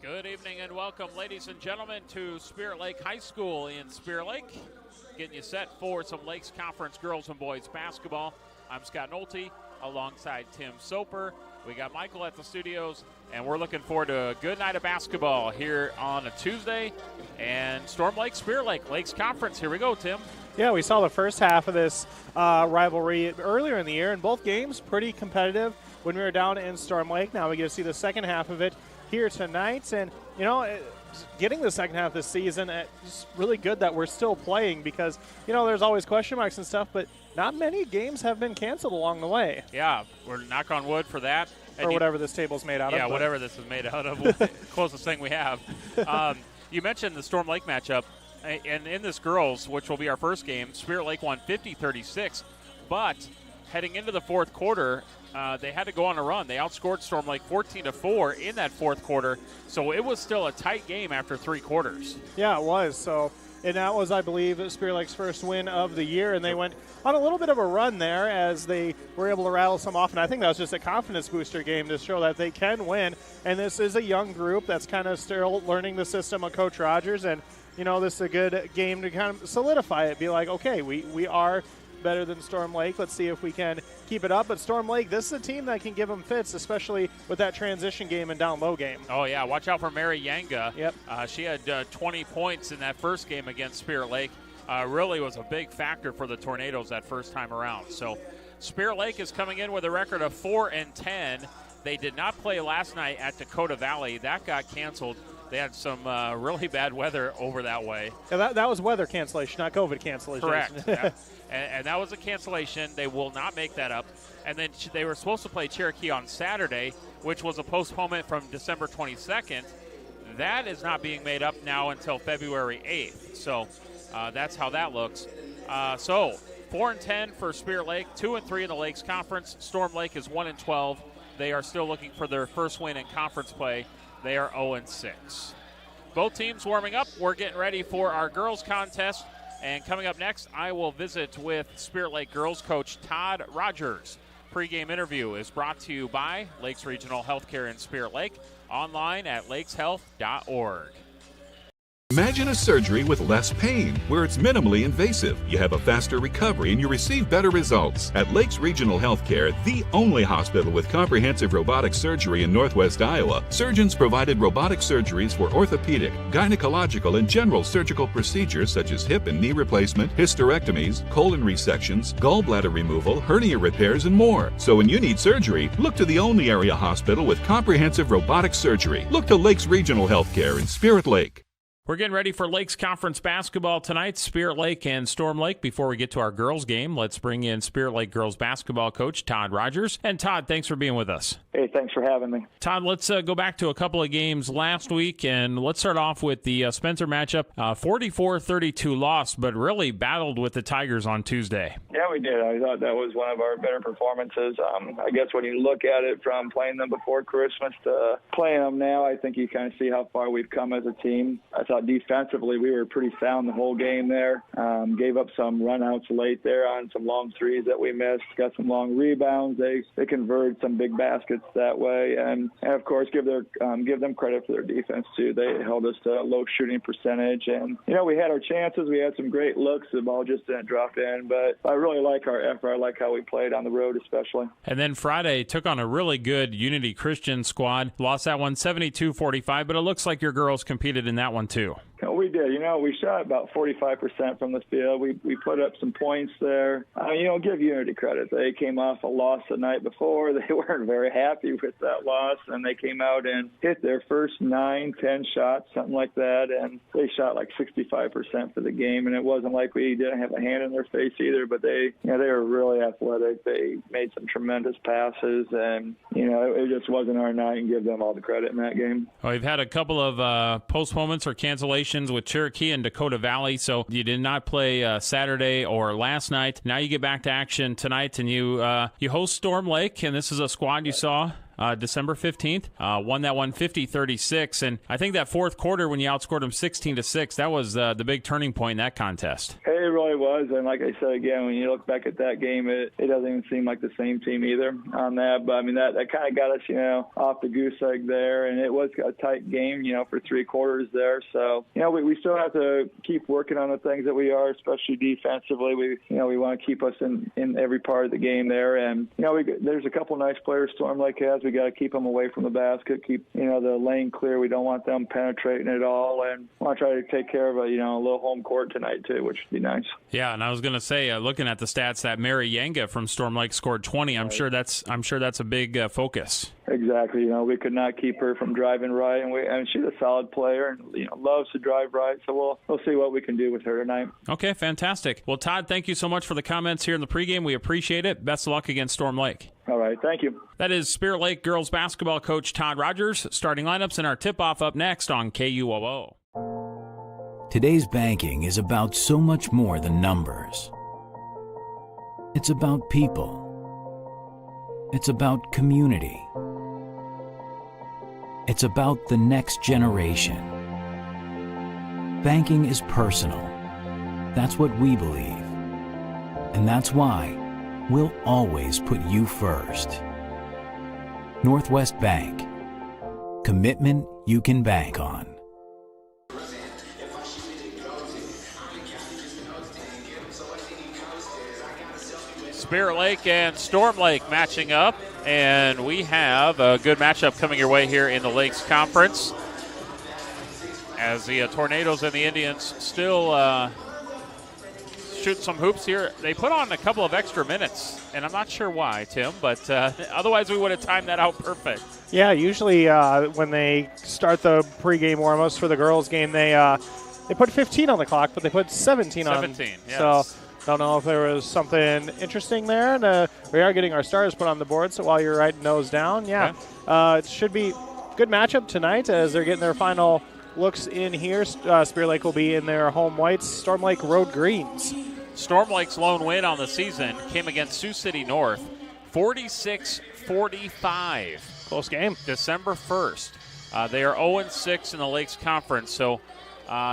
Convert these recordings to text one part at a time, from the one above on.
Good evening and welcome, ladies and gentlemen, to Spirit Lake High School in Spirit Lake. Getting you set for some Lakes Conference girls and boys basketball. I'm Scott Nolte alongside Tim Soper. We got Michael at the studios, and we're looking forward to a good night of basketball here on a Tuesday. And Storm Lake, Spirit Lake, Lakes Conference. Here we go, Tim. Yeah, we saw the first half of this rivalry earlier in the year, and both games pretty competitive when we were down in Storm Lake. Now we get to see the second half of it here tonight, and you know, getting the second half of this season, it's really good that we're still playing because, you know, there's always question marks and stuff, but not many games have been canceled along the way. Yeah, we're knock on wood for that. Or whatever this table's made out of. Yeah, whatever this is made out of. Closest thing we have. You mentioned the Storm Lake matchup, and in this girls, which will be our first game, Spirit Lake won 50-36, but heading into the fourth quarter, they had to go on a run. They outscored Storm Lake 14-4 in that fourth quarter, so it was still a tight game after three quarters. Yeah, it was. So, and that was, I believe, Spirit Lake's first win of the year, and they went on a little bit of a run there as they were able to rattle some off, and I think that was just a confidence booster game to show that they can win. And this is a young group that's kind of still learning the system of Coach Rogers, and, you know, this is a good game to kind of solidify it, be like, okay, we are better than Storm Lake. Let's see if we can keep it up. But Storm Lake, this is a team that can give them fits, especially with that transition game and down low game. Oh, yeah. Watch out for Mary Yanga. Yep. She had 20 points in that first game against Spirit Lake. Really was a big factor for the Tornadoes that first time around. So Spirit Lake is coming in with a record of 4-10. They did not play last night at Dakota Valley. That got canceled. They had some really bad weather over that way. Yeah, that was weather cancellation, not COVID cancellation. Correct. Yeah. And that was a cancellation. They will not make that up. And then they were supposed to play Cherokee on Saturday, which was a postponement from December 22nd. That is not being made up now until February 8th. So that's how that looks. So 4-10 for Spirit Lake, 2-3 in the Lakes Conference. Storm Lake is 1-12. They are still looking for their first win in conference play. They are 0-6. Both teams warming up. We're getting ready for our girls contest. And coming up next, I will visit with Spirit Lake girls coach Todd Rogers. Pregame interview is brought to you by Lakes Regional Healthcare in Spirit Lake. Online at lakeshealth.org. Imagine a surgery with less pain, where it's minimally invasive. You have a faster recovery and you receive better results. At Lakes Regional Healthcare, the only hospital with comprehensive robotic surgery in Northwest Iowa, surgeons provided robotic surgeries for orthopedic, gynecological, and general surgical procedures such as hip and knee replacement, hysterectomies, colon resections, gallbladder removal, hernia repairs, and more. So when you need surgery, look to the only area hospital with comprehensive robotic surgery. Look to Lakes Regional Healthcare in Spirit Lake. We're getting ready for Lakes Conference basketball tonight, Spirit Lake and Storm Lake. Before we get to our girls game, let's bring in Spirit Lake girls basketball coach Todd Rogers. And Todd, thanks for being with us. Hey, thanks for having me. Todd, let's go back to a couple of games last week, and let's start off with the Spencer matchup. 44-32 loss, but really battled with the Tigers on Tuesday. Yeah, we did. I thought that was one of our better performances. I guess when you look at it from playing them before Christmas to playing them now, I think you kind of see how far we've come as a team. I thought defensively we were pretty sound the whole game there. Gave up some runouts late there on some long threes that we missed. Got some long rebounds. They converted some big baskets that way, and of course give them credit for their defense too. They held us to a low shooting percentage, and you know we had our chances. We had some great looks. The ball just didn't drop in, but I really like our effort. I like how we played on the road especially. And then Friday took on a really good Unity Christian squad. Lost that one 72-45, but it looks like your girls competed in that one too. We did. You know, we shot about 45% from the field. We put up some points there. Give Unity credit. They came off a loss the night before. They weren't very happy with that loss, and they came out and hit their first 9-10 shots, something like that, and they shot like 65% for the game. And it wasn't like we didn't have a hand in their face either, but they were really athletic. They made some tremendous passes, and it just wasn't our night, and give them all the credit in that game. Well, we've had a couple of postponements or cancellations with Cherokee and Dakota Valley, so you did not play Saturday or last night. Now you get back to action tonight, and you host Storm Lake, and this is a squad you saw December 15th. Won that one 50-36, and I think that fourth quarter when you outscored them 16-6, that was the big turning point in that contest. It really was, and like I said again, when you look back at that game, it doesn't even seem like the same team either on that. But I mean, that kind of got us, off the goose egg there, and it was a tight game, for 3 quarters there. So, we still have to keep working on the things that we are, especially defensively. We want to keep us in every part of the game there, and there's a couple nice players Storm Lake has. We got to keep them away from the basket, keep the lane clear. We don't want them penetrating at all, and want to try to take care of a little home court tonight too, which would be nice. Yeah, and I was going to say, looking at the stats, that Mary Yanga from Storm Lake scored 20. I'm sure that's a big focus. Exactly. We could not keep her from driving right, and she's a solid player and loves to drive right. So we'll see what we can do with her tonight. Okay, fantastic. Well, Todd, thank you so much for the comments here in the pregame. We appreciate it. Best of luck against Storm Lake. All right, thank you. That is Spirit Lake girls basketball coach Todd Rogers. Starting lineups and our tip-off up next on KUOO. Today's banking is about so much more than numbers. It's about people. It's about community. It's about the next generation. Banking is personal. That's what we believe. And that's why we'll always put you first. Northwest Bank. Commitment you can bank on. Spirit Lake and Storm Lake matching up, and we have a good matchup coming your way here in the Lakes Conference as the Tornadoes and the Indians still shoot some hoops here. They put on a couple of extra minutes, and I'm not sure why, Tim, but otherwise we would have timed that out perfect. Yeah, usually when they start the pregame warm-ups for the girls' game, they put 15 on the clock, but they put 17 on. 17, yes. So don't know if there was something interesting there. And, we are getting our stars put on the board, so while you're writing those down, it should be a good matchup tonight as they're getting their final looks in here. Spirit Lake will be in their home whites, Storm Lake road greens. Storm Lake's lone win on the season came against Sioux City North, 46-45. Close game. December 1st. They are 0-6 in the Lakes Conference, so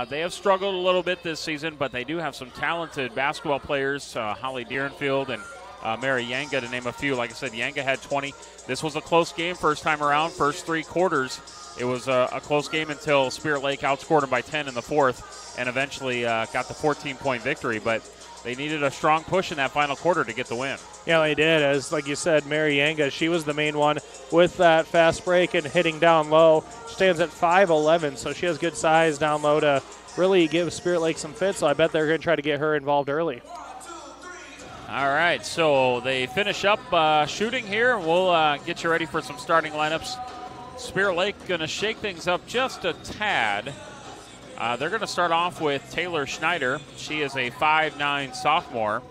they have struggled a little bit this season, but they do have some talented basketball players, Holly Deerenfield and Mary Yanga, to name a few. Like I said, Yanga had 20. This was a close game first time around, first 3 quarters. It was a close game until Spirit Lake outscored them by 10 in the fourth and eventually got the 14-point victory. But they needed a strong push in that final quarter to get the win. Yeah, they did. As, like you said, Mary Yanga, she was the main one with that fast break and hitting down low. She stands at 5'11", so she has good size down low to really give Spirit Lake some fits. So I bet they're going to try to get her involved early. All right, so they finish up shooting here. We'll get you ready for some starting lineups. Spirit Lake going to shake things up just a tad. They're going to start off with Taylor Schneider. She is a 5'9 sophomore.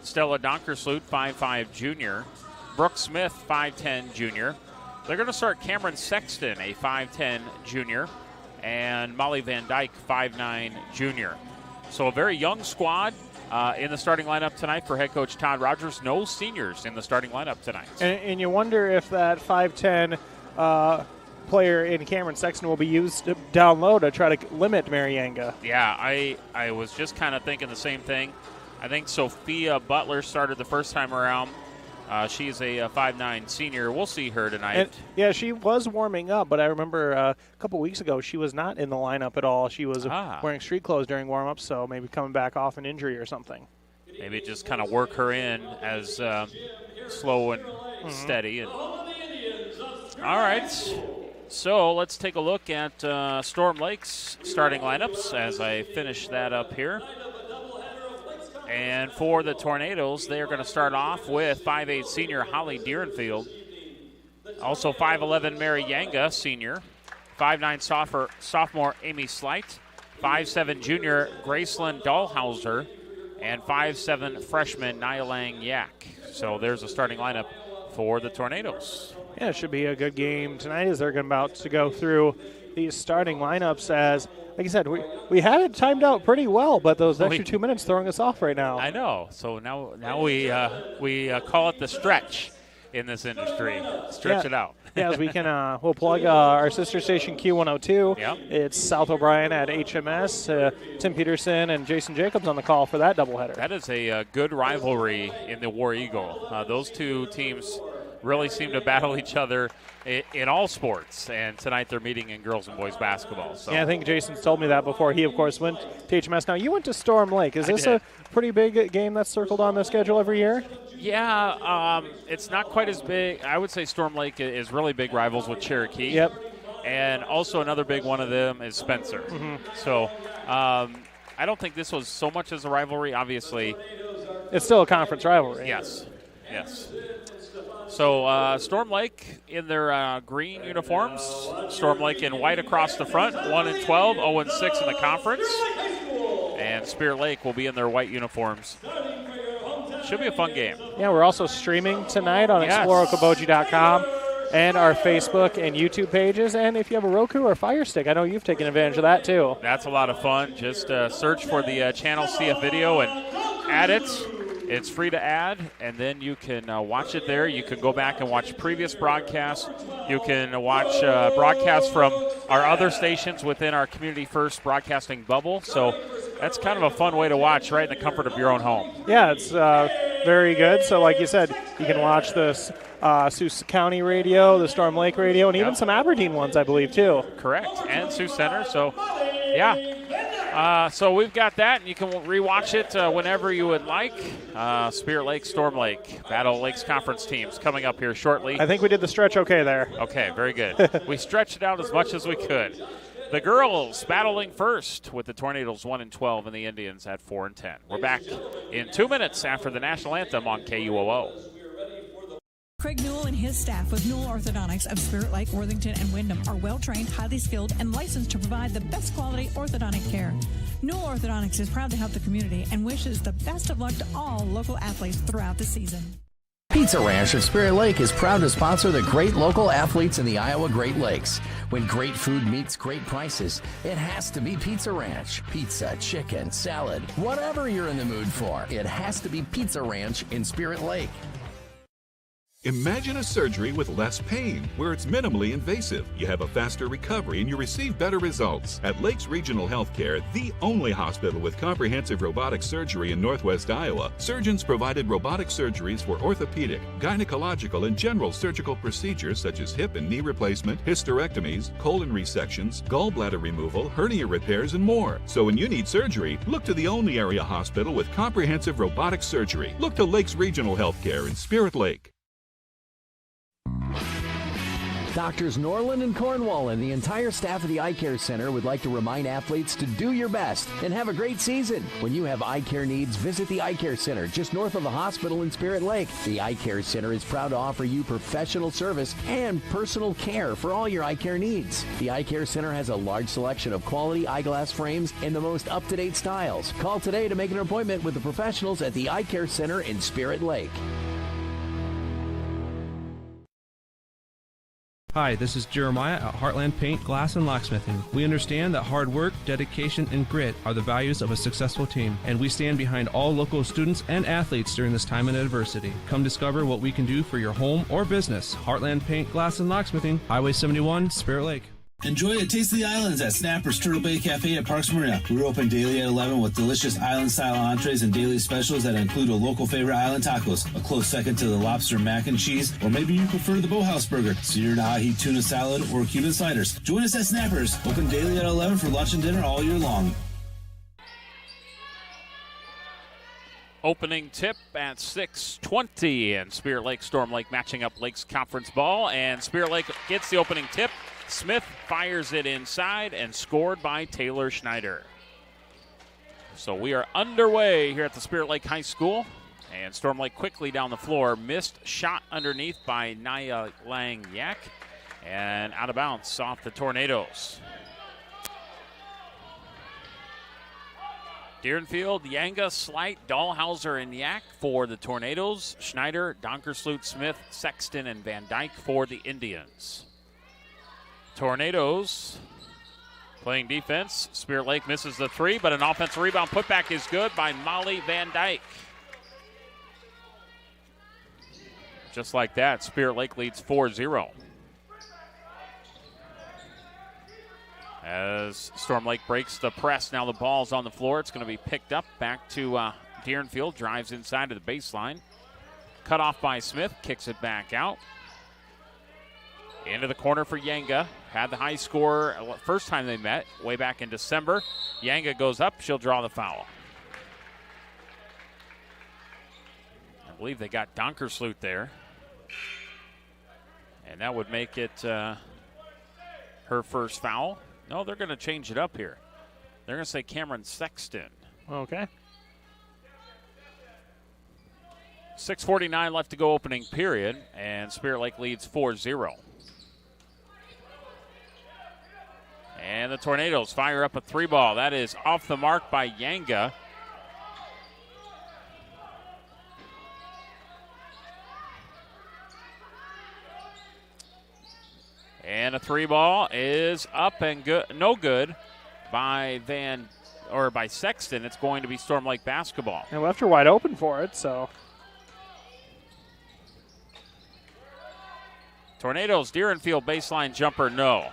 Stella Donkersloot, 5'5 junior. Brooke Smith, 5'10 junior. They're going to start Cameron Sexton, a 5'10 junior. And Molly Van Dyke, 5'9 junior. So a very young squad in the starting lineup tonight for head coach Todd Rogers. No seniors in the starting lineup tonight. And you wonder if that 5'10 player in Cameron Sexton will be used down low to try to limit Mary Yanga. Yeah, I was just kind of thinking the same thing. I think Sophia Butler started the first time around. She's a 5'9 senior. We'll see her tonight. And, yeah, she was warming up, but I remember a couple weeks ago she was not in the lineup at all. She was wearing street clothes during warm-up, so maybe coming back off an injury or something. Maybe just kind of work her in as slow and steady. And all right. So let's take a look at Storm Lake's starting lineups as I finish that up here. And for the Tornadoes, they are going to start off with 5'8 senior Holly Deerenfield. Also 5'11 Mary Yanga, senior. 5'9 sophomore Amy Slight. 5'7 junior Graceland Dahlhauser. And 5'7 freshman Nyalang Yak. So there's a starting lineup for the Tornadoes. Yeah, it should be a good game tonight as they're about to go through these starting lineups as, like I said, we had it timed out pretty well, but those extra 2 minutes throwing us off right now. I know. So now we call it the stretch. in this industry. Stretch it out. Yeah, as we can, we'll plug our sister station Q102. Yep. It's South O'Brien at HMS. Tim Peterson and Jason Jacobs on the call for that doubleheader. That is a good rivalry in the War Eagle. Those two teams really seem to battle each other in all sports, and tonight they're meeting in girls and boys basketball. So. Yeah, I think Jason's told me that before. He, of course, went to HMS. Now, you went to Storm Lake. Is this a pretty big game that's circled on the schedule every year? Yeah, it's not quite as big. I would say Storm Lake is really big rivals with Cherokee. Yep. And also another big one of them is Spencer. Mm-hmm. So I don't think this was so much as a rivalry. Obviously, it's still a conference rivalry. Yes. So Storm Lake in their green uniforms. Storm Lake in white across the front, 1-12, 0-6 in the conference. And Spirit Lake will be in their white uniforms. Should be a fun game. Yeah, we're also streaming tonight on ExploreOkoboji.com and our Facebook and YouTube pages. And if you have a Roku or Fire Stick, I know you've taken advantage of that too. That's a lot of fun. Just search for the channel CF Video and add it. It's free to add, and then you can watch it there. You can go back and watch previous broadcasts. You can watch broadcasts from our other stations within our Community First broadcasting bubble. So that's kind of a fun way to watch right in the comfort of your own home. Yeah, it's very good. So like you said, you can watch this Sioux County radio, the Storm Lake radio, and even some Aberdeen ones, I believe, too. Correct, and Sioux Center. So, yeah. So we've got that, and you can rewatch it whenever you would like. Spirit Lake, Storm Lake, Battle Lakes Conference teams coming up here shortly. I think we did the stretch okay there. Okay, very good. We stretched it out as much as we could. The girls battling first with the Tornadoes 1-12 and the Indians at 4-10. We're back in 2 minutes after the national anthem on KUOO. Craig Newell and his staff with Newell Orthodontics of Spirit Lake, Worthington, and Wyndham are well-trained, highly skilled, and licensed to provide the best quality orthodontic care. Newell Orthodontics is proud to help the community and wishes the best of luck to all local athletes throughout the season. Pizza Ranch of Spirit Lake is proud to sponsor the great local athletes in the Iowa Great Lakes. When great food meets great prices, it has to be Pizza Ranch. Pizza, chicken, salad, whatever you're in the mood for, it has to be Pizza Ranch in Spirit Lake. Imagine a surgery with less pain, where it's minimally invasive. You have a faster recovery and you receive better results. At Lakes Regional Healthcare, the only hospital with comprehensive robotic surgery in Northwest Iowa, surgeons provided robotic surgeries for orthopedic, gynecological, and general surgical procedures such as hip and knee replacement, hysterectomies, colon resections, gallbladder removal, hernia repairs, and more. So when you need surgery, look to the only area hospital with comprehensive robotic surgery. Look to Lakes Regional Healthcare in Spirit Lake. Doctors Norland and Cornwall and the entire staff of the Eye Care Center would like to remind athletes to do your best and have a great season. When you have eye care needs, visit the Eye Care Center just north of the hospital in Spirit Lake. The Eye Care Center is proud to offer you professional service and personal care for all your eye care needs. The Eye Care Center has a large selection of quality eyeglass frames and the most up-to-date styles. Call today to make an appointment with the professionals at the Eye Care Center in Spirit Lake. Hi, this is Jeremiah at Heartland Paint, Glass, and Locksmithing. We understand that hard work, dedication, and grit are the values of a successful team, and we stand behind all local students and athletes during this time of adversity. Come discover what we can do for your home or business. Heartland Paint, Glass, and Locksmithing, Highway 71, Spirit Lake. Enjoy a taste of the islands at Snapper's Turtle Bay Cafe at Parks Marina. We're open daily at 11 with delicious island-style entrees and daily specials that include a local favorite island tacos, a close second to the lobster mac and cheese, or maybe you prefer the Boathouse burger, seared ahi tuna salad, or Cuban sliders. Join us at Snapper's, open daily at 11 for lunch and dinner all year long. Opening tip at 6:20, and Spirit Lake, Storm Lake matching up Lakes Conference ball, and Spirit Lake gets the opening tip. Smith fires it inside and scored by Taylor Schneider. So we are underway here at the Spirit Lake High School, and Storm Lake quickly down the floor. Missed shot underneath by Naya Lang Yak, and out of bounds off the Tornadoes. Deerenfield, Yanga, Slight, Dahlhauser, and Yak for the Tornadoes. Schneider, Donkersloot, Smith, Sexton, and Van Dyke for the Indians. Tornadoes playing defense. Spirit Lake misses the three, but an offensive rebound putback is good by Molly Van Dyke. Just like that, Spirit Lake leads 4-0. As Storm Lake breaks the press, now the ball's on the floor. It's going to be picked up back to Deerenfield, drives inside of the baseline. Cut off by Smith, kicks it back out. Into the corner for Yanga. Had the high score first time they met, way back in December. Yanga goes up, she'll draw the foul. I believe they got Donkersloot there. And that would make it her first foul. No, they're going to change it up here. They're going to say Cameron Sexton. Okay. 6:49 left to go opening period, and Spirit Lake leads 4-0. And the Tornadoes fire up a 3-ball. That is off the mark by Yanga. And a 3-ball is up and good, no good by by Sexton. It's going to be Storm Lake basketball. And left her wide open for it, so. Tornadoes, Deerenfield baseline jumper, no.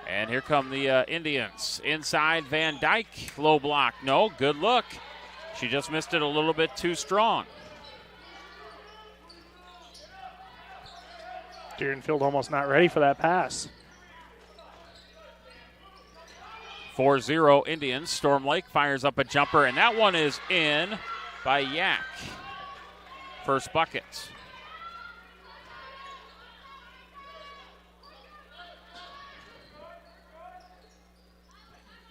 And here come the Indians. Inside, Van Dyke, low block, no, good look. She just missed it a little bit too strong. Deerenfield almost not ready for that pass. 4-0 Indians. Storm Lake fires up a jumper, and that one is in by Yak. First bucket.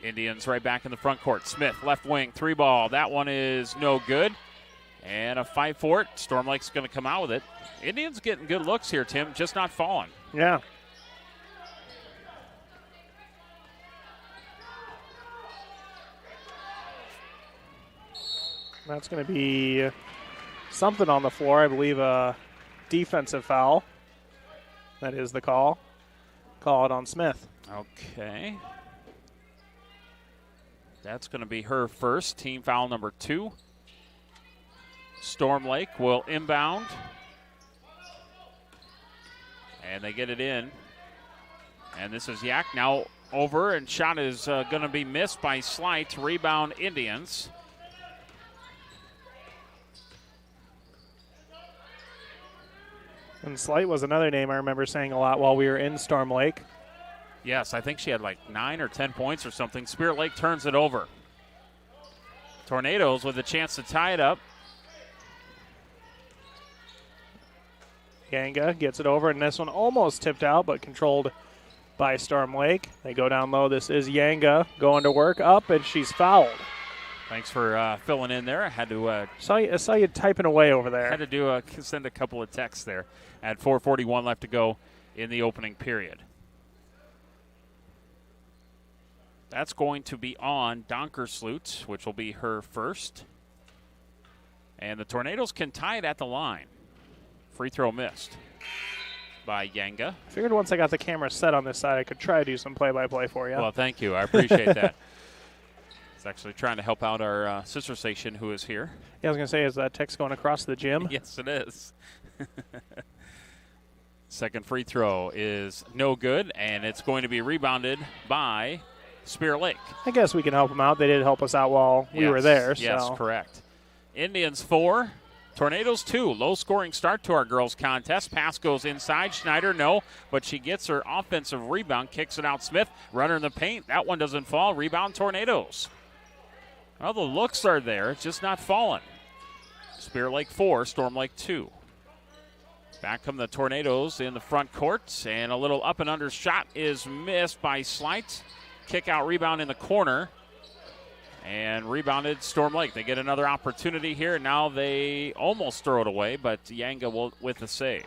Indians right back in the front court. Smith, left wing, 3-ball. That one is no good. And a fight for it. Storm Lake's going to come out with it. Indians getting good looks here, Tim, just not falling. Yeah. That's going to be something on the floor. I believe a defensive foul. That is the call. Call it on Smith. Okay. That's going to be her first, team foul number 2. Storm Lake will inbound. And they get it in. And this is Yak now over, and shot is going to be missed by Slight. Rebound Indians. And Slight was another name I remember saying a lot while we were in Storm Lake. Yes, I think she had like 9 or 10 points or something. Spirit Lake turns it over. Tornadoes with a chance to tie it up. Yanga gets it over, and this one almost tipped out, but controlled by Storm Lake. They go down low. This is Yanga going to work up, and she's fouled. Thanks for filling in there. I had to I saw you typing away over there. had to send a couple of texts there. At 4:41 left to go in the opening period. That's going to be on Donkersloot, which will be her first. And the Tornadoes can tie it at the line. Free throw missed by Yanga. I figured once I got the camera set on this side, I could try to do some play-by-play for you. Well, thank you. I appreciate that. It's actually trying to help out our sister station who is here. Yeah, I was going to say, is that text going across the gym? Yes, it is. Second free throw is no good, and it's going to be rebounded by Spirit Lake. I guess we can help them out. They did help us out while we were there. Yes, so. correct. Indians 4, Tornadoes 2. Low-scoring start to our girls' contest. Pass goes inside. Schneider, no, but she gets her offensive rebound, kicks it out. Smith, runner in the paint. That one doesn't fall. Rebound Tornadoes. Well, the looks are there. It's just not falling. Spirit Lake 4, Storm Lake 2. Back come the Tornadoes in the front court, and a little up and under shot is missed by Slight. Kick out rebound in the corner, and rebounded Storm Lake. They get another opportunity here. Now they almost throw it away, but Yanga will with the save.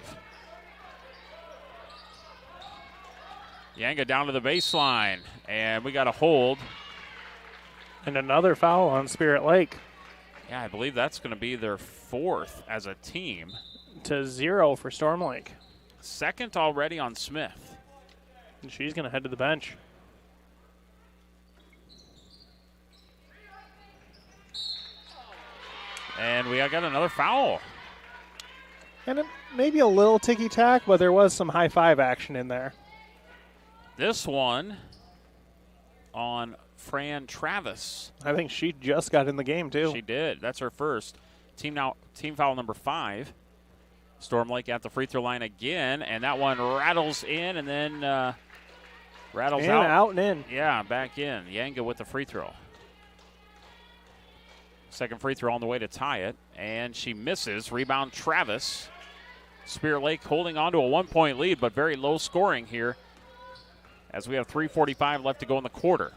Yanga down to the baseline, and we got a hold. And another foul on Spirit Lake. Yeah, I believe that's going to be their 4th as a team. To 0 for Storm Lake. Second already on Smith. And she's going to head to the bench. And we got another foul. And maybe a little ticky-tack, but there was some high-five action in there. This one on Fran Travis. I think she just got in the game, too. She did. That's her first. Team foul number 5. Storm Lake at the free throw line again, and that one rattles in and then rattles out. Out and in. Yeah, back in. Yanga with the free throw. Second free throw on the way to tie it, and she misses. Rebound Travis. Spirit Lake holding on to a 1-point lead, but very low scoring here as we have 3:45 left to go in the quarter.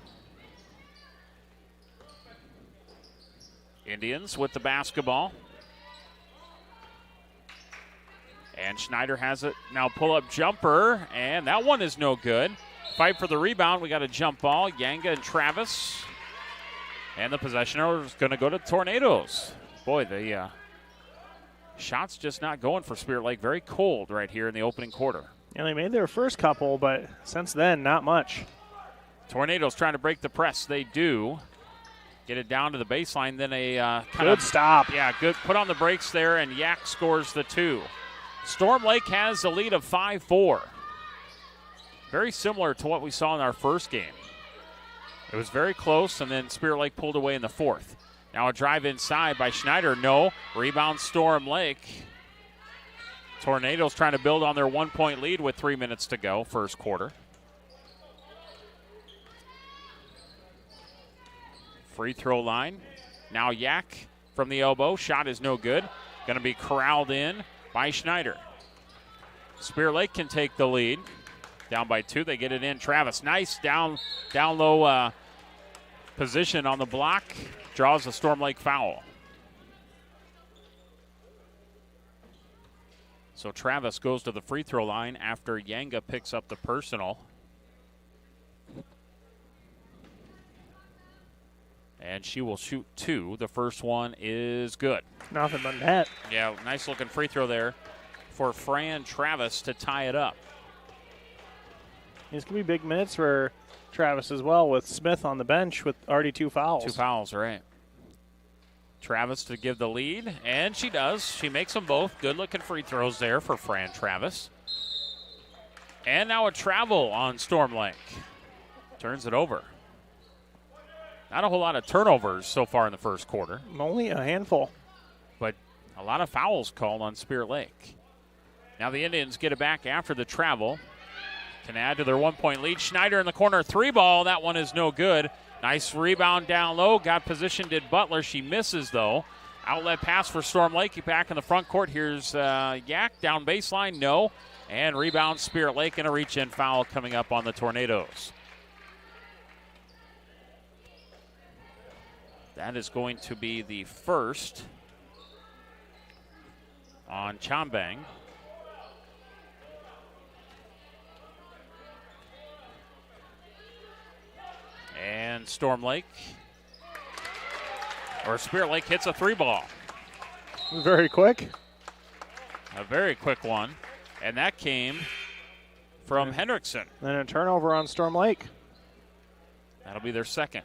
Indians with the basketball. And Schneider has it. Now pull-up jumper, and that one is no good. Fight for the rebound. We got a jump ball. Yanga and Travis. And the possession is going to go to Tornadoes. Boy, the shot's just not going for Spirit Lake. Very cold right here in the opening quarter. Yeah, they made their first couple, but since then, not much. Tornadoes trying to break the press. They do. Get it down to the baseline. Then a good stop. Yeah, good. Put on the brakes there, and Yak scores the 2. Storm Lake has a lead of 5-4. Very similar to what we saw in our first game. It was very close, and then Spirit Lake pulled away in the 4th. Now a drive inside by Schneider. No. Rebound Storm Lake. Tornadoes trying to build on their 1-point lead with 3 minutes to go, first quarter. Free throw line. Now Yak from the elbow. Shot is no good. Going to be corralled in by Schneider. Spirit Lake can take the lead. Down by 2. They get it in. Travis, nice down low position on the block. Draws a Storm Lake foul. So Travis goes to the free throw line after Yanga picks up the personal. And she will shoot 2. The first one is good. Nothing but net. Yeah, nice looking free throw there for Fran Travis to tie it up. These could be big minutes for Travis as well, with Smith on the bench with already 2 fouls. 2 fouls, right. Travis to give the lead, and she does. She makes them both. Good-looking free throws there for Fran Travis. And now a travel on Storm Lake. Turns it over. Not a whole lot of turnovers so far in the first quarter. Only a handful. But a lot of fouls called on Spirit Lake. Now the Indians get it back after the travel. Can add to their 1-point lead. Schneider in the corner, 3-ball. That one is no good. Nice rebound down low. Got position, did Butler. She misses, though. Outlet pass for Storm Lake. Back in the front court. Here's Yak. Down baseline, no. And rebound Spirit Lake, and a reach-in foul coming up on the Tornadoes. That is going to be the first on Chambang. And Storm Lake, or Spirit Lake hits a 3-ball. Very quick. A very quick one. And that came from Hendrickson. And a turnover on Storm Lake. That'll be their second.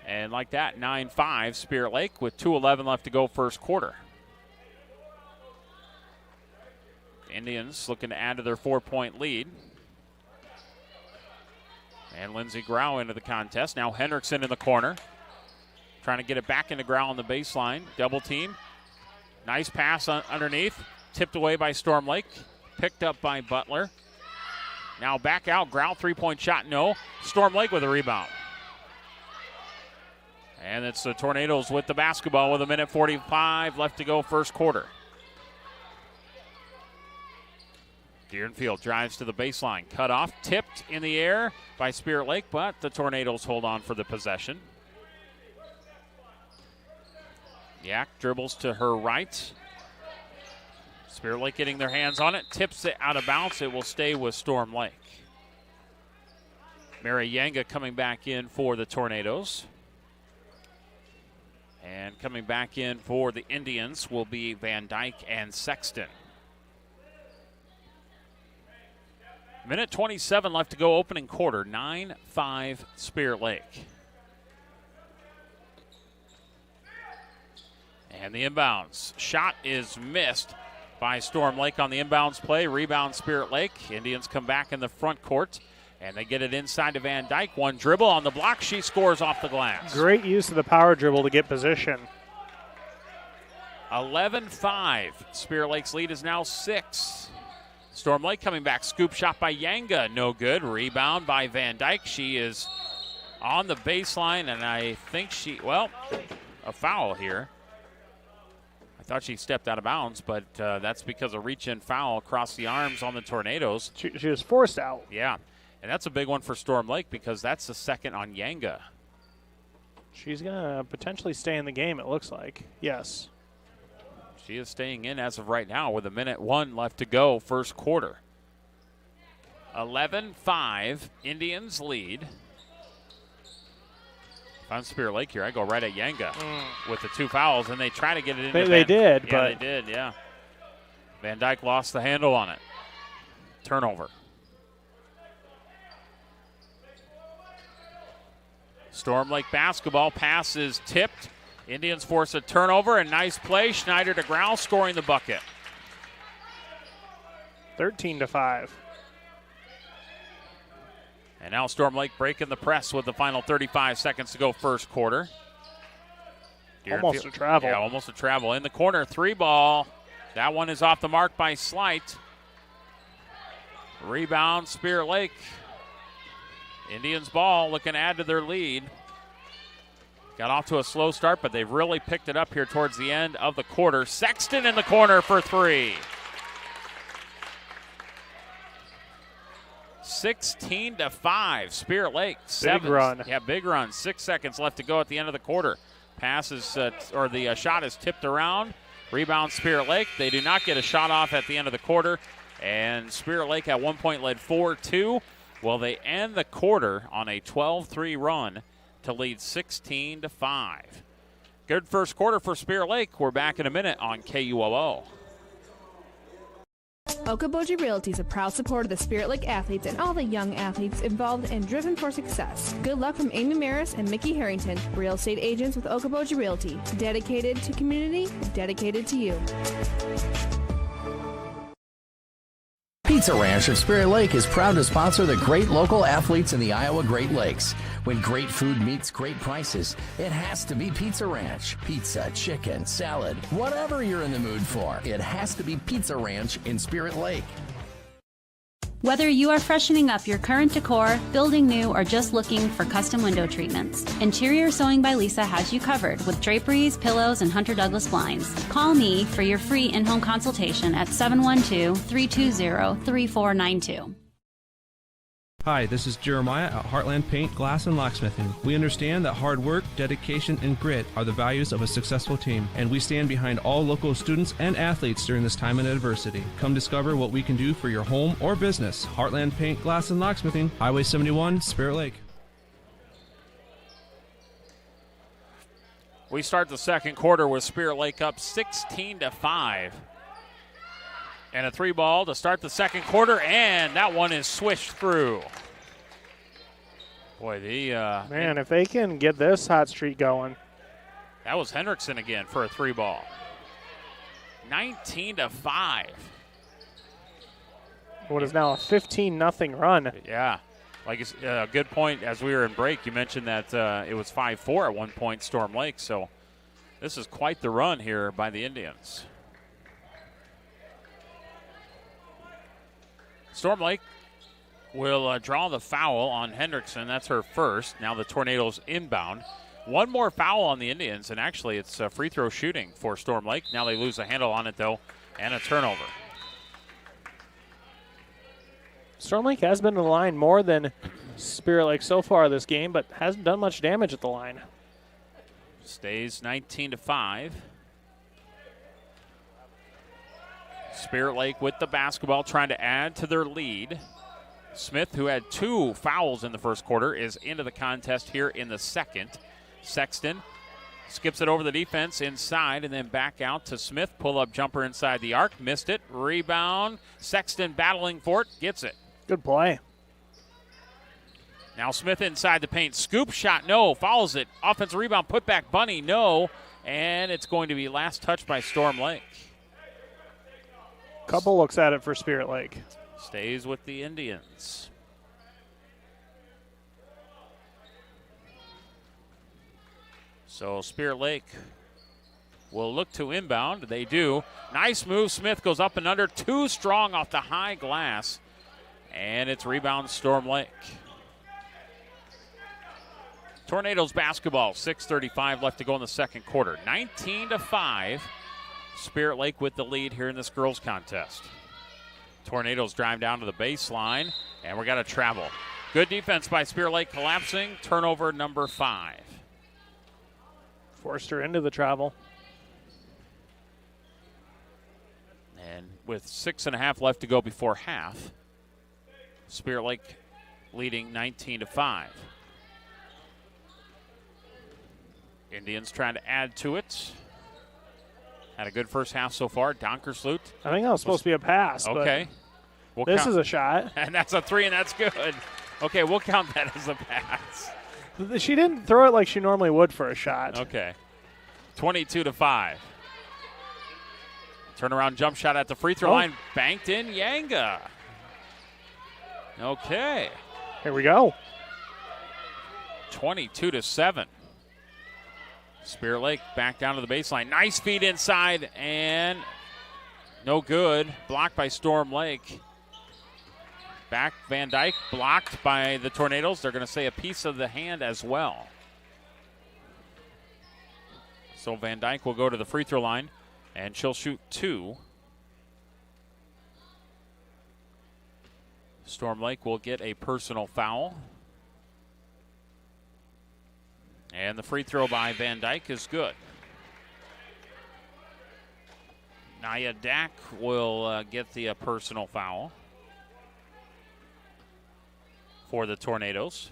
And like that, 9-5 Spirit Lake with 2:11 left to go first quarter. Indians looking to add to their 4-point lead. And Lindsey Grau into the contest. Now Hendrickson in the corner. Trying to get it back into Grau on the baseline. Double team. Nice pass underneath. Tipped away by Storm Lake. Picked up by Butler. Now back out. Grau 3-point shot. No. Storm Lake with a rebound. And it's the Tornadoes with the basketball with 1:45 left to go first quarter. Deerenfield drives to the baseline. Cut off, tipped in the air by Spirit Lake, but the Tornadoes hold on for the possession. Yak dribbles to her right. Spirit Lake getting their hands on it, tips it out of bounds. It will stay with Storm Lake. Mary Yanga coming back in for the Tornadoes. And coming back in for the Indians will be Van Dyke and Sexton. 1:27 left to go, opening quarter. 9-5 Spirit Lake. And the inbounds. Shot is missed by Storm Lake on the inbounds play. Rebound Spirit Lake. Indians come back in the front court, and they get it inside to Van Dyke. One dribble on the block. She scores off the glass. Great use of the power dribble to get position. 11-5. Spirit Lake's lead is now 6. Storm Lake coming back. Scoop shot by Yanga. No good. Rebound by Van Dyke. She is on the baseline, and I think a foul here. I thought she stepped out of bounds, but that's because a reach-in foul across the arms on the Tornadoes. She was forced out. Yeah, and that's a big one for Storm Lake because that's the second on Yanga. She's going to potentially stay in the game, it looks like. Yes. She is staying in as of right now with 1:01 left to go, first quarter. 11-5, Indians lead. If I'm Spirit Lake here, I go right at Yanga with the 2 fouls, and they try to get it in. They did, yeah, they did, yeah. Van Dyke lost the handle on it. Turnover. Storm Lake basketball, pass is tipped. Indians force a turnover, and nice play. Schneider to Grau scoring the bucket. 13-5. And now Storm Lake breaking the press with the final 35 seconds to go first quarter. Almost a travel. Yeah, almost a travel. In the corner, 3 ball. That one is off the mark by Slight. Rebound, Spirit Lake. Indians ball, looking to add to their lead. Got off to a slow start, but they've really picked it up here towards the end of the quarter. Sexton in the corner for 3. 16-5, Spirit Lake. Big run. Yeah, big run. 6 seconds left to go at the end of the quarter. Passes, the shot is tipped around. Rebound, Spirit Lake. They do not get a shot off at the end of the quarter. And Spirit Lake at one point led 4-2. Well, they end the quarter on a 12-3 run to lead 16-5. Good first quarter for Spirit Lake. We're back in a minute on KUOO. Okoboji Realty is a proud supporter of the Spirit Lake athletes and all the young athletes involved and driven for success. Good luck from Amy Maris and Mickey Harrington, real estate agents with Okoboji Realty. Dedicated to community, dedicated to you. Pizza Ranch of Spirit Lake is proud to sponsor the great local athletes in the Iowa Great Lakes. When great food meets great prices, it has to be Pizza Ranch. Pizza, chicken, salad, whatever you're in the mood for, it has to be Pizza Ranch in Spirit Lake. Whether you are freshening up your current decor, building new, or just looking for custom window treatments, Interior Sewing by Lisa has you covered with draperies, pillows, and Hunter Douglas blinds. Call me for your free in-home consultation at 712-320-3492. Hi, this is Jeremiah at Heartland Paint, Glass, and Locksmithing. We understand that hard work, dedication, and grit are the values of a successful team, and we stand behind all local students and athletes during this time of adversity. Come discover what we can do for your home or business. Heartland Paint, Glass, and Locksmithing, Highway 71, Spirit Lake. We start the second quarter with Spirit Lake up 16-5. And a 3 ball to start the second quarter, and that one is swished through. Boy, man, if they can get this hot streak going. That was Hendrickson again for a 3 ball. 19-5. What is now a 15-0 run. Yeah. Like it's a good point. As we were in break, you mentioned that it was 5-4 at one point, Storm Lake. So this is quite the run here by the Indians. Storm Lake will draw the foul on Hendrickson. That's her first. Now the Tornadoes inbound. One more foul on the Indians, and actually it's free throw shooting for Storm Lake. Now they lose a handle on it, though, and a turnover. Storm Lake has been to the line more than Spirit Lake so far this game, but hasn't done much damage at the line. Stays 19-5. Spirit Lake with the basketball trying to add to their lead. Smith, who had 2 fouls in the first quarter, is into the contest here in the second. Sexton skips it over the defense inside and then back out to Smith. Pull-up jumper inside the arc. Missed it. Rebound. Sexton battling for it. Gets it. Good play. Now Smith inside the paint. Scoop shot. No. Follows it. Offensive rebound. Put back Bunny. No. and it's going to be last touched by Storm Lake. Couple looks at it for Spirit Lake. Stays with the Indians. So Spirit Lake will look to inbound. They do. Nice move. Smith goes up and under. Too strong off the high glass. And it's rebound Storm Lake. Tornadoes basketball. 6:35 left to go in the second quarter. 19-5. Spirit Lake with the lead here in this girls contest. Tornadoes drive down to the baseline. And we got to travel. Good defense by Spirit Lake collapsing. Turnover number 5. Forced her into the travel. And with 6.5 left to go before half, Spirit Lake leading 19-5. Indians trying to add to it. Had a good first half so far. Donkersloot. I think that was supposed to be a pass. Okay. This is a shot. And that's a 3, and that's good. Okay, we'll count that as a pass. She didn't throw it like she normally would for a shot. Okay. 22-5. Turnaround jump shot at the free throw line. Banked in Yanga. Okay. Here we go. 22-7. Spirit Lake back down to the baseline. Nice feed inside and no good. Blocked by Storm Lake. Back Van Dyke blocked by the Tornadoes. They're going to say a piece of the hand as well. So Van Dyke will go to the free throw line and she'll shoot 2. Storm Lake will get a personal foul. And the free throw by Van Dyke is good. Naya Dack will get the personal foul for the Tornadoes.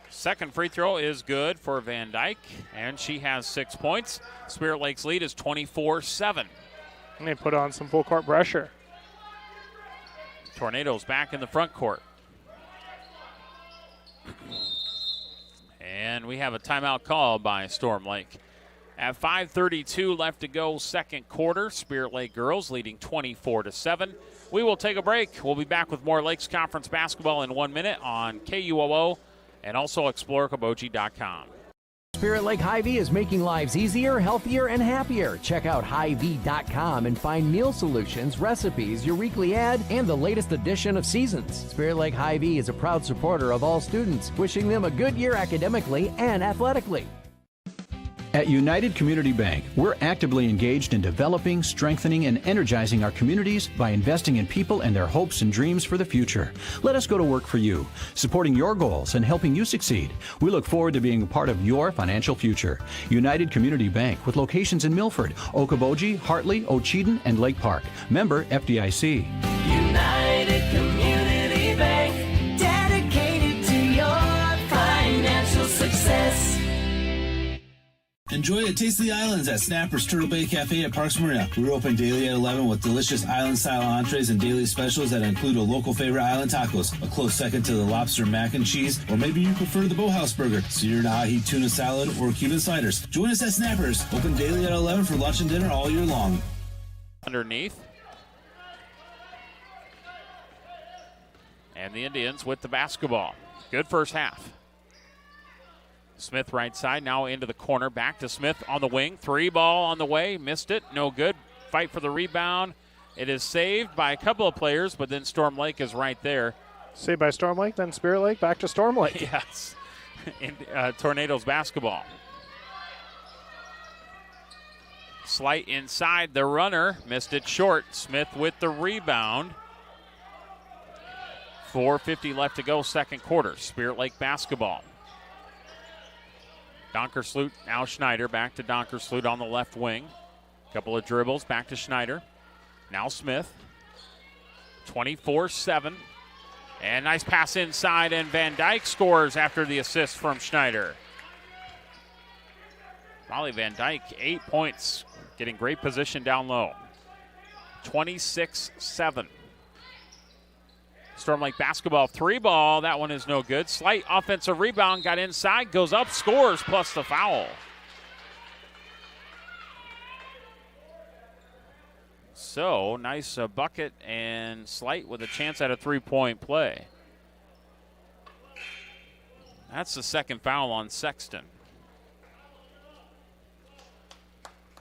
Second free throw is good for Van Dyke, and she has 6 points. Spirit Lake's lead is 24-7. And they put on some full court pressure. Tornadoes back in the front court. And we have a timeout call by Storm Lake. At 5:32 left to go, second quarter. Spirit Lake girls leading 24-7. We will take a break. We'll be back with more Lakes Conference basketball in 1 minute on KUOO and also exploreokoboji.com. Spirit Lake Hy-Vee is making lives easier, healthier, and happier. Check out Hy-Vee.com and find meal solutions, recipes, your weekly ad, and the latest edition of Seasons. Spirit Lake Hy-Vee is a proud supporter of all students, wishing them a good year academically and athletically. At United Community Bank, we're actively engaged in developing, strengthening, and energizing our communities by investing in people and their hopes and dreams for the future. Let us go to work for you, supporting your goals and helping you succeed. We look forward to being a part of your financial future. United Community Bank, with locations in Milford, Okoboji, Hartley, Ocheyedan, and Lake Park. Member FDIC. United Community Bank, dedicated to your financial success. Enjoy a taste of the islands at Snapper's Turtle Bay Cafe at Parks Marina. We're open daily at 11 with delicious island-style entrees and daily specials that include a local favorite island tacos, a close second to the lobster mac and cheese, or maybe you prefer the Boathouse burger, seared ahi tuna salad, or Cuban sliders. Join us at Snapper's, open daily at 11 for lunch and dinner all year long. Underneath. And the Indians with the basketball. Good first half. Smith right side, now into the corner. Back to Smith on the wing. 3 ball on the way. Missed it. No good. Fight for the rebound. It is saved by a couple of players, but then Storm Lake is right there. Saved by Storm Lake, then Spirit Lake, back to Storm Lake. Yes. In, Tornadoes basketball. Slight inside the runner. Missed it short. Smith with the rebound. 4:50 left to go, second quarter. Spirit Lake basketball. Donkersloot, now Schneider, back to Donkersloot on the left wing. Couple of dribbles, back to Schneider. Now Smith. 24-7. And nice pass inside, and Van Dyke scores after the assist from Schneider. Molly Van Dyke, 8 points, getting great position down low. 26-7. Storm Lake basketball 3-ball. That one is no good. Slight offensive rebound. Got inside. Goes up. Scores plus the foul. So, nice bucket and Slight with a chance at a 3-point play. That's the second foul on Sexton.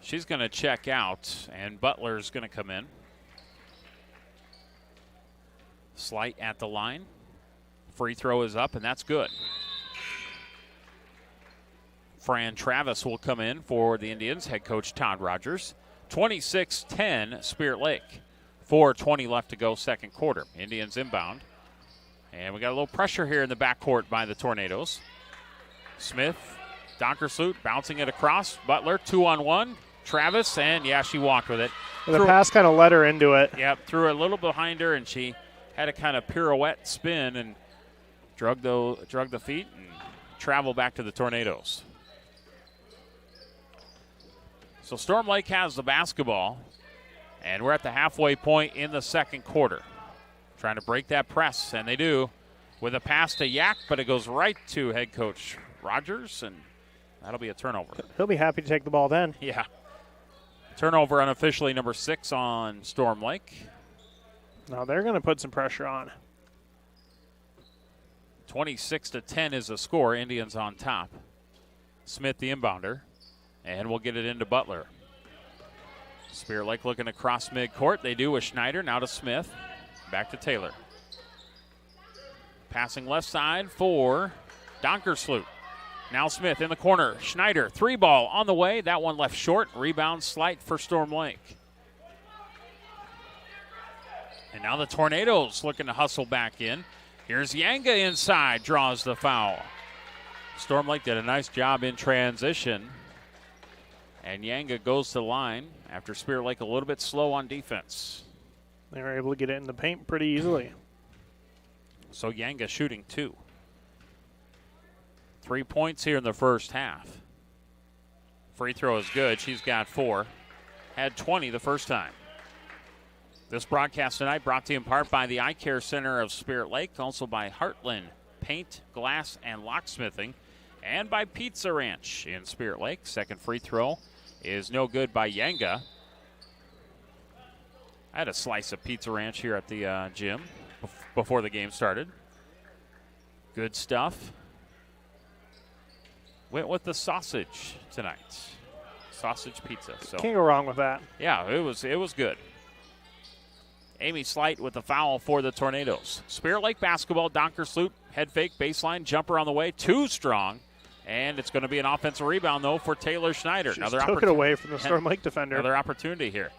She's going to check out, and Butler's going to come in. Slight at the line. Free throw is up, and that's good. Fran Travis will come in for the Indians, head coach Todd Rogers. 26-10, Spirit Lake. 4:20 left to go, second quarter. Indians inbound. And we got a little pressure here in the backcourt by the Tornadoes. Smith, Donkersloot bouncing it across. Butler, 2-on-1. Travis, and yeah, she walked with it. The pass kind of led her into it. Yep, threw a little behind her, and she had a kind of pirouette spin and drug the feet and travel back to the Tornadoes. So Storm Lake has the basketball, and we're at the halfway point in the second quarter. Trying to break that press, and they do with a pass to Yak, but it goes right to head coach Rogers, and that'll be a turnover. He'll be happy to take the ball then. Yeah. Turnover unofficially number 6 on Storm Lake. Now they're going to put some pressure on. 26-10 is the score. Indians on top. Smith the inbounder, and we'll get it into Butler. Spirit Lake looking across midcourt. They do with Schneider. Now to Smith. Back to Taylor. Passing left side for Donkersloot. Now Smith in the corner. Schneider, 3-ball on the way. That one left short. Rebound Slight for Storm Lake. And now the Tornadoes looking to hustle back in. Here's Yanga inside, draws the foul. Storm Lake did a nice job in transition. And Yanga goes to the line after Spirit Lake a little bit slow on defense. They were able to get it in the paint pretty easily. So Yanga shooting 2. 3 points here in the first half. Free throw is good. She's got 4. Had 20 the first time. This broadcast tonight brought to you in part by the Eye Care Center of Spirit Lake, also by Heartland Paint, Glass, and Locksmithing, and by Pizza Ranch in Spirit Lake. Second free throw is no good by Yanga. I had a slice of Pizza Ranch here at the gym before the game started. Good stuff. Went with the sausage tonight. Sausage pizza. So can't go wrong with that. Yeah, it was good. Amy Slight with the foul for the Tornadoes. Spirit Lake basketball, Donkersloot, head fake, baseline, jumper on the way, too strong. And it's going to be an offensive rebound, though, for Taylor Schneider. She took it away from the Storm Lake defender. Another opportunity here.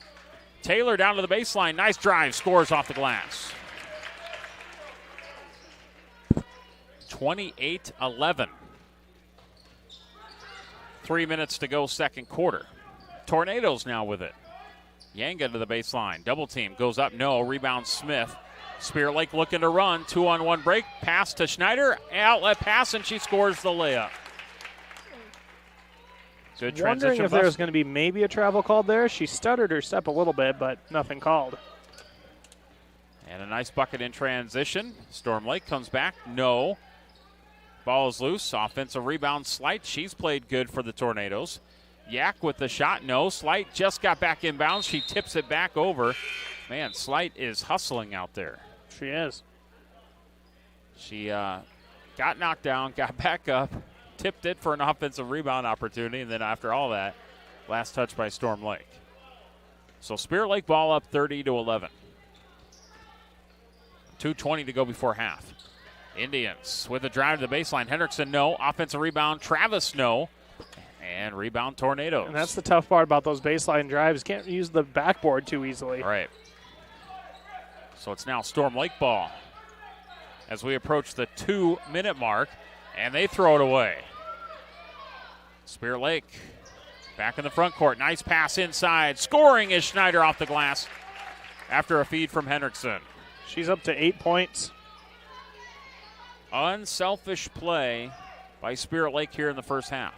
Taylor down to the baseline. Nice drive. Scores off the glass. 28-11. 3 minutes to go, second quarter. Tornadoes now with it. Yanga to the baseline. Double team. Goes up. No. Rebound Smith. Spirit Lake looking to run. 2-on-1 break. Pass to Schneider. Outlet pass, and she scores the layup. Good transition. Wondering if there was going to be maybe a travel called there. She stuttered her step a little bit, but nothing called. And a nice bucket in transition. Storm Lake comes back. No. Ball is loose. Offensive rebound Slight. She's played good for the Tornadoes. Yak with the shot. No. Slight just got back inbounds. She tips it back over. Man, Slight is hustling out there. She is. She got knocked down, got back up, tipped it for an offensive rebound opportunity, and then after all that, last touch by Storm Lake. So Spirit Lake ball up 30-11. 2:20 to go before half. Indians with a drive to the baseline. Hendrickson, no. Offensive rebound. Travis, no. And rebound Tornadoes. And that's the tough part about those baseline drives. Can't use the backboard too easily. Right. So it's now Storm Lake ball as we approach the 2-minute mark, and they throw it away. Spirit Lake back in the front court. Nice pass inside. Scoring is Schneider off the glass after a feed from Hendrickson. She's up to 8 points. Unselfish play by Spirit Lake here in the first half.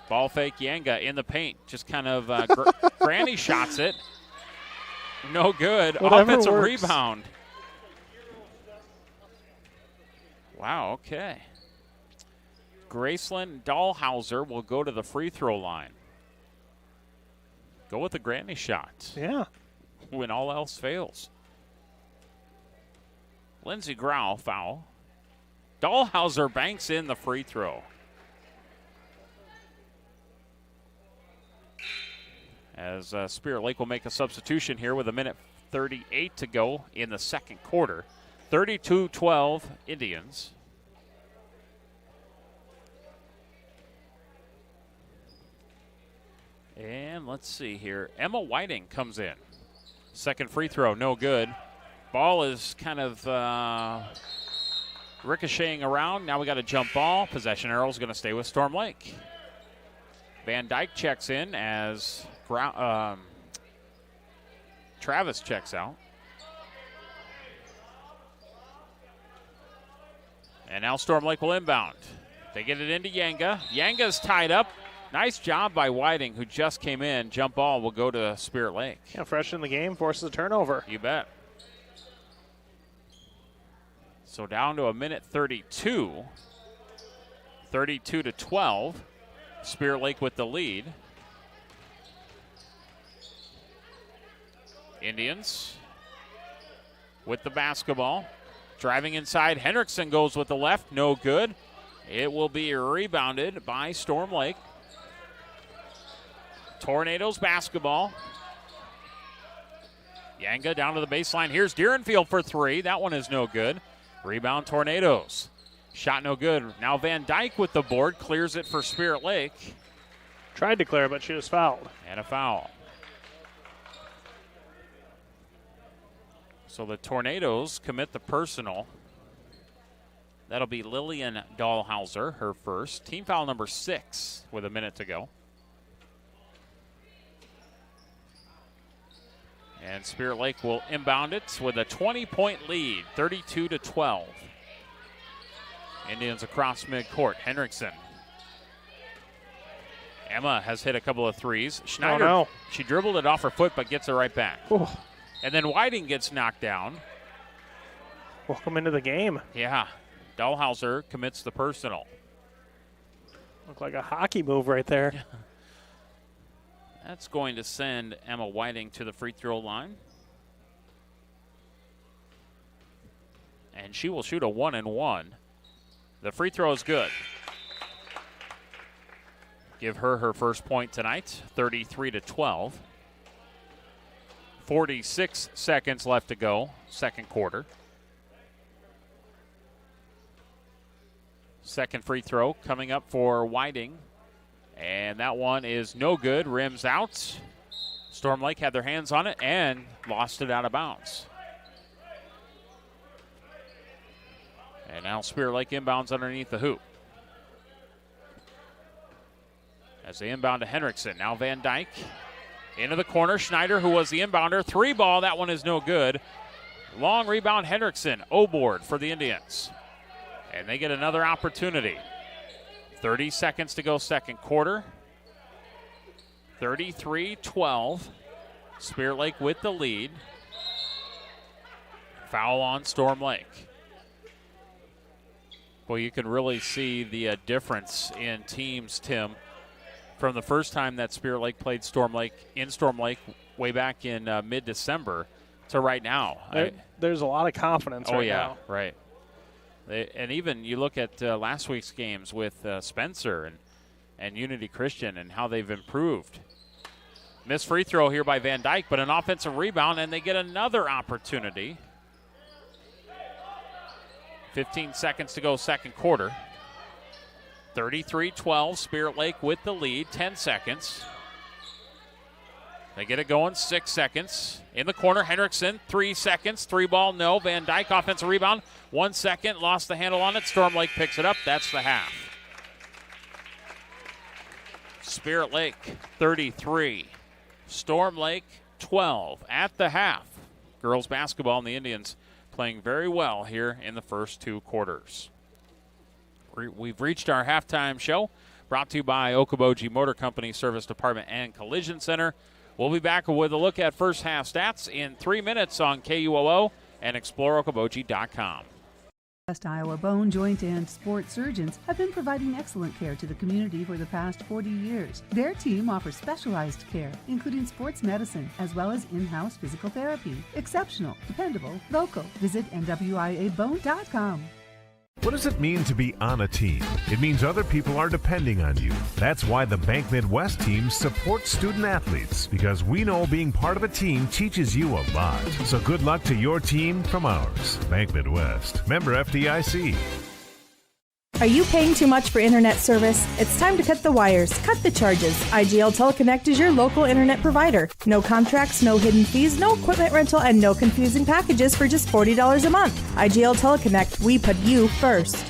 Ball fake Yanga in the paint. Just kind of granny shots it. No good. Whatever Offensive works. rebound. Wow, okay. Graceland Dahlhauser will go to the free throw line. Go with the granny shot. Yeah. When all else fails. Lindsey Grau foul. Dahlhauser banks in the free throw. As Spirit Lake will make a substitution here with 1:38 to go in the second quarter. 32-12 Indians. And let's see here. Emma Whiting comes in. Second free throw, no good. Ball is kind of ricocheting around. Now we got a jump ball. Possession arrow is going to stay with Storm Lake. Van Dyke checks in as Travis checks out. And now Storm Lake will inbound. They get it into Yanga. Yanga's tied up. Nice job by Whiting, who just came in. Jump ball will go to Spirit Lake. Yeah, fresh in the game, forces a turnover. You bet. So down to 1:32. 32-12. Spirit Lake with the lead. Indians with the basketball. Driving inside, Hendrickson goes with the left, no good. It will be rebounded by Storm Lake. Tornadoes basketball. Yanga down to the baseline. Here's Deerenfield for three. That one is no good. Rebound Tornadoes. Shot no good. Now Van Dyke with the board. Clears it for Spirit Lake. Tried to clear, but she was fouled. And a foul. So the Tornadoes commit the personal. That'll be Lillian Dahlhauser, her first. Team foul number 6 with a minute to go. And Spirit Lake will inbound it with a 20-point lead, 32-12. Indians across midcourt. Hendrickson. Emma has hit a couple of threes. Schneider, no. She dribbled it off her foot but gets it right back. Ooh. And then Whiting gets knocked down. Welcome into the game. Yeah. Dahlhauser commits the personal. Looked like a hockey move right there. That's going to send Emma Whiting to the free throw line. And she will shoot a 1-and-1. The free throw is good. Give her her first point tonight, 33-12. 46 seconds left to go, second quarter. Second free throw coming up for Whiting. And that one is no good, rims out. Storm Lake had their hands on it and lost it out of bounds. And now Spirit Lake inbounds underneath the hoop. As they inbound to Hendrickson. Now Van Dyke into the corner. Schneider, who was the inbounder. 3 ball. That one is no good. Long rebound Hendrickson. O-board for the Indians. And they get another opportunity. 30 seconds to go second quarter. 33-12. Spirit Lake with the lead. Foul on Storm Lake. Well, you can really see the difference in teams, Tim, from the first time that Spirit Lake played Storm Lake in Storm Lake way back in mid-December to right now. There's a lot of confidence right now. Right. And even you look at last week's games with Spencer and Unity Christian and how they've improved. Missed free throw here by Van Dyke, but an offensive rebound, and they get another opportunity. 15 seconds to go second quarter. 33-12, Spirit Lake with the lead, 10 seconds. They get it going, 6 seconds. In the corner, Hendrickson, 3 seconds. 3 ball, no. Van Dyke, offensive rebound. 1 second, lost the handle on it. Storm Lake picks it up. That's the half. Spirit Lake, 33. Storm Lake, 12 at the half. Girls basketball and the Indians playing very well here in the first 2 quarters. We've reached our halftime show, brought to you by Okoboji Motor Company Service Department and Collision Center. We'll be back with a look at first half stats in 3 minutes on KUOO and ExploreOkoboji.com. West Iowa bone, joint, and sports surgeons have been providing excellent care to the community for the past 40 years. Their team offers specialized care, including sports medicine, as well as in-house physical therapy. Exceptional, dependable, local. Visit NWIAbone.com. What does it mean to be on a team? It means other people are depending on you. That's why the Bank Midwest team supports student athletes, because we know being part of a team teaches you a lot. So good luck to your team from ours. Bank Midwest, member FDIC. Are you paying too much for internet service? It's time to cut the wires, cut the charges. IGL Teleconnect is your local internet provider. No contracts, no hidden fees, no equipment rental, and no confusing packages for just $40 a month. IGL Teleconnect, we put you first.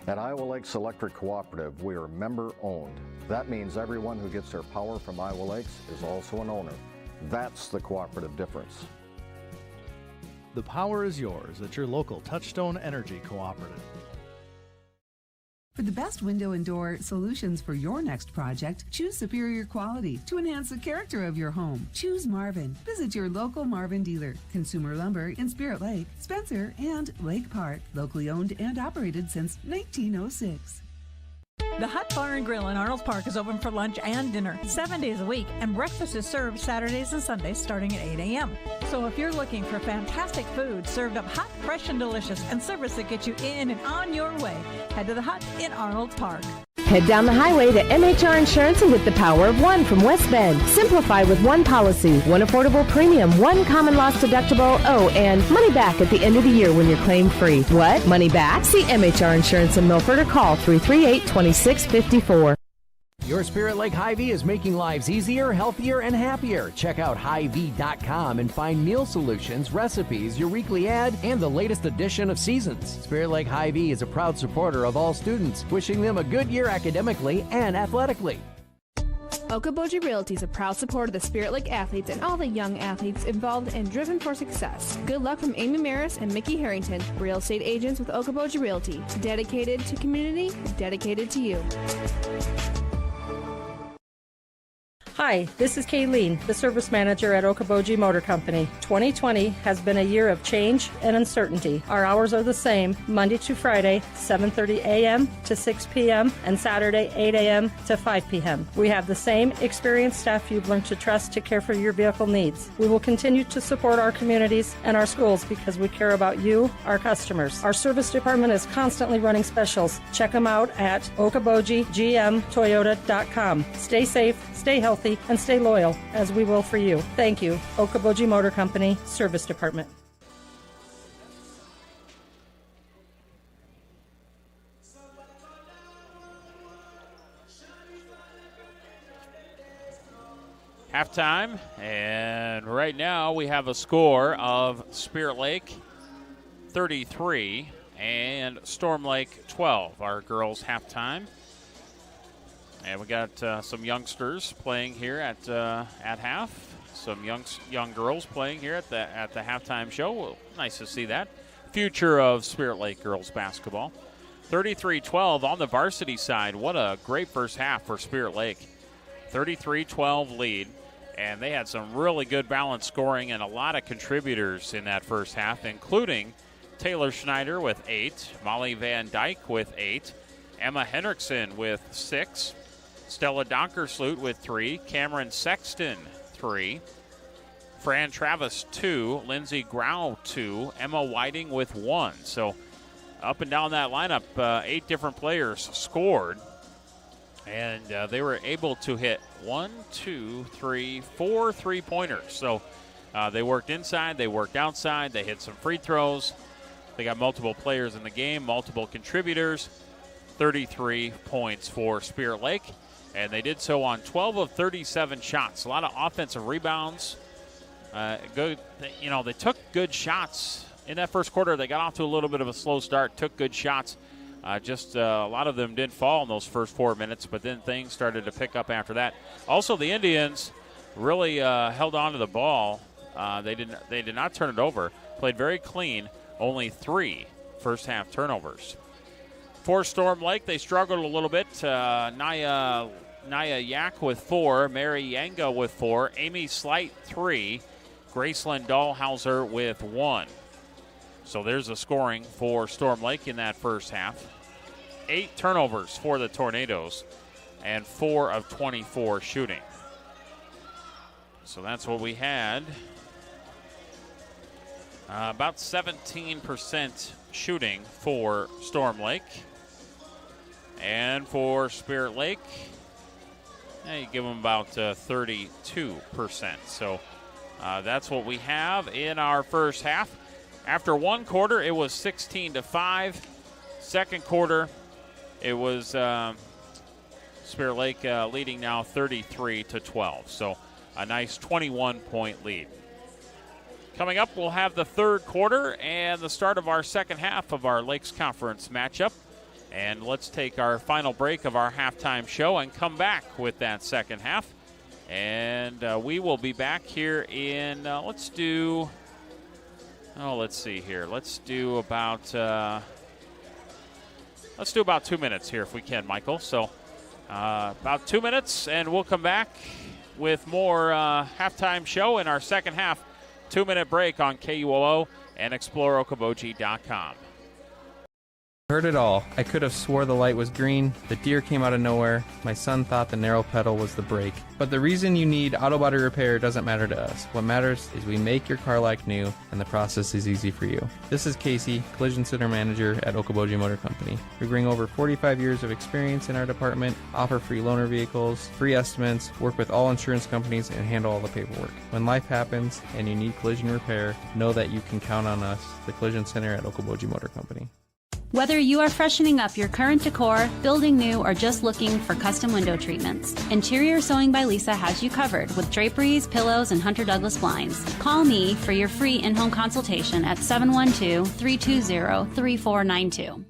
At Iowa Lakes Electric Cooperative, we are member-owned. That means everyone who gets their power from Iowa Lakes is also an owner. That's the cooperative difference. The power is yours at your local Touchstone Energy Cooperative. For the best window and door solutions for your next project, choose superior quality to enhance the character of your home. Choose Marvin. Visit your local Marvin dealer. Consumer Lumber in Spirit Lake, Spencer, and Lake Park. Locally owned and operated since 1906. The Hut Bar and Grill in Arnold's Park is open for lunch and dinner 7 days a week, and breakfast is served Saturdays and Sundays starting at 8 a.m. So if you're looking for fantastic food served up hot, fresh, and delicious, and service that gets you in and on your way, head to the Hut in Arnold's Park. Head down the highway to MHR Insurance and get the power of one from West Bend. Simplify with one policy, one affordable premium, one common loss deductible, and money back at the end of the year when you're claim free. What? Money back? See MHR Insurance in Milford or call 338-2654. Your Spirit Lake Hy-Vee is making lives easier, healthier, and happier. Check out Hy-Vee.com and find meal solutions, recipes, your weekly ad, and the latest edition of Seasons. Spirit Lake Hy-Vee is a proud supporter of all students, wishing them a good year academically and athletically. Okoboji Realty is a proud supporter of the Spirit Lake athletes and all the young athletes involved and driven for success. Good luck from Amy Maris and Mickey Harrington, real estate agents with Okoboji Realty. Dedicated to community, dedicated to you. Hi, this is Kayleen, the service manager at Okoboji Motor Company. 2020 has been a year of change and uncertainty. Our hours are the same, Monday to Friday, 7:30 a.m. to 6 p.m., and Saturday, 8 a.m. to 5 p.m. We have the same experienced staff you've learned to trust to care for your vehicle needs. We will continue to support our communities and our schools because we care about you, our customers. Our service department is constantly running specials. Check them out at okobojigmtoyota.com. Stay safe, stay healthy, and stay loyal, as we will for you. Thank you. Okoboji Motor Company, Service Department. Halftime, and right now we have a score of Spirit Lake 33 and Storm Lake 12, our girls' halftime. And we got some youngsters playing here at half. Some young girls playing here at the halftime show. Well, nice to see that. Future of Spirit Lake girls basketball. 33-12 on the varsity side. What a great first half for Spirit Lake. 33-12 lead. And they had some really good balanced scoring and a lot of contributors in that first half, including Taylor Schneider with 8, Molly Van Dyke with 8, Emma Henriksen with 6, Stella Donkersloot with 3, Cameron Sexton 3, Fran Travis 2, Lindsay Grau 2, Emma Whiting with 1. So up and down that lineup, 8 different players scored. And they were able to hit 4 3-pointers. So they worked inside, they worked outside, they hit some free throws. They got multiple players in the game, multiple contributors. 33 points for Spirit Lake. And they did so on 12 of 37 shots. A lot of offensive rebounds. Good, they took good shots in that first quarter. They got off to a little bit of a slow start, took good shots. A lot of them did fall in those first 4 minutes, but then things started to pick up after that. Also, the Indians really held on to the ball. They did not turn it over. Played very clean. Only 3 first half turnovers. For Storm Lake, they struggled a little bit. Naya Yak with 4, Mary Yanga with 4, Amy Slight 3, Graceland Dahlhauser with 1. So there's the scoring for Storm Lake in that first half. 8 turnovers for the Tornadoes and 4 of 24 shooting. So that's what we had. About 17% shooting for Storm Lake. And for Spirit Lake, you give them about 32%. So that's what we have in our first half. After one quarter, it was 16-5. Second quarter, it was Spirit Lake leading now 33-12. So a nice 21-point lead. Coming up, we'll have the third quarter and the start of our second half of our Lakes Conference matchup. And let's take our final break of our halftime show and come back with that second half. And we will be back here in, let's do about 2 minutes here if we can, Michael. So about 2 minutes, and we'll come back with more halftime show in our second half. 2-minute break on KUOO and ExploreOkoboji.com. Heard it all. I could have swore the light was green, the deer came out of nowhere, my son thought the narrow pedal was the brake. But the reason you need auto body repair doesn't matter to us. What matters is we make your car like new, and the process is easy for you. This is Casey, Collision Center Manager at Okoboji Motor Company. We bring over 45 years of experience in our department, offer free loaner vehicles, free estimates, work with all insurance companies, and handle all the paperwork. When life happens and you need collision repair, know that you can count on us, the Collision Center at Okoboji Motor Company. Whether you are freshening up your current decor, building new, or just looking for custom window treatments, Interior Sewing by Lisa has you covered with draperies, pillows, and Hunter Douglas blinds. Call me for your free in-home consultation at 712-320-3492.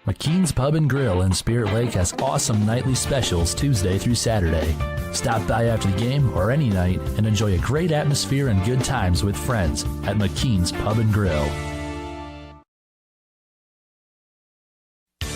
McKean's Pub and Grill in Spirit Lake has awesome nightly specials Tuesday through Saturday. Stop by after the game or any night and enjoy a great atmosphere and good times with friends at McKean's Pub and Grill.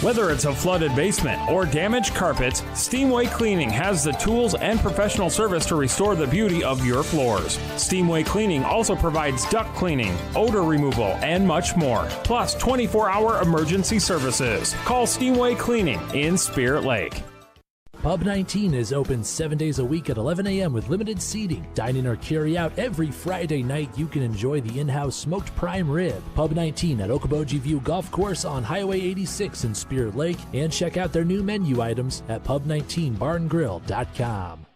Whether it's a flooded basement or damaged carpets, Steamway Cleaning has the tools and professional service to restore the beauty of your floors. Steamway Cleaning also provides duct cleaning, odor removal, and much more, plus 24-hour emergency services. Call Steamway Cleaning in Spirit Lake. Pub 19 is open 7 days a week at 11 a.m. with limited seating. Dine in or carry out every Friday night. You can enjoy the in-house smoked prime rib. Pub 19 at Okoboji View Golf Course on Highway 86 in Spirit Lake. And check out their new menu items at pub19barngrill.com.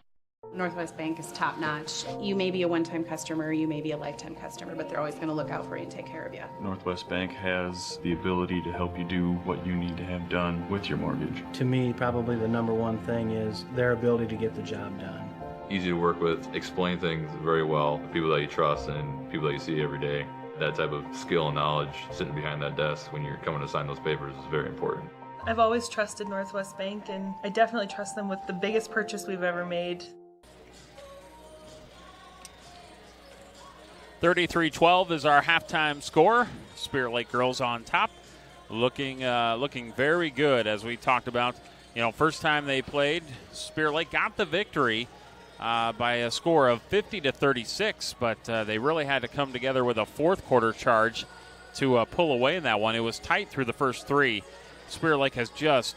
Northwest Bank is top notch. You may be a one-time customer, you may be a lifetime customer, but they're always going to look out for you and take care of you. Northwest Bank has the ability to help you do what you need to have done with your mortgage. To me, probably the number one thing is their ability to get the job done. Easy to work with, explain things very well, people that you trust and people that you see every day. That type of skill and knowledge sitting behind that desk when you're coming to sign those papers is very important. I've always trusted Northwest Bank, and I definitely trust them with the biggest purchase we've ever made. 33-12 is our halftime score. Spirit Lake girls on top, looking very good, as we talked about. You know, first time they played, Spirit Lake got the victory by a score of 50-36, but they really had to come together with a fourth quarter charge to pull away in that one. It was tight through the first three. Spirit Lake has just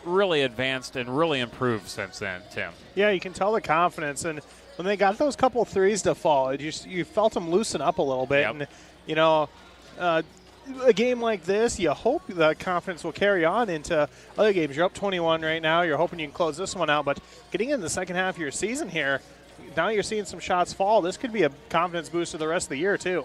really advanced and really improved since then, Tim. Yeah, you can tell the confidence, and when they got those couple threes to fall, you felt them loosen up a little bit. Yep. And, you know, a game like this, you hope the confidence will carry on into other games. You're up 21 right now. You're hoping you can close this one out. But getting in the second half of your season here, now you're seeing some shots fall. This could be a confidence booster the rest of the year, too.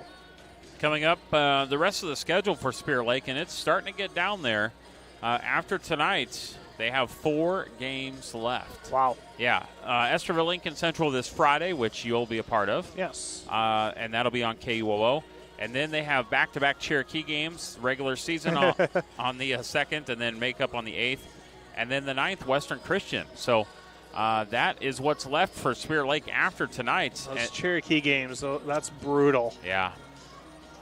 Coming up, the rest of the schedule for Spirit Lake, and it's starting to get down there. After tonight, they have 4 games left. Wow. Yeah. Esterville Lincoln Central this Friday, which you'll be a part of. Yes. And that'll be on KUOO. And then they have back-to-back Cherokee games, regular season on the 2nd, and then makeup on the 8th. And then the 9th, Western Christian. So that is what's left for Spirit Lake after tonight. Those Cherokee games, that's brutal. Yeah.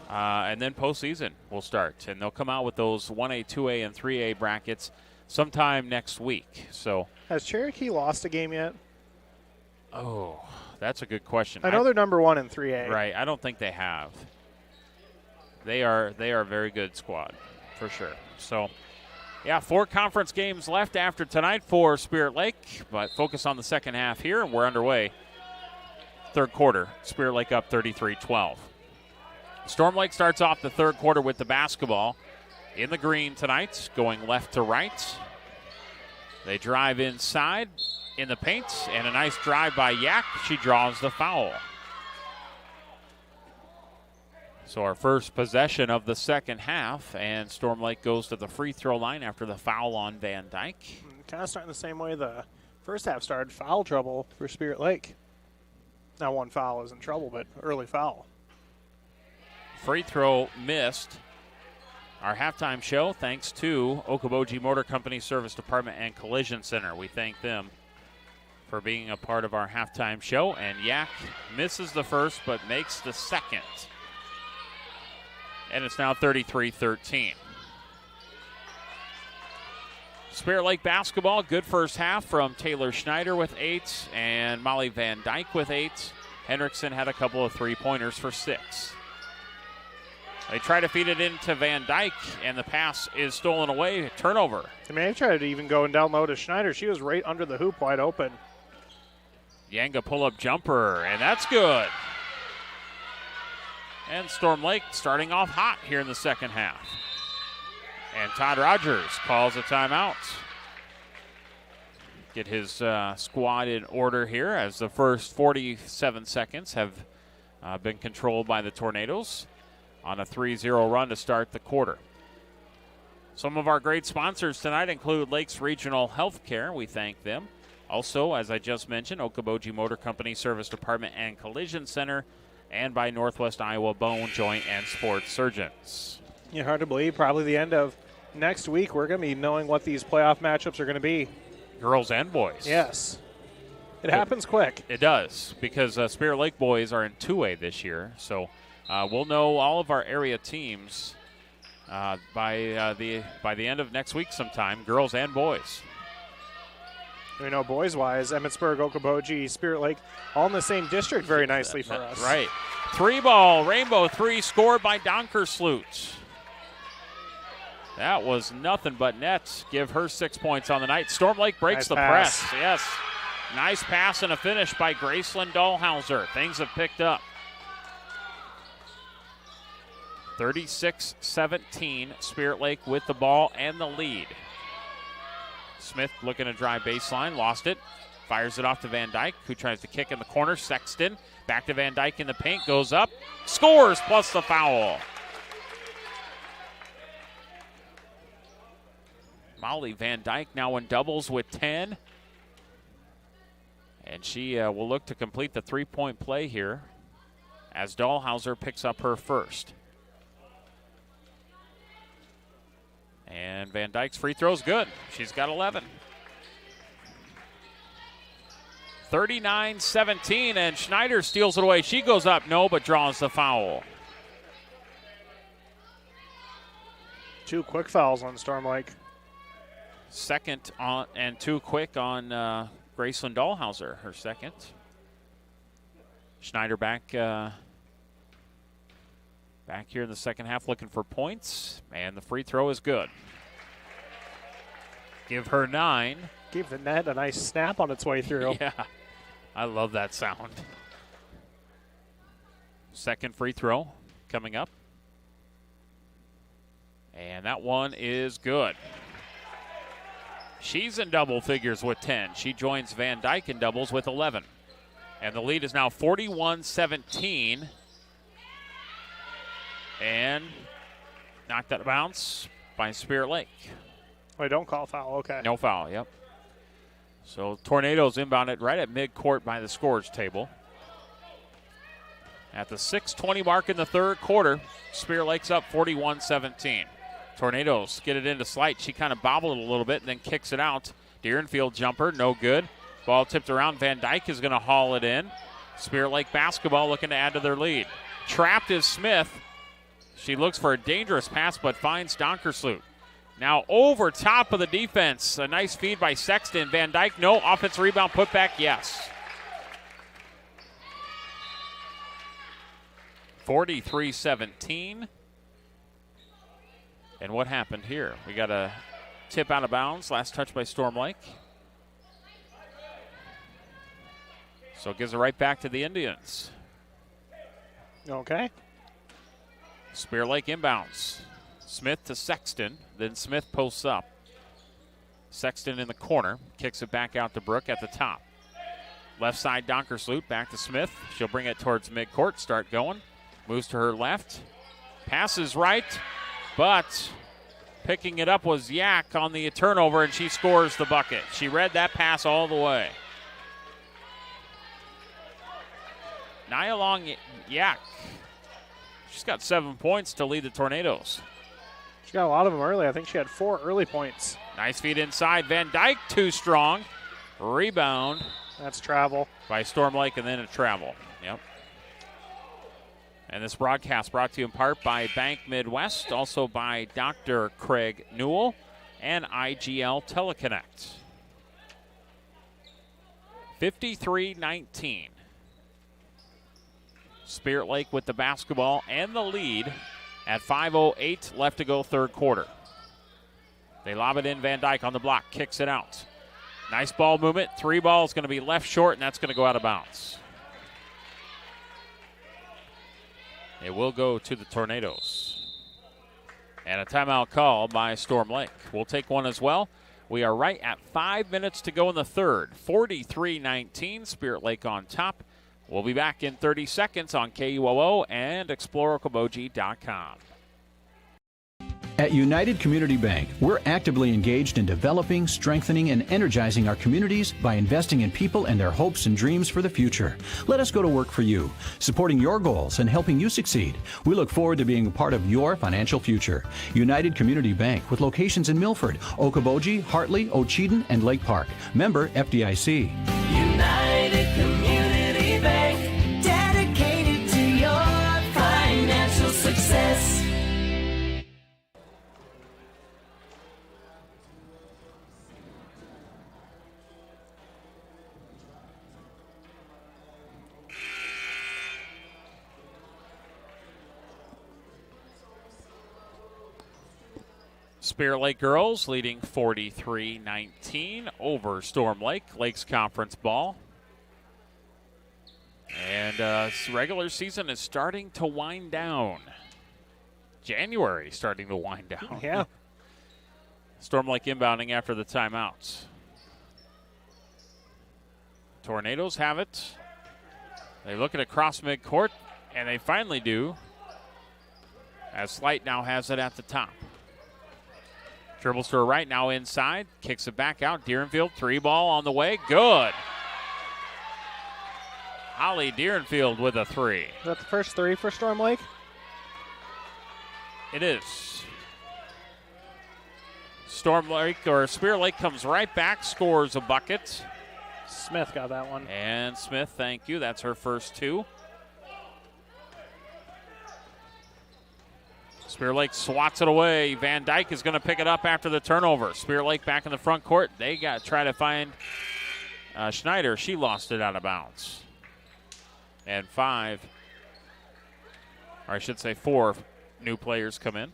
And then postseason will start. And they'll come out with those 1A, 2A, and 3A brackets sometime next week. So has Cherokee lost a game yet? Oh, that's a good question. I know they're number 1 in 3A. Right. I don't think they have. They are a very good squad, for sure. So, yeah, 4 conference games left after tonight for Spirit Lake, but focus on the second half here, and we're underway. Third quarter, Spirit Lake up 33-12. Storm Lake starts off the third quarter with the basketball in the green tonight, going left to right. They drive inside in the paint, and a nice drive by Yak. She draws the foul. So our first possession of the second half, and Storm Lake goes to the free throw line after the foul on Van Dyke. Kind of starting the same way the first half started. Foul trouble for Spirit Lake. Now one foul is in trouble, but early foul. Free throw missed. Our halftime show, thanks to Okoboji Motor Company Service Department and Collision Center. We thank them for being a part of our halftime show. And Yak misses the first, but makes the second. And it's now 33-13. Spirit Lake basketball, good first half from Taylor Schneider with 8 and Molly Van Dyke with 8. Hendrickson had a couple of three-pointers for 6. They try to feed it into Van Dyke, and the pass is stolen away. Turnover. I mean, they tried to even go down low to Schneider. She was right under the hoop, wide open. Yanga pull-up jumper, and that's good. And Storm Lake starting off hot here in the second half. And Todd Rogers calls a timeout. Get his squad in order here as the first 47 seconds have been controlled by the Tornadoes on a 3-0 run to start the quarter. Some of our great sponsors tonight include Lakes Regional Healthcare. We thank them. Also, as I just mentioned, Okoboji Motor Company Service Department and Collision Center, and by Northwest Iowa Bone, Joint, and Sports Surgeons. Yeah, hard to believe. Probably the end of next week, we're going to be knowing what these playoff matchups are going to be. Girls and boys. Yes. It happens quick. It does, because Spirit Lake boys are in 2A this year. So we'll know all of our area teams by the end of next week sometime, girls and boys. We know boys-wise, Emmetsburg, Okoboji, Spirit Lake, all in the same district very nicely for us. Right. 3-ball, rainbow 3 scored by Donkersloot. That was nothing but net. Give her 6 points on the night. Storm Lake breaks the press. Yes. Nice pass and a finish by Graceland Dahlhauser. Things have picked up. 36-17, Spirit Lake with the ball and the lead. Smith looking to drive baseline, lost it. Fires it off to Van Dyke, who tries to kick in the corner. Sexton back to Van Dyke in the paint, goes up, scores plus the foul. Molly Van Dyke now in doubles with 10. And she will look to complete the three-point play here as Dahlhauser picks up her first. And Van Dyke's free throw's good. She's got 11. 39-17, and Schneider steals it away. She goes up, no, but draws the foul. 2 quick fouls on Storm Lake. Second on and 2 quick on Graceland Dahlhauser, her second. Schneider back here in the second half looking for points, and the free throw is good. Give her 9. Give the net a nice snap on its way through. Yeah, I love that sound. Second free throw coming up. And that one is good. She's in double figures with 10. She joins Van Dyke in doubles with 11. And the lead is now 41-17. And knocked out of bounds by Spirit Lake. Wait, don't call foul, okay. No foul, yep. So Tornadoes inbounded right at midcourt by the scorers table. At the 6:20 mark in the third quarter, Spirit Lake's up 41-17. Tornadoes get it into Slight. She kind of bobbled it a little bit and then kicks it out. Deerenfield jumper, no good. Ball tipped around. Van Dyke is going to haul it in. Spirit Lake basketball looking to add to their lead. Trapped is Smith. She looks for a dangerous pass but finds Donkersloot. Now over top of the defense. A nice feed by Sexton. Van Dyke, no. Offensive rebound, put back, yes. 43-17. And what happened here? We got a tip out of bounds. Last touch by Storm Lake. So it gives it right back to the Indians. Okay. Spear Lake inbounds. Smith to Sexton. Then Smith posts up. Sexton in the corner. Kicks it back out to Brooke at the top. Left side Donkersloot back to Smith. She'll bring it towards midcourt. Start going. Moves to her left. Passes right. But picking it up was Yak on the turnover, and she scores the bucket. She read that pass all the way. Nyalong Yak. She's got 7 points to lead the Tornadoes. She got a lot of them early. I think she had 4 early points. Nice feed inside. Van Dyke too strong. Rebound. That's travel. By Storm Lake and then a travel. Yep. And this broadcast brought to you in part by Bank Midwest, also by Dr. Craig Newell and IGL Teleconnect. 53-19. Spirit Lake with the basketball and the lead at 5:08 left to go third quarter. They lob it in. Van Dyke on the block, kicks it out. Nice ball movement. 3 balls going to be left short, and that's going to go out of bounds. It will go to the Tornadoes. And a timeout call by Storm Lake. We'll take one as well. We are right at 5 minutes to go in the third. 43-19, Spirit Lake on top. We'll be back in 30 seconds on KUOO and ExploreOkoboji.com. At United Community Bank, we're actively engaged in developing, strengthening, and energizing our communities by investing in people and their hopes and dreams for the future. Let us go to work for you, supporting your goals and helping you succeed. We look forward to being a part of your financial future. United Community Bank, with locations in Milford, Okoboji, Hartley, Ocheyedan, and Lake Park. Member FDIC. United Community Bank, dedicated to your financial success. Spirit Lake girls leading 43-19 over Storm Lake. Lakes Conference ball. And regular season is starting to wind down. January starting to wind down. Yeah. Storm Lake inbounding after the timeouts. Tornadoes have it. They look at across midcourt, and they finally do. As Slight now has it at the top. Dribbles to her right, now inside. Kicks it back out. Deerenfield, 3 ball on the way. Good. Holly Deerenfield with a 3. Is that the first 3 for Storm Lake? It is. Storm Lake, or Spirit Lake, comes right back, scores a bucket. Smith got that one. And Smith, thank you. That's her first 2. Spirit Lake swats it away. Van Dyke is going to pick it up after the turnover. Spirit Lake back in the front court. They got to try to find Schneider. She lost it out of bounds. And 5, or I should say 4 new players come in.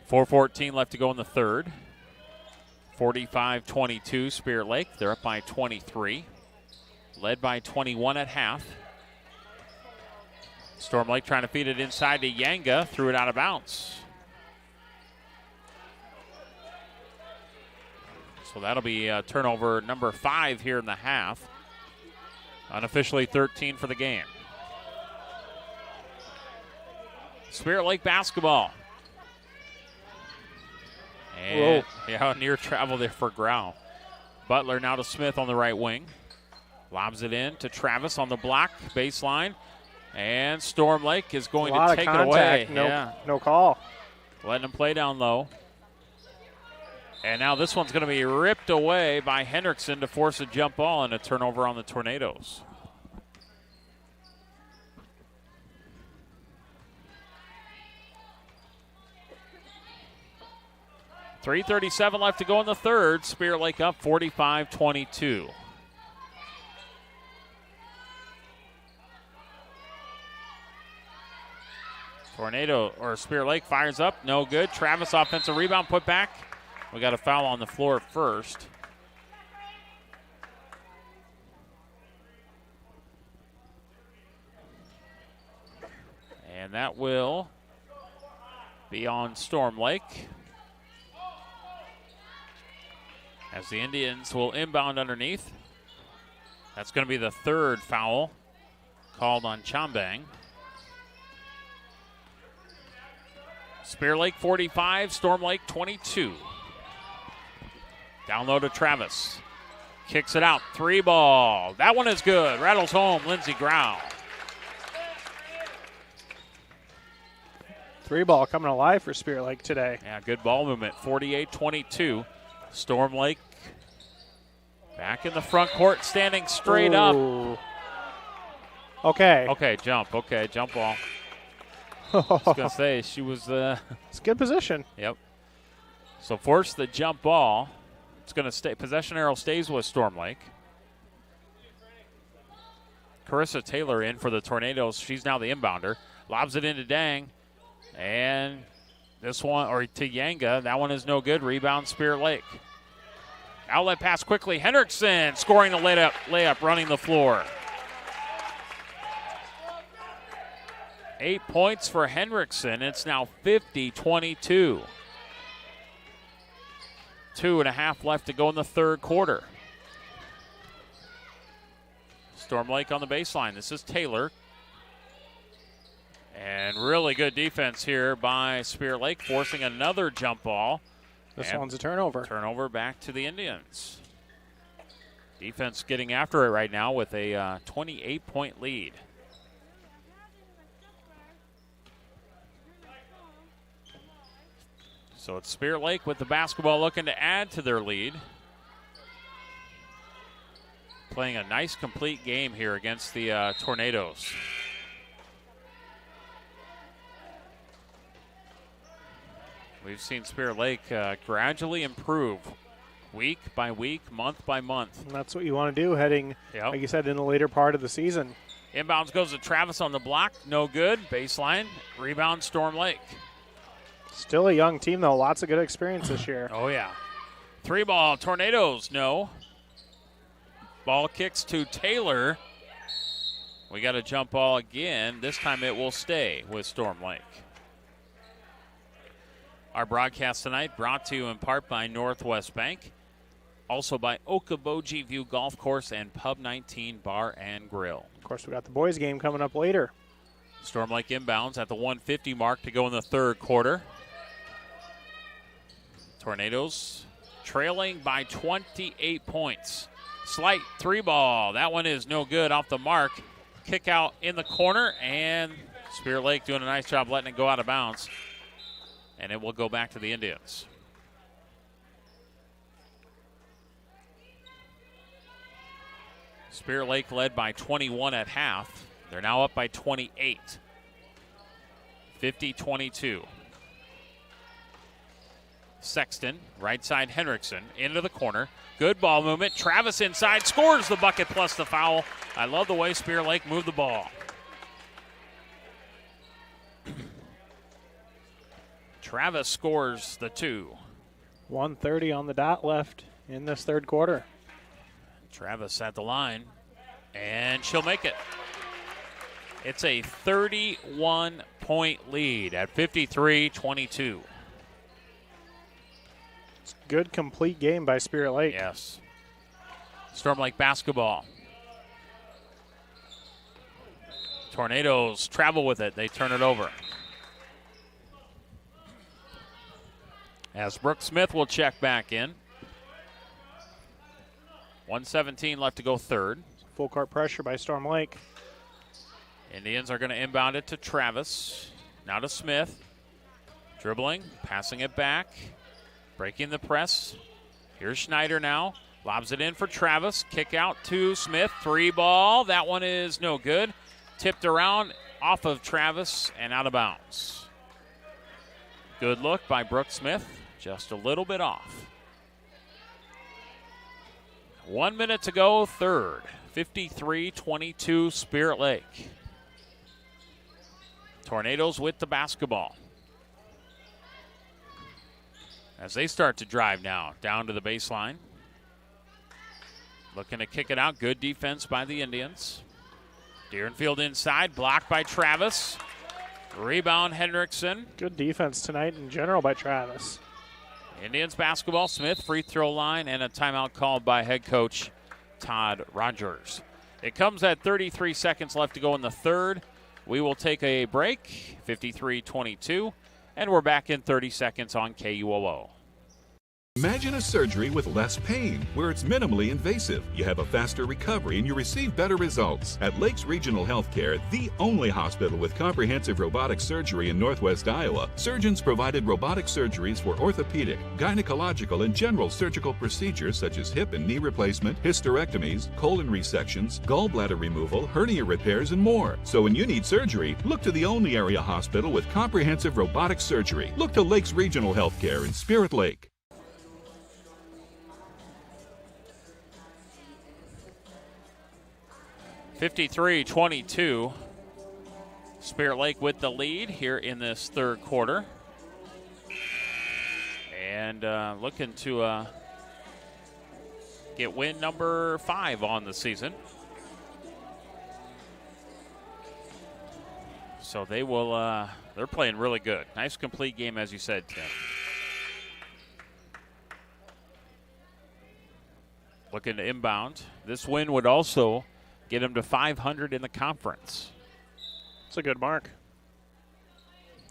4:14 left to go in the third. 45-22 Spirit Lake. They're up by 23. Led by 21 at half. Storm Lake trying to feed it inside to Yanga. Threw it out of bounds. So that'll be turnover number 5 here in the half. Unofficially 13 for the game. Spirit Lake basketball. And near travel there for Grau. Butler now to Smith on the right wing. Lobs it in to Travis on the block, baseline. And Storm Lake is going to take it away. No call. Letting him play down low. And now this one's going to be ripped away by Hendrickson to force a jump ball and a turnover on the Tornadoes. 3:37 left to go in the third. Spirit Lake up 45-22. Spirit Lake fires up. No good. Travis offensive rebound put back. We got a foul on the floor first. And that will be on Storm Lake. As the Indians will inbound underneath. That's going to be the third foul called on Chambang. Spirit Lake 45, Storm Lake 22. Down low to Travis. Kicks it out. 3 ball. That one is good. Rattles home. Lindsey Grau. 3 ball coming alive for Spirit Lake today. Yeah, good ball movement. 48-22. Storm Lake back in the front court, standing straight up. Okay. Okay, jump. Okay, jump ball. I was going to say, she was... It's a good position. Yep. So force the jump ball. It's going to stay. Possession arrow stays with Storm Lake. Carissa Taylor in for the Tornadoes. She's now the inbounder. Lobs it into Dang. And this one, or to Yanga. That one is no good. Rebound, Spirit Lake. Outlet pass quickly. Hendrickson scoring the layup, running the floor. 8 points for Hendrickson. It's now 50-22. 2.5 left to go in the third quarter. Storm Lake on the baseline. This is Taylor. And really good defense here by Spirit Lake, forcing another jump ball. This one's a turnover. Turnover back to the Indians. Defense getting after it right now with a 28-point lead. So it's Spirit Lake with the basketball looking to add to their lead. Playing a nice complete game here against the Tornadoes. We've seen Spirit Lake gradually improve week by week, month by month. And that's what you want to do heading, like you said, in the later part of the season. Inbounds goes to Travis on the block. No good. Baseline. Rebound, Storm Lake. Still a young team, though. Lots of good experience this year. Oh, yeah. 3 ball. Tornadoes, no. Ball kicks to Taylor. We got a jump ball again. This time it will stay with Storm Lake. Our broadcast tonight brought to you in part by Northwest Bank. Also by Okoboji View Golf Course and Pub 19 Bar and Grill. Of course, we got the boys game coming up later. Storm Lake inbounds at the 150 mark to go in the third quarter. Tornadoes trailing by 28 points. Slight 3 ball. That one is no good, off the mark. Kick out in the corner, and Spirit Lake doing a nice job letting it go out of bounds. And it will go back to the Indians. Spirit Lake led by 21 at half. They're now up by 28. 50-22. Sexton, right side Hendrickson, into the corner. Good ball movement. Travis inside, scores the bucket plus the foul. I love the way Spirit Lake moved the ball. Travis scores the 2. 1:30 on the dot left in this third quarter. Travis at the line, and she'll make it. It's a 31-point lead at 53-22. It's a good, complete game by Spirit Lake. Yes. Storm Lake basketball. Tornadoes travel with it. They turn it over. As Brooke Smith will check back in. 1:17 left to go third. Full court pressure by Storm Lake. Indians are going to inbound it to Travis. Now to Smith. Dribbling, passing it back. Breaking the press. Here's Schneider now. Lobs it in for Travis. Kick out to Smith. 3 ball. That one is no good. Tipped around off of Travis and out of bounds. Good look by Brooke Smith. Just a little bit off. 1 minute to go, third. 53-22 Spirit Lake. Tornadoes with the basketball. As they start to drive now down to the baseline. Looking to kick it out. Good defense by the Indians. Deerenfield inside, blocked by Travis. Rebound Hendrickson. Good defense tonight in general by Travis. Indians basketball. Smith free throw line and a timeout called by head coach Todd Rogers. It comes at 33 seconds left to go in the third. We will take a break, 53-22, and we're back in 30 seconds on KUOO. Imagine a surgery with less pain, where it's minimally invasive. You have a faster recovery and you receive better results. At Lakes Regional Healthcare, the only hospital with comprehensive robotic surgery in Northwest Iowa, surgeons provided robotic surgeries for orthopedic, gynecological, and general surgical procedures such as hip and knee replacement, hysterectomies, colon resections, gallbladder removal, hernia repairs, and more. So when you need surgery, look to the only area hospital with comprehensive robotic surgery. Look to Lakes Regional Healthcare in Spirit Lake. 53-22. Spirit Lake with the lead here in this third quarter. And looking to get win number 5 on the season. So they will, they're playing really good. Nice complete game, as you said, Tim. Looking to inbound. This win would also get them to 500 in the conference. It's a good mark.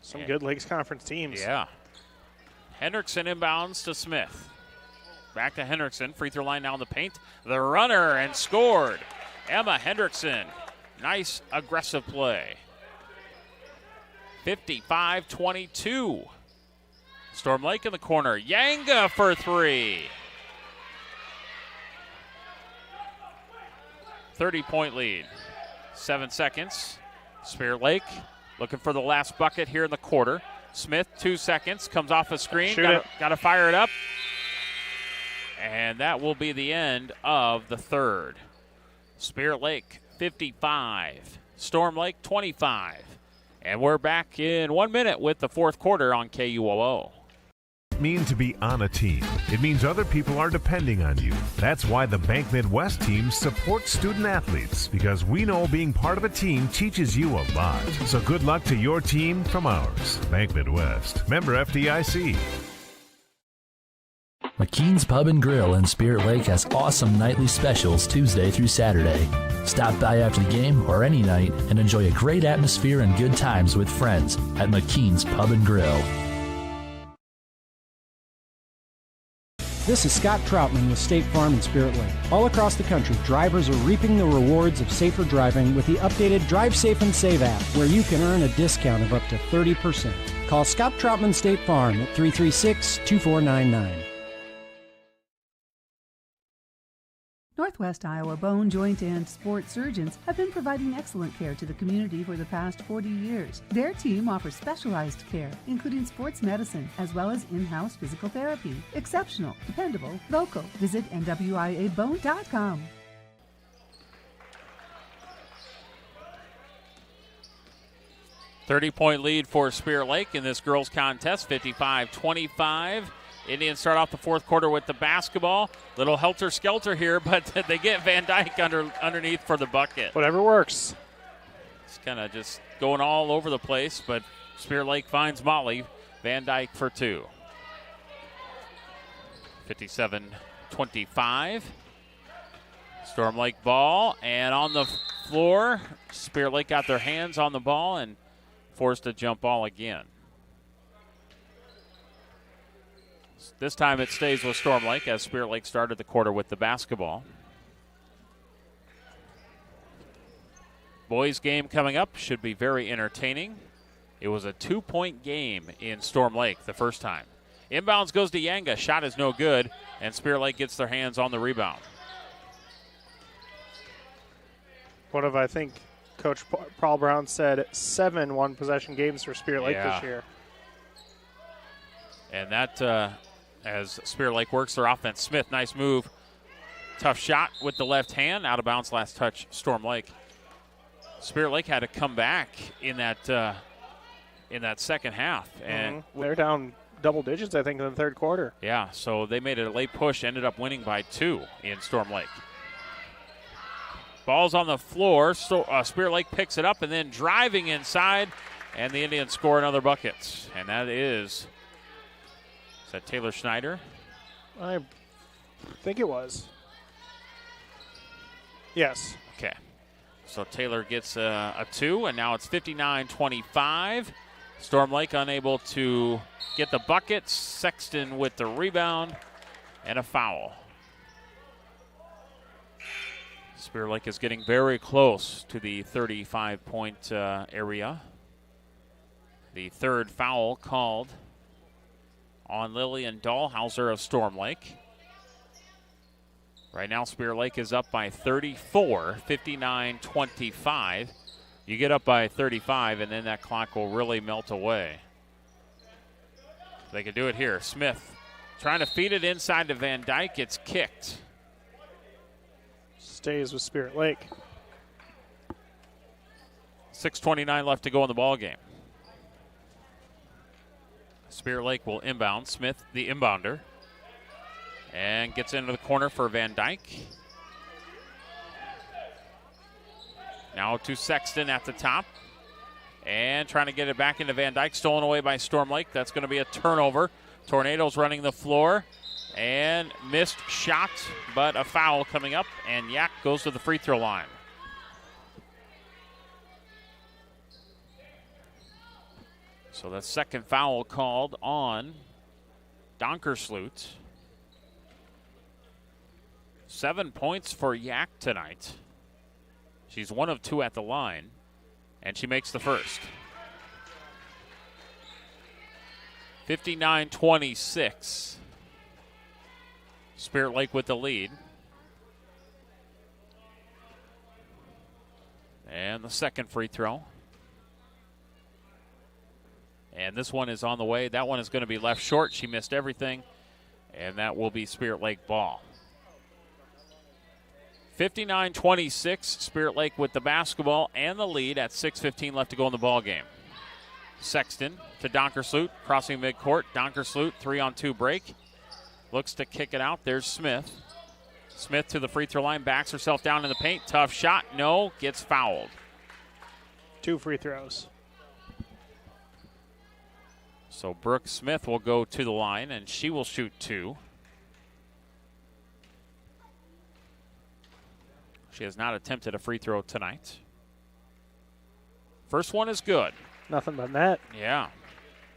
Some good Lakes Conference teams. Yeah. Hendrickson inbounds to Smith. Back to Hendrickson. Free throw line now in the paint. The runner and scored. Emma Hendrickson. Nice aggressive play. 55-22. Storm Lake in the corner. Yanga for 3. 30-point lead. 7 seconds. Spirit Lake looking for the last bucket here in the quarter. Smith, 2 seconds, comes off a screen. Got to fire it up. And that will be the end of the third. Spirit Lake 55. Storm Lake 25. And we're back in 1 minute with the fourth quarter on KUOO. Mean to be on a team. It means other people are depending on you. That's why the Bank Midwest team supports student athletes, because we know being part of a team teaches you a lot. So good luck to your team from ours. Bank Midwest. Member FDIC. McKean's Pub and Grill in Spirit Lake has awesome nightly specials Tuesday through Saturday. Stop by after the game or any night and enjoy a great atmosphere and good times with friends at McKean's Pub and Grill. This is Scott Troutman with State Farm in Spirit Lake. All across the country, drivers are reaping the rewards of safer driving with the updated Drive Safe and Save app, where you can earn a discount of up to 30%. Call Scott Troutman State Farm at 336-2499. Northwest Iowa Bone, Joint, and Sports surgeons have been providing excellent care to the community for the past 40 years. Their team offers specialized care, including sports medicine, as well as in-house physical therapy. Exceptional, dependable, local. Visit NWIABone.com. .30-point lead for Spirit Lake in this girls contest, 55-25. Indians start off the fourth quarter with the basketball. Little helter-skelter here, but they get Van Dyke underneath for the bucket. Whatever works. It's kind of just going all over the place, but Spirit Lake finds Molly. Van Dyke for 2. 57-25. Storm Lake ball, and on the floor, Spirit Lake got their hands on the ball and forced a jump ball again. This time it stays with Storm Lake as Spirit Lake started the quarter with the basketball. Boys game coming up should be very entertaining. It was a 2-point game in Storm Lake the first time. Inbounds goes to Yanga. Shot is no good, and Spirit Lake gets their hands on the rebound. One of, I think, Coach Paul Brown said 7 one-possession games for Spirit Lake this year. And that, as Spirit Lake works their offense, Smith, nice move. Tough shot with the left hand. Out of bounds, last touch, Storm Lake. Spirit Lake had to come back in that second half. And they're down double digits, I think, in the third quarter. Yeah, so they made a late push, ended up winning by 2 in Storm Lake. Ball's on the floor. Spirit Lake picks it up and then driving inside, and the Indians score another bucket. And that is that Taylor Schneider? I think it was. Yes. Okay. So Taylor gets a 2, and now it's 59-25. Storm Lake unable to get the bucket. Sexton with the rebound and a foul. Spirit Lake is getting very close to the 35-point area. The third foul called on Lillian Dahlhauser of Storm Lake. Right now, Spirit Lake is up by 34, 59-25. You get up by 35, and then that clock will really melt away. They can do it here. Smith trying to feed it inside to Van Dyke. It's kicked. Stays with Spirit Lake. 6:29 left to go in the ball game. Spirit Lake will inbound. Smith, the inbounder, and gets into the corner for Van Dyke. Now to Sexton at the top, and trying to get it back into Van Dyke. Stolen away by Storm Lake. That's going to be a turnover. Tornadoes running the floor. And missed shot, but a foul coming up, and Yak goes to the free throw line. So the second foul called on Donkersloot. 7 points for Yak tonight. She's 1 of 2 at the line, and she makes the first. 59-26. Spirit Lake with the lead. And the second free throw. And this one is on the way. That one is going to be left short. She missed everything. And that will be Spirit Lake ball. 59-26. Spirit Lake with the basketball and the lead at 6:15 left to go in the ball game. Sexton to Donkersloot, crossing midcourt. Donkersloot, 3-on-2 break. Looks to kick it out. There's Smith. Smith to the free throw line, backs herself down in the paint. Tough shot. No, gets fouled. 2 free throws. So Brooke Smith will go to the line, and she will shoot 2. She has not attempted a free throw tonight. First one is good. Nothing but net. Yeah.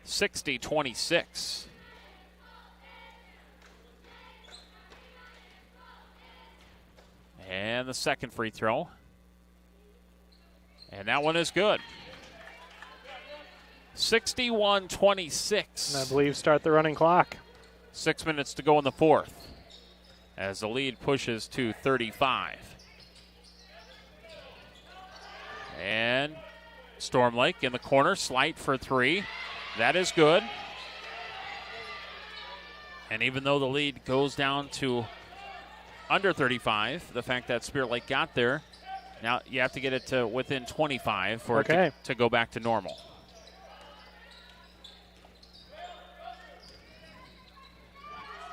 60-26. And the second free throw. And that one is good. 61-26. And I believe start the running clock. 6 minutes to go in the fourth as the lead pushes to 35. And Storm Lake in the corner, Slight for 3. That is good. And even though the lead goes down to under 35, the fact that Spirit Lake got there, now you have to get it to within 25 for it to go back to normal.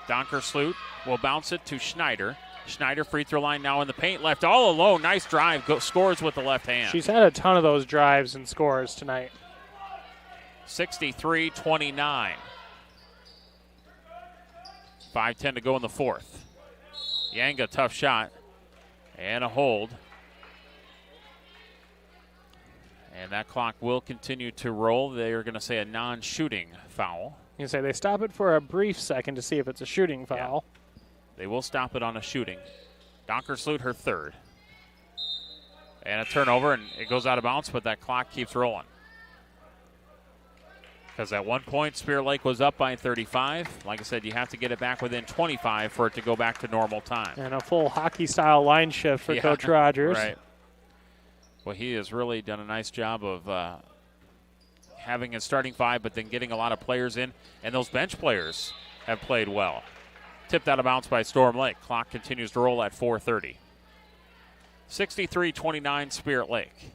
Donkersloot will bounce it to Schneider. Schneider free throw line now in the paint, left all alone. Nice drive, scores with the left hand. She's had a ton of those drives and scores tonight. 63-29. 5:10 to go in the fourth. Yanga, tough shot and a hold. And that clock will continue to roll. They are going to say a non-shooting foul. You can say they stop it for a brief second to see if it's a shooting foul. Yeah. They will stop it on a shooting. Donkersloot, her third. And a turnover, and it goes out of bounds, but that clock keeps rolling. Because at one point, Spirit Lake was up by 35. Like I said, you have to get it back within 25 for it to go back to normal time. And a full hockey-style line shift for Coach Rogers. Right. Well, he has really done a nice job of having a starting five, but then getting a lot of players in, and those bench players have played well. Tipped out of bounds by Storm Lake. Clock continues to roll at 4:30. 63-29 Spirit Lake.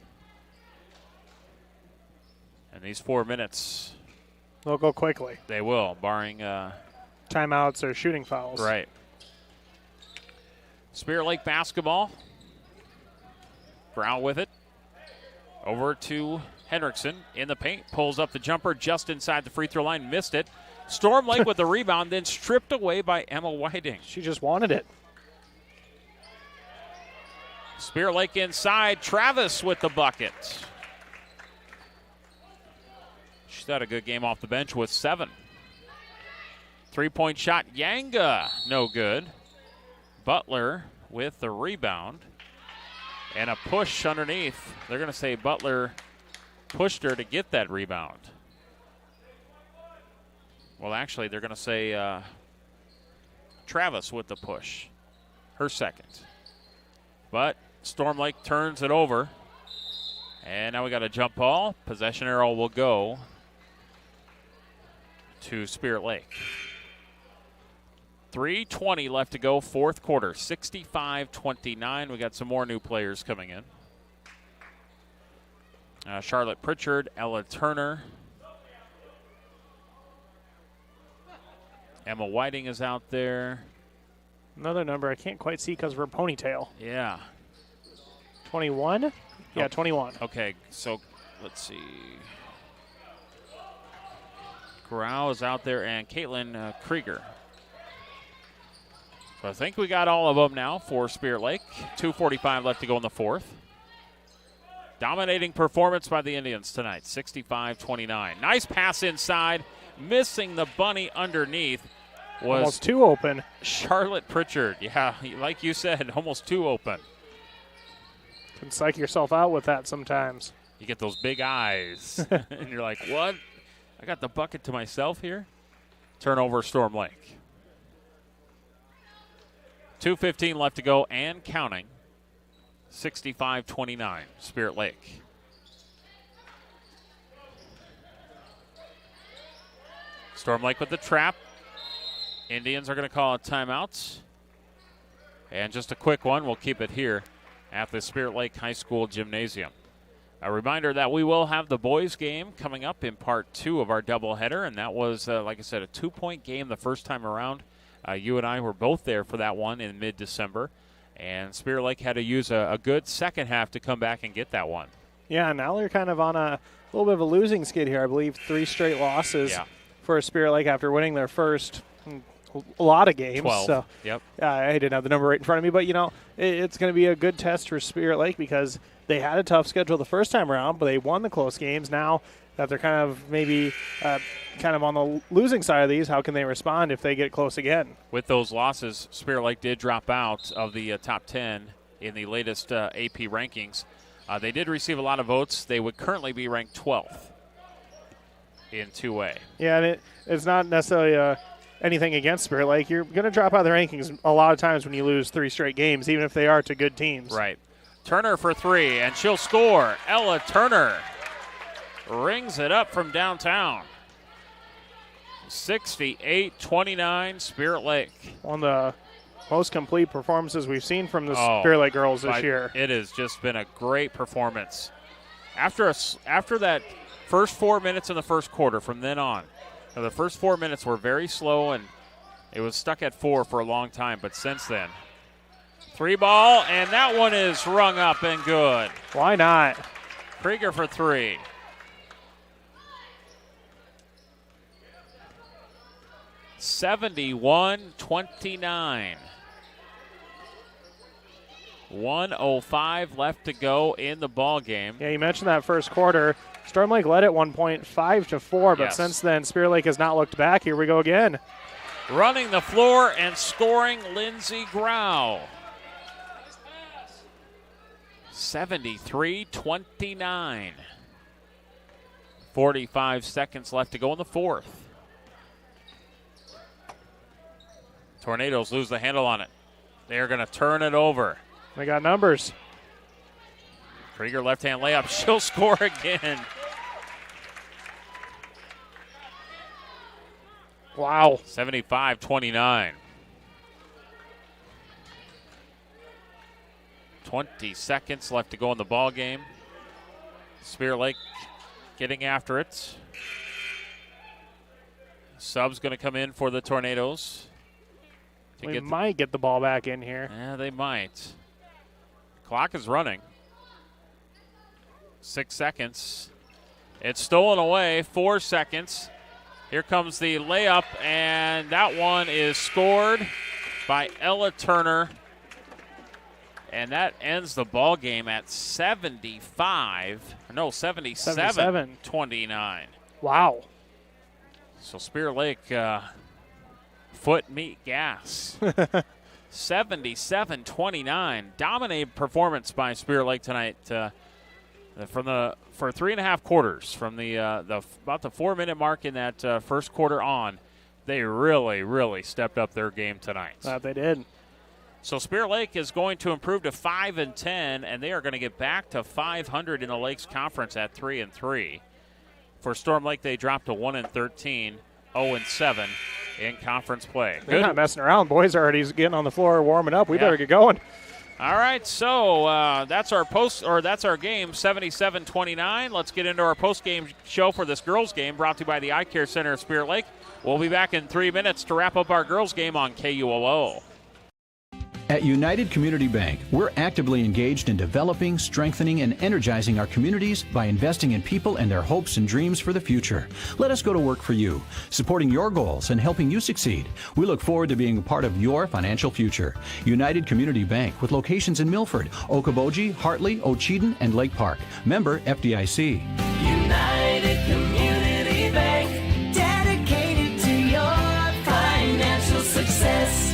And these 4 minutes, they'll go quickly. They will, barring timeouts or shooting fouls. Right. Spirit Lake basketball. Brown with it. Over to Hendrickson in the paint. Pulls up the jumper just inside the free throw line. Missed it. Storm Lake with the rebound, then stripped away by Emma Whiting. She just wanted it. Spirit Lake inside. Travis with the bucket. She's had a good game off the bench with 7. 3-point shot. Yanga, no good. Butler with the rebound. And a push underneath. They're going to say Butler pushed her to get that rebound. Well, actually, they're going to say Travis with the push. Her second. But Storm Lake turns it over. And now we got a jump ball. Possession arrow will go to Spirit Lake. 3:20 left to go, fourth quarter, 65-29. We got some more new players coming in. Charlotte Pritchard, Ella Turner. Emma Whiting is out there. Another number I can't quite see because of her ponytail. Yeah. 21? Yeah, 21. Okay, so let's see. Grau is out there and Caitlin Krieger. So I think we got all of them now for Spirit Lake. 2:45 left to go in the fourth. Dominating performance by the Indians tonight, 65-29. Nice pass inside, missing the bunny underneath. Was almost too open. Charlotte Pritchard, yeah, like you said, almost too open. Can psych yourself out with that sometimes. You get those big eyes, and you're like, what? I got the bucket to myself here? Turnover, Storm Lake. 2:15 left to go and counting. 65-29, Spirit Lake. Storm Lake with the trap. Indians are going to call a timeout. And just a quick one, we'll keep it here at the Spirit Lake High School Gymnasium. A reminder that we will have the boys game coming up in part 2 of our doubleheader, and that was, like I said, a 2-point game the first time around. You and I were both there for that one in mid-December, and Spirit Lake had to use a good second half to come back and get that one. Yeah, now they're kind of on a little bit of a losing skid here. I believe 3 straight losses for Spirit Lake after winning their first a lot of games. 12. So, yep. I didn't have the number right in front of me, but, it's going to be a good test for Spirit Lake because they had a tough schedule the first time around, but they won the close games. Now that they're kind of maybe kind of on the losing side of these, how can they respond if they get close again? With those losses, Spirit Lake did drop out of the top 10 in the latest AP rankings. They did receive a lot of votes. They would currently be ranked 12th in 2A. Yeah, and it's not necessarily anything against Spirit Lake. You're going to drop out of the rankings a lot of times when you lose 3 straight games, even if they are to good teams. Right. Turner for 3, and she'll score. Ella Turner rings it up from downtown. 68-29, Spirit Lake. One of the most complete performances we've seen from the Spirit Lake girls this year. It has just been a great performance. After that first 4 minutes in the first quarter, from then on, the first 4 minutes were very slow, and it was stuck at 4 for a long time. But since then, 3 ball, and that one is rung up and good. Why not? Krieger for 3. $71-29. 1:05 left to go in the ball game. Yeah, you mentioned that first quarter. Storm Lake led at one point 5-4, but since then Spirit Lake has not looked back. Here we go again. Running the floor and scoring, Lindsey Grau. 73-29. 45 seconds left to go in the fourth. Tornadoes lose the handle on it. They're going to turn it over. They got numbers. Krieger left-hand layup. She'll score again. Wow. 75-29. 20 seconds left to go in the ball game. Spirit Lake getting after it. Sub's going to come in for the Tornadoes. We might get the ball back in here. Yeah, they might. Clock is running. 6 seconds. It's stolen away. 4 seconds. Here comes the layup, and that one is scored by Ella Turner. And that ends the ball game at 77-29. Wow. So Spirit Lake, foot, meat, gas. 77-29. Dominated performance by Spirit Lake tonight for 3.5 quarters. From the about the 4-minute mark in that first quarter on, they really stepped up their game tonight. They did. So Spirit Lake is going to improve to 5-10, and they are going to get back to 500 in the Lakes Conference at 3-3. For Storm Lake, they dropped to 1-13, 0-7 in conference play. They're not messing around. Boys are already getting on the floor, warming up. We better get going. All right, so that's our game, 77-29. Let's get into our post-game show for this girls' game, brought to you by the Eye Care Center of Spirit Lake. We'll be back in 3 minutes to wrap up our girls' game on KUOO. At United Community Bank, we're actively engaged in developing, strengthening, and energizing our communities by investing in people and their hopes and dreams for the future. Let us go to work for you, supporting your goals and helping you succeed. We look forward to being a part of your financial future. United Community Bank, with locations in Milford, Okoboji, Hartley, Ocheyedan, and Lake Park. Member FDIC. United Community Bank, dedicated to your financial success.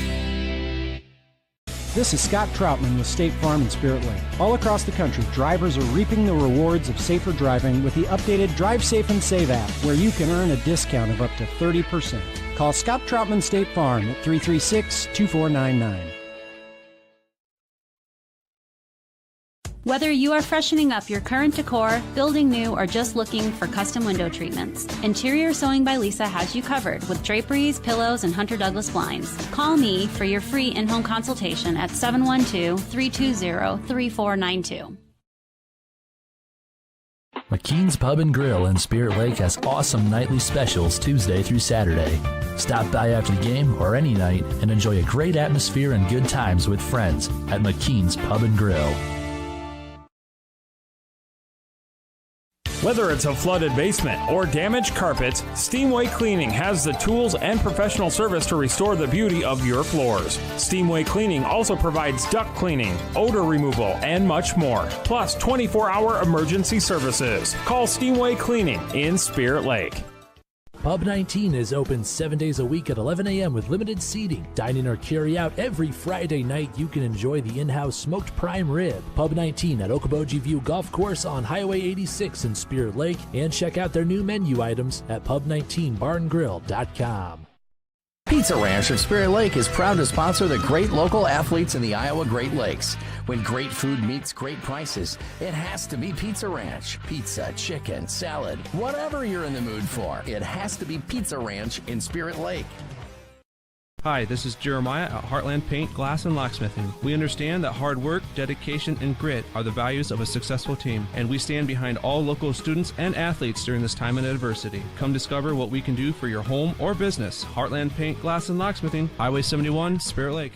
This is Scott Troutman with State Farm and Spirit Lake. All across the country, drivers are reaping the rewards of safer driving with the updated Drive Safe and Save app, where you can earn a discount of up to 30%. Call Scott Troutman State Farm at 336-2499. Whether you are freshening up your current decor, building new, or just looking for custom window treatments, Interior Sewing by Lisa has you covered with draperies, pillows, and Hunter Douglas blinds. Call me for your free in-home consultation at 712-320-3492. McKean's Pub and Grill in Spirit Lake has awesome nightly specials Tuesday through Saturday. Stop by after the game or any night and enjoy a great atmosphere and good times with friends at McKean's Pub and Grill. Whether it's a flooded basement or damaged carpets, Steamway Cleaning has the tools and professional service to restore the beauty of your floors. Steamway Cleaning also provides duct cleaning, odor removal, and much more. Plus 24-hour emergency services. Call Steamway Cleaning in Spirit Lake. Pub 19 is open 7 days a week at 11 a.m. with limited seating. Dine in or carry out every Friday night. You can enjoy the in-house smoked prime rib. Pub 19 at Okoboji View Golf Course on Highway 86 in Spirit Lake. And check out their new menu items at pub19barngrill.com. Pizza Ranch of Spirit Lake is proud to sponsor the great local athletes in the Iowa Great Lakes. When great food meets great prices, it has to be Pizza Ranch. Pizza, chicken, salad, whatever you're in the mood for, it has to be Pizza Ranch in Spirit Lake. Hi, this is Jeremiah at Heartland Paint, Glass, and Locksmithing. We understand that hard work, dedication, and grit are the values of a successful team, and we stand behind all local students and athletes during this time of adversity. Come discover what we can do for your home or business. Heartland Paint, Glass, and Locksmithing, Highway 71, Spirit Lake.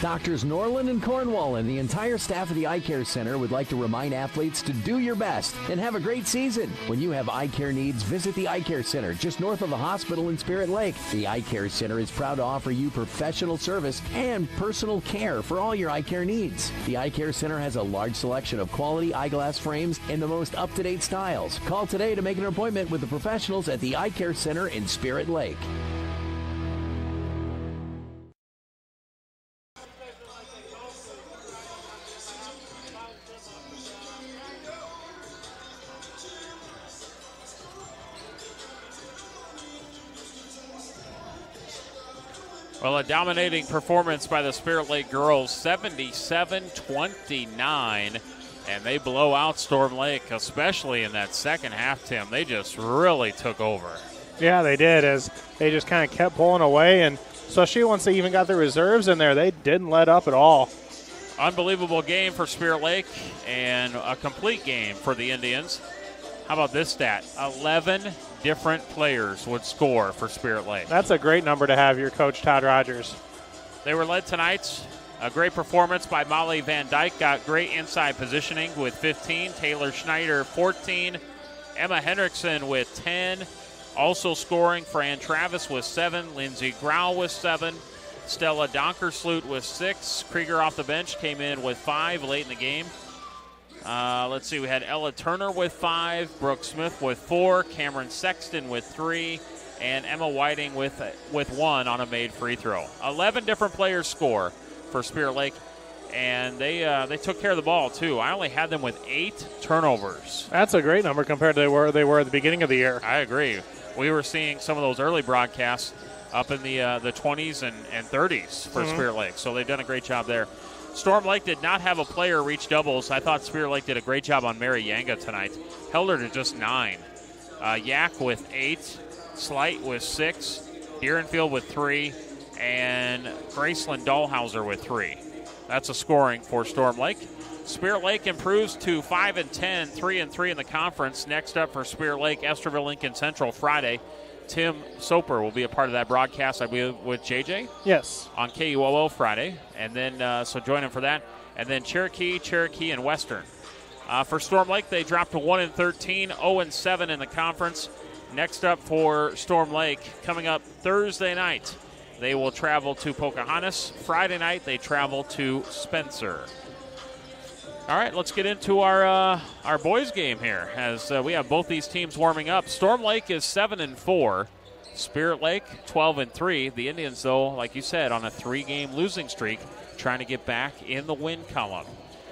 Doctors Norland and Cornwall and the entire staff of the Eye Care Center would like to remind athletes to do your best and have a great season. When you have eye care needs, visit the Eye Care Center just north of the hospital in Spirit Lake. The Eye Care Center is proud to offer you professional service and personal care for all your eye care needs. The Eye Care Center has a large selection of quality eyeglass frames in the most up-to-date styles. Call today to make an appointment with the professionals at the Eye Care Center in Spirit Lake. Well, a dominating performance by the Spirit Lake girls, 77-29. and they blow out Storm Lake, especially in that second half, Tim. They just really took over. Yeah, they did, as they just kind of kept pulling away, and especially once they even got the reserves in there, they didn't let up at all. Unbelievable game for Spirit Lake and a complete game for the Indians. How about this stat? 11 different players would score for Spirit Lake. That's a great number to have, your coach, Todd Rogers. They were led tonight. A great performance by Molly Van Dyke. Got great inside positioning with 15. Taylor Schneider, 14. Emma Hendrickson with 10. Also scoring, Fran Travis with 7. Lindsey Grau with 7. Stella Donkersloot with 6. Krieger off the bench came in with 5 late in the game. Let's see, we had Ella Turner with 5. Brooke Smith with 4. Cameron Sexton with 3. And Emma Whiting with 1 on a made free throw. 11 different players score for Spirit Lake, and they took care of the ball too. I only had them with 8 turnovers. That's a great number compared to where they were at the beginning of the year. I agree. We were seeing some of those early broadcasts up in the 20s and 30s for Spirit Lake, so they've done a great job there. Storm Lake did not have a player reach doubles. I thought Spirit Lake did a great job on Mary Yanga tonight. Held her to just 9. Yak with 8. Slight with 6. Deerenfield with 3. And Graceland Dahlhauser with 3. That's a scoring for Storm Lake. Spirit Lake improves to 5-10, 3-3 in the conference. Next up for Spirit Lake, Esterville Lincoln Central Friday. Tim Soper will be a part of that broadcast, I believe, with JJ. Yes. On KUOO Friday. And then, so join him for that. And then Cherokee, and Western. For Storm Lake, they dropped to 1-13, 0-7 in the conference. Next up for Storm Lake, coming up Thursday night, they will travel to Pocahontas. Friday night, they travel to Spencer. All right, let's get into our boys game here as we have both these teams warming up. Storm Lake is 7-4. Spirit Lake 12-3. The Indians, though, like you said, on a 3-game losing streak, trying to get back in the win column.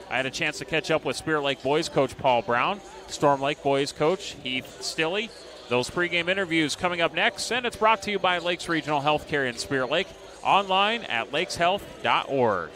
I had a chance to catch up with Spirit Lake boys coach Paul Brown, Storm Lake boys coach Heath Stilley. Those pregame interviews coming up next, and it's brought to you by Lakes Regional Healthcare in Spirit Lake, online at lakeshealth.org.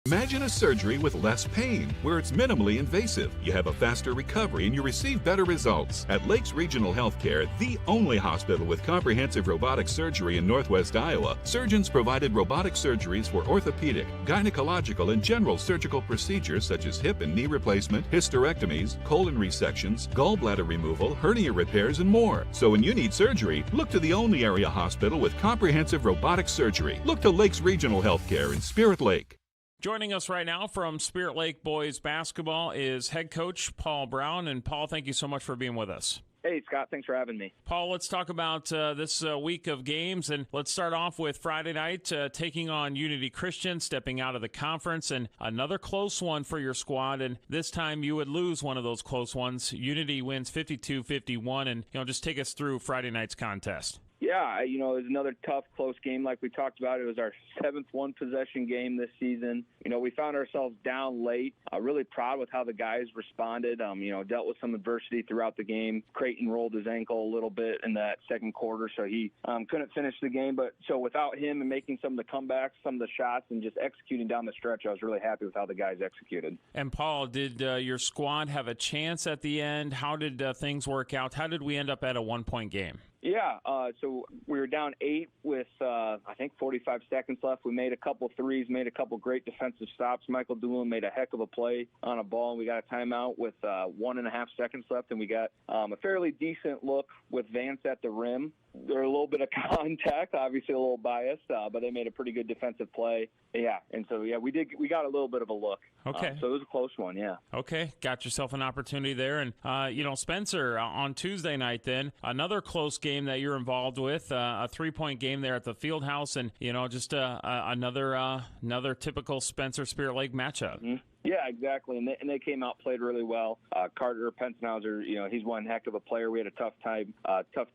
Imagine a surgery with less pain, where it's minimally invasive. You have a faster recovery and you receive better results. At Lakes Regional Healthcare, the only hospital with comprehensive robotic surgery in Northwest Iowa, surgeons provided robotic surgeries for orthopedic, gynecological, and general surgical procedures such as hip and knee replacement, hysterectomies, colon resections, gallbladder removal, hernia repairs, and more. So when you need surgery, look to the only area hospital with comprehensive robotic surgery. Look to Lakes Regional Healthcare in Spirit Lake. Joining us right now from Spirit Lake boys basketball is head coach Paul Brown. And Paul, thank you so much for being with us. Hey, Scott, thanks for having me. Paul, let's talk about this week of games, and let's start off with Friday night, taking on Unity Christian, stepping out of the conference, and another close one for your squad, and this time you would lose one of those close ones. Unity wins 52-51, and just take us through Friday night's contest. Yeah, it was another tough, close game like we talked about. It was our 7th one-possession game this season. We found ourselves down late. Really proud with how the guys responded. Dealt with some adversity throughout the game. Creighton rolled his ankle a little bit in that second quarter, so he couldn't finish the game. But so without him and making some of the comebacks, some of the shots, and just executing down the stretch, I was really happy with how the guys executed. And, Paul, did your squad have a chance at the end? How did things work out? How did we end up at a one-point game? Yeah, so we were down 8 with, I think, 45 seconds left. We made a couple threes, made a couple great defensive stops. Michael Doolin made a heck of a play on a ball, and we got a timeout with 1.5 seconds left, and we got a fairly decent look with Vance at the rim. There were a little bit of contact, obviously a little biased, but they made a pretty good defensive play. Yeah, and so, we got a little bit of a look. Okay. So it was a close one, yeah. Okay, got yourself an opportunity there. And, Spencer, on Tuesday night then, another close game that you're involved with, a 3-point game there at the Fieldhouse, and, just another typical Spencer Spirit Lake matchup. Mm-hmm. Yeah, exactly, and they came out, played really well. Carter Pensenhauser, he's one heck of a player. We had a tough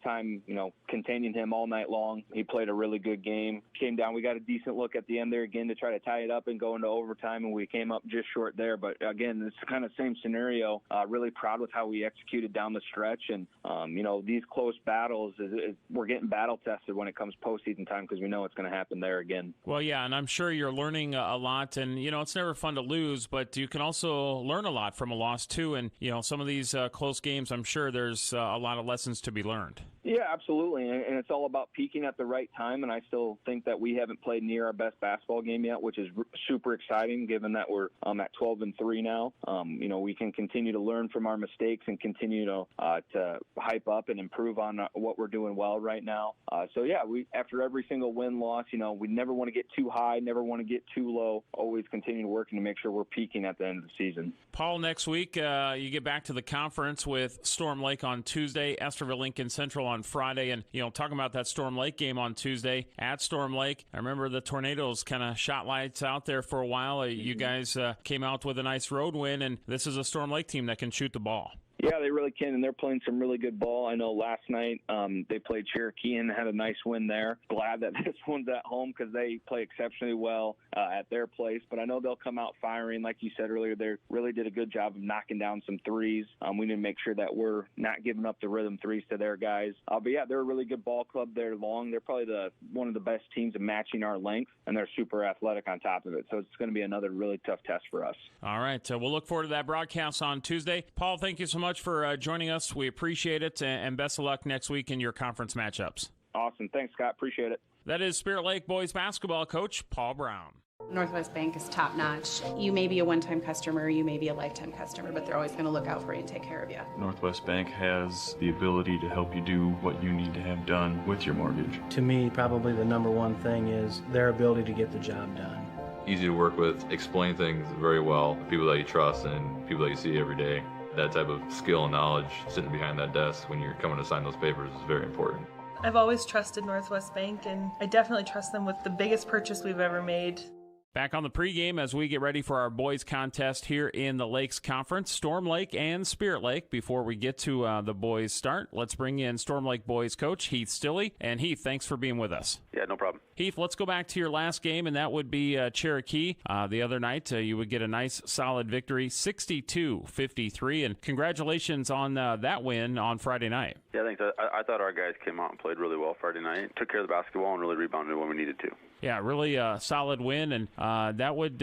time, containing him all night long. He played a really good game. Came down, we got a decent look at the end there again to try to tie it up and go into overtime, and we came up just short there. But again, it's kind of same scenario. Really proud with how we executed down the stretch, and these close battles, we're getting battle tested when it comes postseason time because we know it's going to happen there again. Well, yeah, and I'm sure you're learning a lot, and it's never fun to lose, but but you can also learn a lot from a loss too. And some of these close games, I'm sure there's a lot of lessons to be learned. Yeah, absolutely, and it's all about peaking at the right time, and I still think that we haven't played near our best basketball game yet, which is super exciting given that we're at 12-3 now. We can continue to learn from our mistakes and continue to hype up and improve on what we're doing well right now. We after every single win-loss, we never want to get too high, never want to get too low, always continue working to make sure we're peaking at the end of the season. Paul, next week you get back to the conference with Storm Lake on Tuesday, Esterville Lincoln Central on Friday, and talking about that Storm Lake game on Tuesday at Storm Lake. I remember the Tornadoes kind of shot lights out there for a while. You guys came out with a nice road win, and this is a Storm Lake team that can shoot the ball. Yeah, they really can, and they're playing some really good ball. I know last night they played Cherokee and had a nice win there. Glad that this one's at home because they play exceptionally well at their place. But I know they'll come out firing. Like you said earlier, they really did a good job of knocking down some threes. We need to make sure that we're not giving up the rhythm threes to their guys. They're a really good ball club. They're long. They're probably one of the best teams in matching our length, and they're super athletic on top of it. So it's going to be another really tough test for us. All right. We'll look forward to that broadcast on Tuesday. Paul, thank you so much for joining us. We appreciate it, and best of luck next week in your conference matchups. Awesome. Thanks, Scott. Appreciate it. That is Spirit Lake boys basketball coach Paul Brown. Northwest Bank is top notch. You may be a one-time customer, you may be a lifetime customer, but they're always going to look out for you and take care of you. Northwest Bank has the ability to help you do what you need to have done with your mortgage. To me, probably the number one thing is their ability to get the job done. Easy to work with, explain things very well, people that you trust and people that you see every day. That type of skill and knowledge sitting behind that desk when you're coming to sign those papers is very important. I've always trusted Northwest Bank, and I definitely trust them with the biggest purchase we've ever made. Back on the pregame as we get ready for our boys contest here in the Lakes Conference, Storm Lake and Spirit Lake. Before we get to the boys start, let's bring in Storm Lake boys coach Heath Stilley. And Heath, thanks for being with us. Yeah, no problem. Heath, let's go back to your last game, and that would be Cherokee. The other night, you would get a nice, solid victory, 62-53. And congratulations on that win on Friday night. Yeah, thanks. I thought our guys came out and played really well Friday night. Took care of the basketball and really rebounded when we needed to. Yeah, really solid win, and that would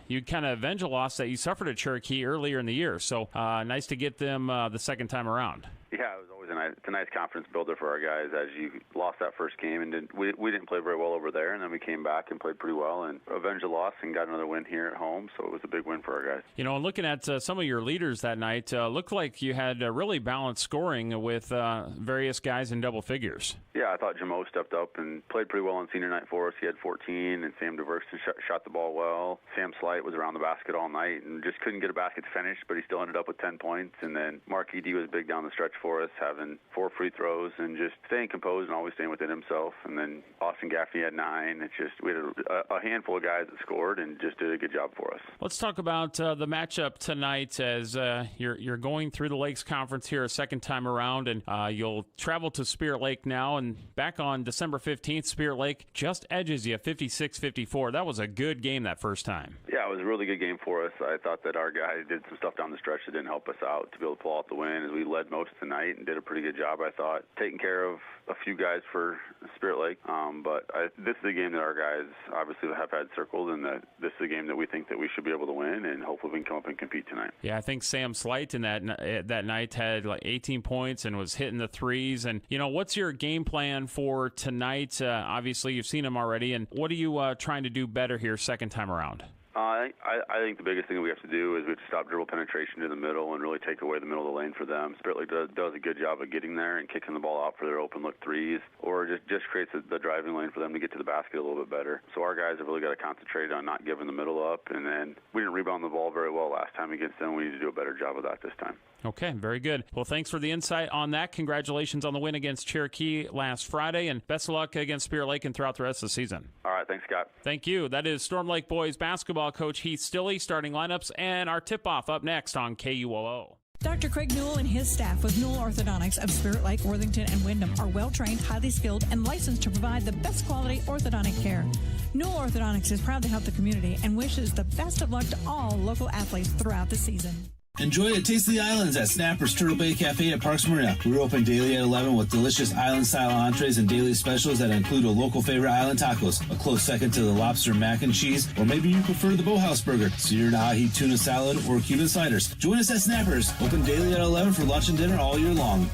you'd kind of avenge a loss that you suffered at Cherokee earlier in the year. So nice to get them the second time around. Yeah, it was always a nice confidence builder for our guys as you lost that first game, and we didn't play very well over there, and then we came back and played pretty well and avenged the loss and got another win here at home, so it was a big win for our guys. And looking at some of your leaders that night, looked like you had really balanced scoring with various guys in double figures. Yeah, I thought Jamo stepped up and played pretty well on senior night for us. He had 14, and Sam DeVerston shot the ball well. Sam Slight was around the basket all night and just couldn't get a basket to finish, but he still ended up with 10 points. And then Mark Edey was big down the stretch for us, having 4 free throws and just staying composed and always staying within himself. And then Austin Gaffney had 9. It's just we had a handful of guys that scored and just did a good job for us. Let's talk about the matchup tonight as you're going through the Lakes Conference here a second time around, and you'll travel to Spirit Lake now. And back on December 15th, Spirit Lake just edges you 56-54. That was a good game that first time. Yeah, it was a really good game for us. I thought that our guys did some stuff down the stretch that didn't help us out to be able to pull out the win, as we led most of the night and did a pretty good job, I thought, taking care of a few guys for Spirit Lake. But this is a game that our guys obviously have had circled, and that this is a game that we think that we should be able to win, and hopefully we can come up and compete tonight. Yeah, I think Sam Slight in that night had like 18 points and was hitting the threes. And, what's your game plan for tonight? Obviously, you've seen him already. And what are you trying to do better here second time around? I think the biggest thing that we have to do is we have to stop dribble penetration to the middle and really take away the middle of the lane for them. Spirit Lake does a good job of getting there and kicking the ball out for their open look threes, or just creates the driving lane for them to get to the basket a little bit better. So our guys have really got to concentrate on not giving the middle up, and then we didn't rebound the ball very well last time against them. We need to do a better job of that this time. Okay, very good. Well, thanks for the insight on that. Congratulations on the win against Cherokee last Friday, and best of luck against Spirit Lake and throughout the rest of the season. All right, thanks, Scott. Thank you. That is Storm Lake boys basketball coach Heath Stilley, starting lineups, and our tip-off up next on KUOO. Dr. Craig Newell and his staff with Newell Orthodontics of Spirit Lake, Worthington, and Wyndham are well-trained, highly skilled, and licensed to provide the best quality orthodontic care. Newell Orthodontics is proud to help the community and wishes the best of luck to all local athletes throughout the season. Enjoy a taste of the islands at Snapper's Turtle Bay Cafe at Parks Marina. We're open daily at 11 with delicious island-style entrees and daily specials that include a local favorite island tacos, a close second to the lobster mac and cheese, or maybe you prefer the Boathouse burger, seared ahi tuna salad, or Cuban sliders. Join us at Snapper's, open daily at 11 for lunch and dinner all year long.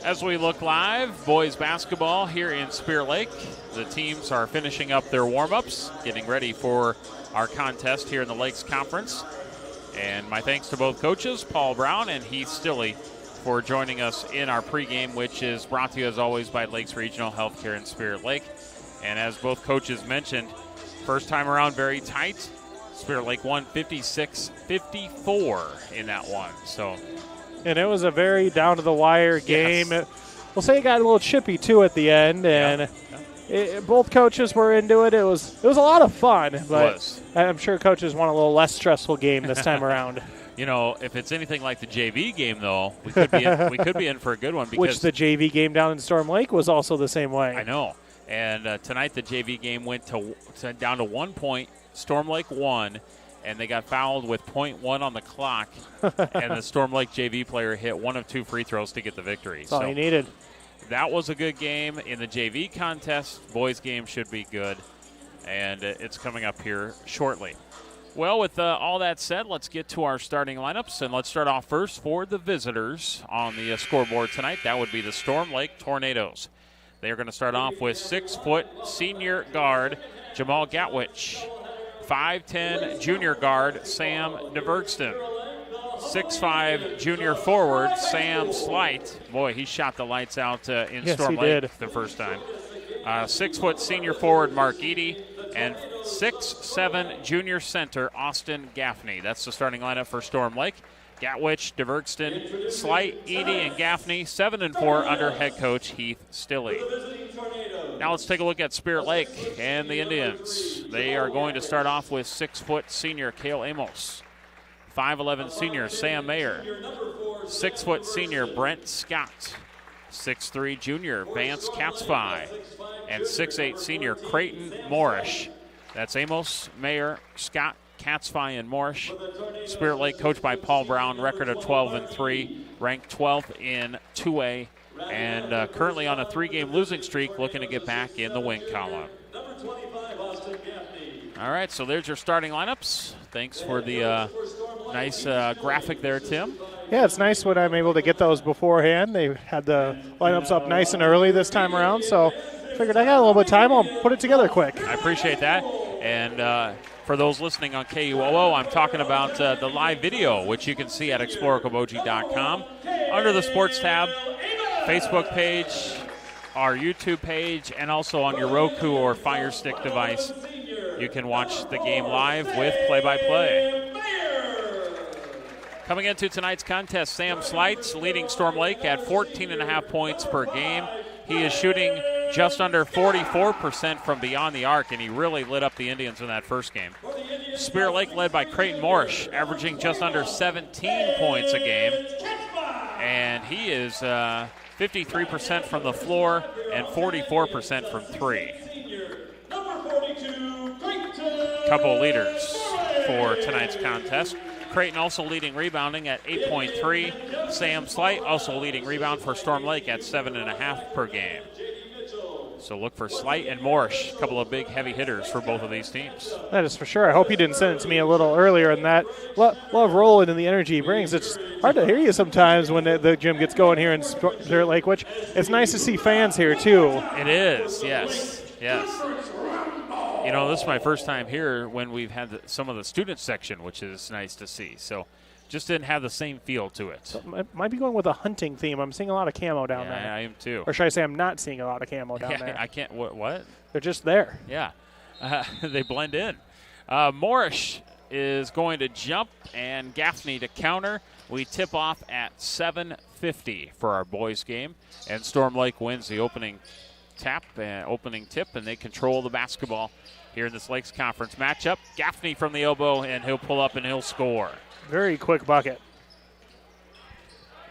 As we look live, boys basketball here in Spirit Lake. The teams are finishing up their warm-ups, getting ready for our contest here in the Lakes Conference. And my thanks to both coaches, Paul Brown and Heath Stilley, for joining us in our pregame, which is brought to you as always by Lakes Regional Healthcare in Spirit Lake. And as both coaches mentioned, first time around very tight. Spirit Lake won 56-54 in that one. And it was a very down-to-the-wire game. Yes. We'll say it got a little chippy, too, at the end. And both coaches were into it. It was a lot of fun. But I'm sure coaches want a little less stressful game this time around. If it's anything like the JV game, though, we could be in for a good one. Which the JV game down in Storm Lake was also the same way. I know. And tonight the JV game went down to 1 point. Storm Lake won. And they got fouled with .1 on the clock, and the Storm Lake JV player hit one of 2 free throws to get the victory. That's all he needed. That was a good game. In the JV contest, boys' game should be good, and it's coming up here shortly. Well, with all that said, let's get to our starting lineups, and let's start off first for the visitors on the scoreboard tonight. That would be the Storm Lake Tornadoes. They are going to start off with 6-foot senior guard Jamal Gatwich. 5'10" junior guard Sam DeVergston. 6'5" junior forward Sam Slight. Boy, he shot the lights out in Storm Lake the first time. 6-foot senior forward Mark Eady. And 6'7" junior center Austin Gaffney. That's the starting lineup for Storm Lake. Gatwich, DeVergston, Slight, Eady, and Gaffney, 7-4 under head coach Heath Stilley. Now let's take a look at Spirit Lake and the Indians. They are going to start off with 6-foot senior Cale Amos, 5'11" senior Sam Mayer, 6-foot senior Brent Scott, 6'3" junior Vance Katzfei, and 6'8" senior Creighton Morrish. That's Amos, Mayer, Scott, Katzfei, and Morrish. Spirit Lake coached by Paul Brown, record of 12-3, ranked 12th in 2A, and currently on a 3-game losing streak, looking to get back in the win column. All right, so there's your starting lineups. Thanks for the nice graphic there, Tim. Yeah, it's nice when I'm able to get those beforehand. They had the lineups up nice and early this time around, so figured I got a little bit of time. I'll put it together quick. I appreciate that. And for those listening on KUOO, I'm talking about the live video, which you can see at exploreokoboji.com. Under the sports tab, Facebook page, our YouTube page, and also on your Roku or Fire Stick device, you can watch the game live with play-by-play. Coming into tonight's contest, Sam Slights leading Storm Lake at 14.5 points per game. He is shooting just under 44% from beyond the arc, and he really lit up the Indians in that first game. Spirit Lake led by Creighton Morrish, averaging just under 17 points a game. And he is 53% from the floor and 44% from 3. Couple leaders for tonight's contest. Creighton also leading rebounding at 8.3. Sam Slight also leading rebound for Storm Lake at 7.5 per game. So look for Slight and Morrish, a couple of big heavy hitters for both of these teams. That is for sure. I hope you didn't send it to me a little earlier than that. Love Roland and the energy he brings. It's hard to hear you sometimes when the gym gets going here in Spirit Lake, which it's nice to see fans here too. It is, yes. You know, this is my first time here when we've had some of the student section, which is nice to see. So just didn't have the same feel to it. So I might be going with a hunting theme. I'm seeing a lot of camo down there. I am too. Or should I say I'm not seeing a lot of camo down there? I can't. What? They're just there. Yeah. They blend in. Morrish is going to jump and Gaffney to counter. We tip off at 7:50 for our boys game. And Storm Lake wins the opening tip, and they control the basketball here in this Lakes Conference matchup. Gaffney from the elbow, and he'll pull up and he'll score. Very quick bucket.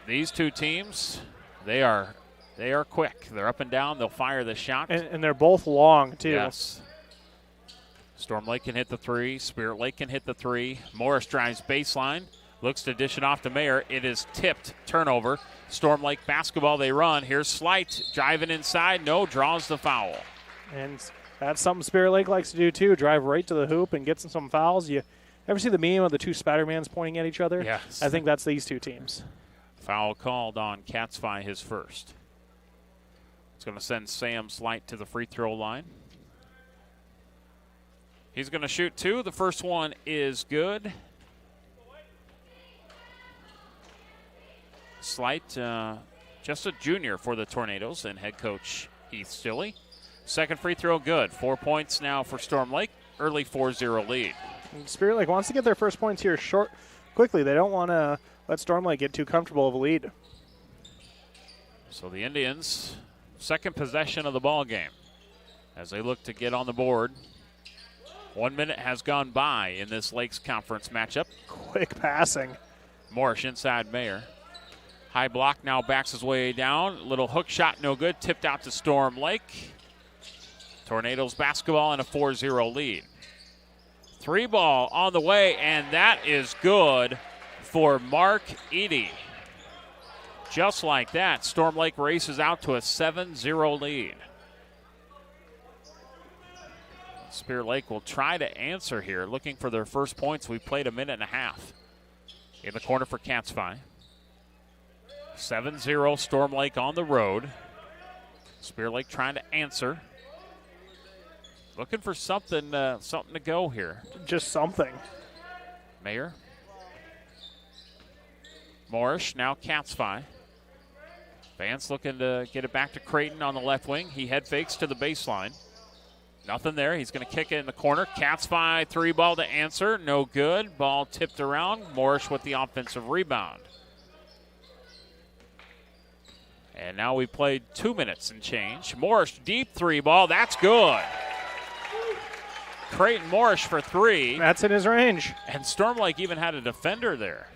These two teams, they are quick. They're up and down. They'll fire the shot. And they're both long, too. Yes. Storm Lake can hit the three. Spirit Lake can hit the three. Morris drives baseline. Looks to dish it off to Mayer. It is tipped. Turnover. Storm Lake basketball, they run. Here's Slight driving inside. No, draws the foul. And that's something Spirit Lake likes to do, too. Drive right to the hoop and get some fouls. You ever see the meme of the two Spider-Mans pointing at each other? Yes. I think that's these two teams. Foul called on Katzfi, his first. It's going to send Sam Slight to the free throw line. He's going to shoot two. The first one is good. Slight, just a junior for the Tornadoes and head coach Heath Stilley. Second free throw good. 4 points now for Storm Lake. Early 4-0 lead. And Spirit Lake wants to get their first points here quickly. They don't want to let Storm Lake get too comfortable of a lead. So the Indians, second possession of the ball game as they look to get on the board. 1 minute has gone by in this Lakes Conference matchup. Quick passing. Morris inside Mayer. High block now backs his way down. Little hook shot, no good. Tipped out to Storm Lake. Tornadoes basketball and a 4-0 lead. Three ball on the way, and that is good for Mark Eady. Just like that, Storm Lake races out to a 7-0 lead. Spirit Lake will try to answer here, looking for their first points. We played a minute and a half. In the corner for Katzfi. 7-0 Storm Lake on the road. Spirit Lake trying to answer. Looking for something to go here. Just something. Mayer. Morris, now Katzfi. Vance looking to get it back to Creighton on the left wing. He head fakes to the baseline. Nothing there. He's going to kick it in the corner. Katzfi, three ball to answer. No good. Ball tipped around. Morris with the offensive rebound. And now we played 2 minutes and change. Morris, deep three ball. That's good. Creighton Morris for three. That's in his range. And Storm Lake even had a defender there.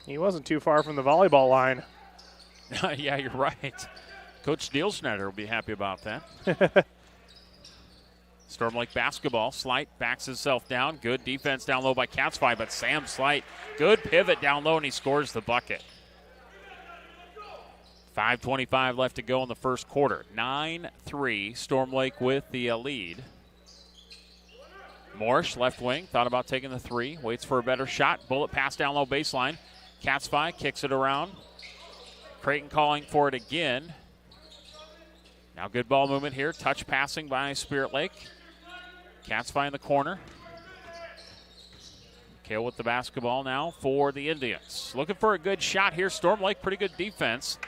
He wasn't too far from the volleyball line. Yeah, you're right. Coach Steelschneider will be happy about that. Storm Lake basketball. Slight backs himself down. Good defense down low by Katzfi, but Sam Slight, good pivot down low, and he scores the bucket. 5:25 left to go in the first quarter. 9-3, Storm Lake with the lead. Morris, left wing, thought about taking the three. Waits for a better shot. Bullet pass down low baseline. Katzfi kicks it around. Creighton calling for it again. Now good ball movement here. Touch passing by Spirit Lake. Katzfi in the corner. Kale with the basketball now for the Indians. Looking for a good shot here. Storm Lake, pretty good defense.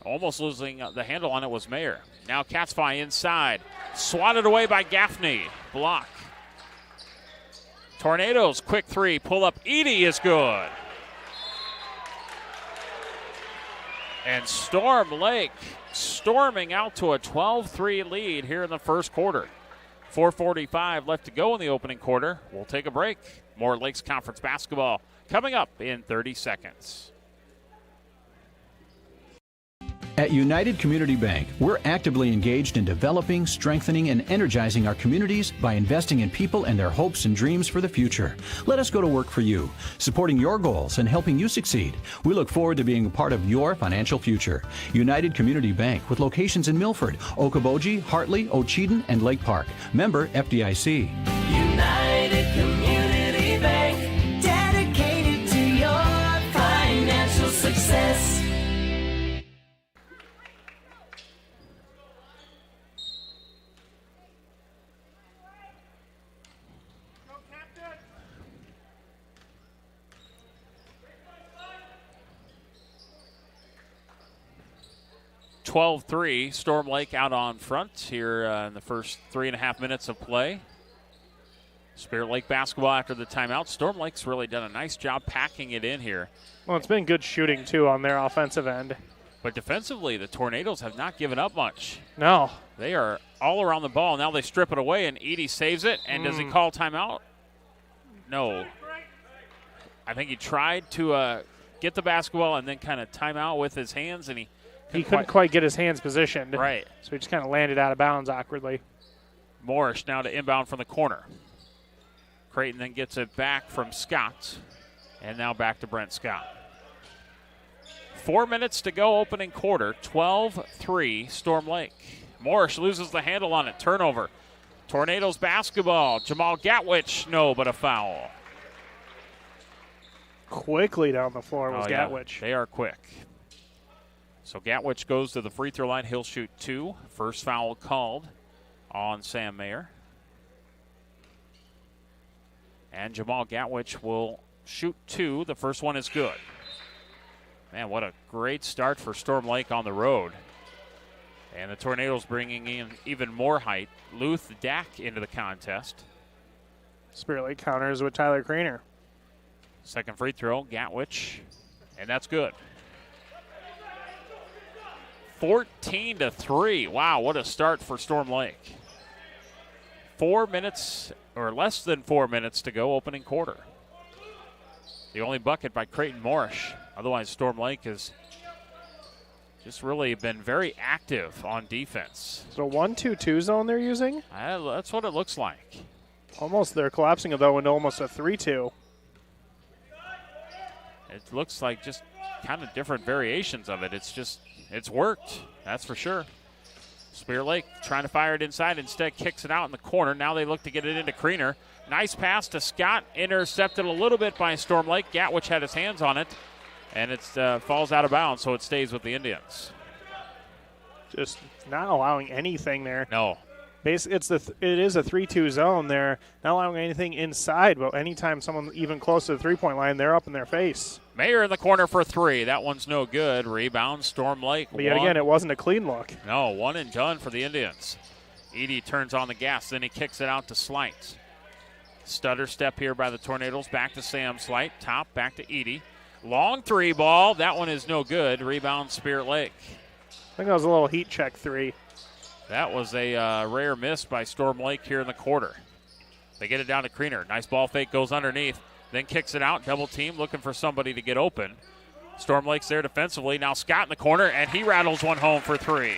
Almost losing the handle on it was Mayer. Now Katzfi inside. Swatted away by Gaffney. Block. Tornadoes, quick three. Pull up. Eady is good. And Storm Lake storming out to a 12-3 lead here in the first quarter. 4:45 left to go in the opening quarter. We'll take a break. More Lakes Conference basketball coming up in 30 seconds. At United Community Bank, we're actively engaged in developing, strengthening, and energizing our communities by investing in people and their hopes and dreams for the future. Let us go to work for you, supporting your goals and helping you succeed. We look forward to being a part of your financial future. United Community Bank, with locations in Milford, Okoboji, Hartley, Ocheyedan, and Lake Park. Member FDIC. United Community Bank, dedicated to your financial success. (12-3), Storm Lake out on front here in the first 3.5 minutes of play. Spirit Lake basketball after the timeout. Storm Lake's really done a nice job packing it in here. Well, it's been good shooting, too, on their offensive end. But defensively, the Tornadoes have not given up much. No. They are all around the ball. Now they strip it away, and Eady saves it. And does he call timeout? No. I think he tried to get the basketball and then kind of timeout with his hands, and he couldn't quite get his hands positioned. Right. So he just kind of landed out of bounds awkwardly. Morrish now to inbound from the corner. Creighton then gets it back from Scott. And now back to Brent Scott. 4 minutes to go, opening quarter. 12-3, Storm Lake. Morrish loses the handle on it. Turnover. Tornadoes basketball. Jamal Gatwich, no, but a foul. Quickly down the floor was Gatwich. Yeah, they are quick. So Gatwich goes to the free throw line. He'll shoot 2. First foul called on Sam Mayer. And Jamal Gatwich will shoot 2. The first one is good. Man, what a great start for Storm Lake on the road. And the Tornadoes bringing in even more height. Luth Dack into the contest. Spirit Lake counters with Tyler Creener. Second free throw, Gatwich, and that's good. 14-3. Wow, what a start for Storm Lake. 4 minutes, or less than 4 minutes to go, opening quarter. The only bucket by Creighton Morrish. Otherwise, Storm Lake has just really been very active on defense. So 1-2-2 zone they're using? That's what it looks like. Almost, they're collapsing it, though, into almost a 3-2. It looks like just kind of different variations of it. It's worked, that's for sure. Spirit Lake trying to fire it inside, instead kicks it out in the corner. Now they look to get it into Creener. Nice pass to Scott, intercepted a little bit by Storm Lake. Gatwich had his hands on it, and it falls out of bounds, so it stays with the Indians. Just not allowing anything there. No. It is a 3-2 zone there, not allowing anything inside, but anytime someone even close to the three-point line, they're up in their face. Mayer in the corner for 3. That one's no good. Rebound, Storm Lake. But yet again, it wasn't a clean look. No, one and done for the Indians. Edie turns on the gas, then he kicks it out to Slight. Stutter step here by the Tornadoes. Back to Sam Slight. Top, back to Edie. Long 3 ball. That one is no good. Rebound, Spirit Lake. I think that was a little heat check 3. That was a rare miss by Storm Lake here in the quarter. They get it down to Creener. Nice ball fake, goes underneath, then kicks it out. Double team, looking for somebody to get open. Storm Lake's there defensively. Now Scott in the corner, and he rattles one home for 3.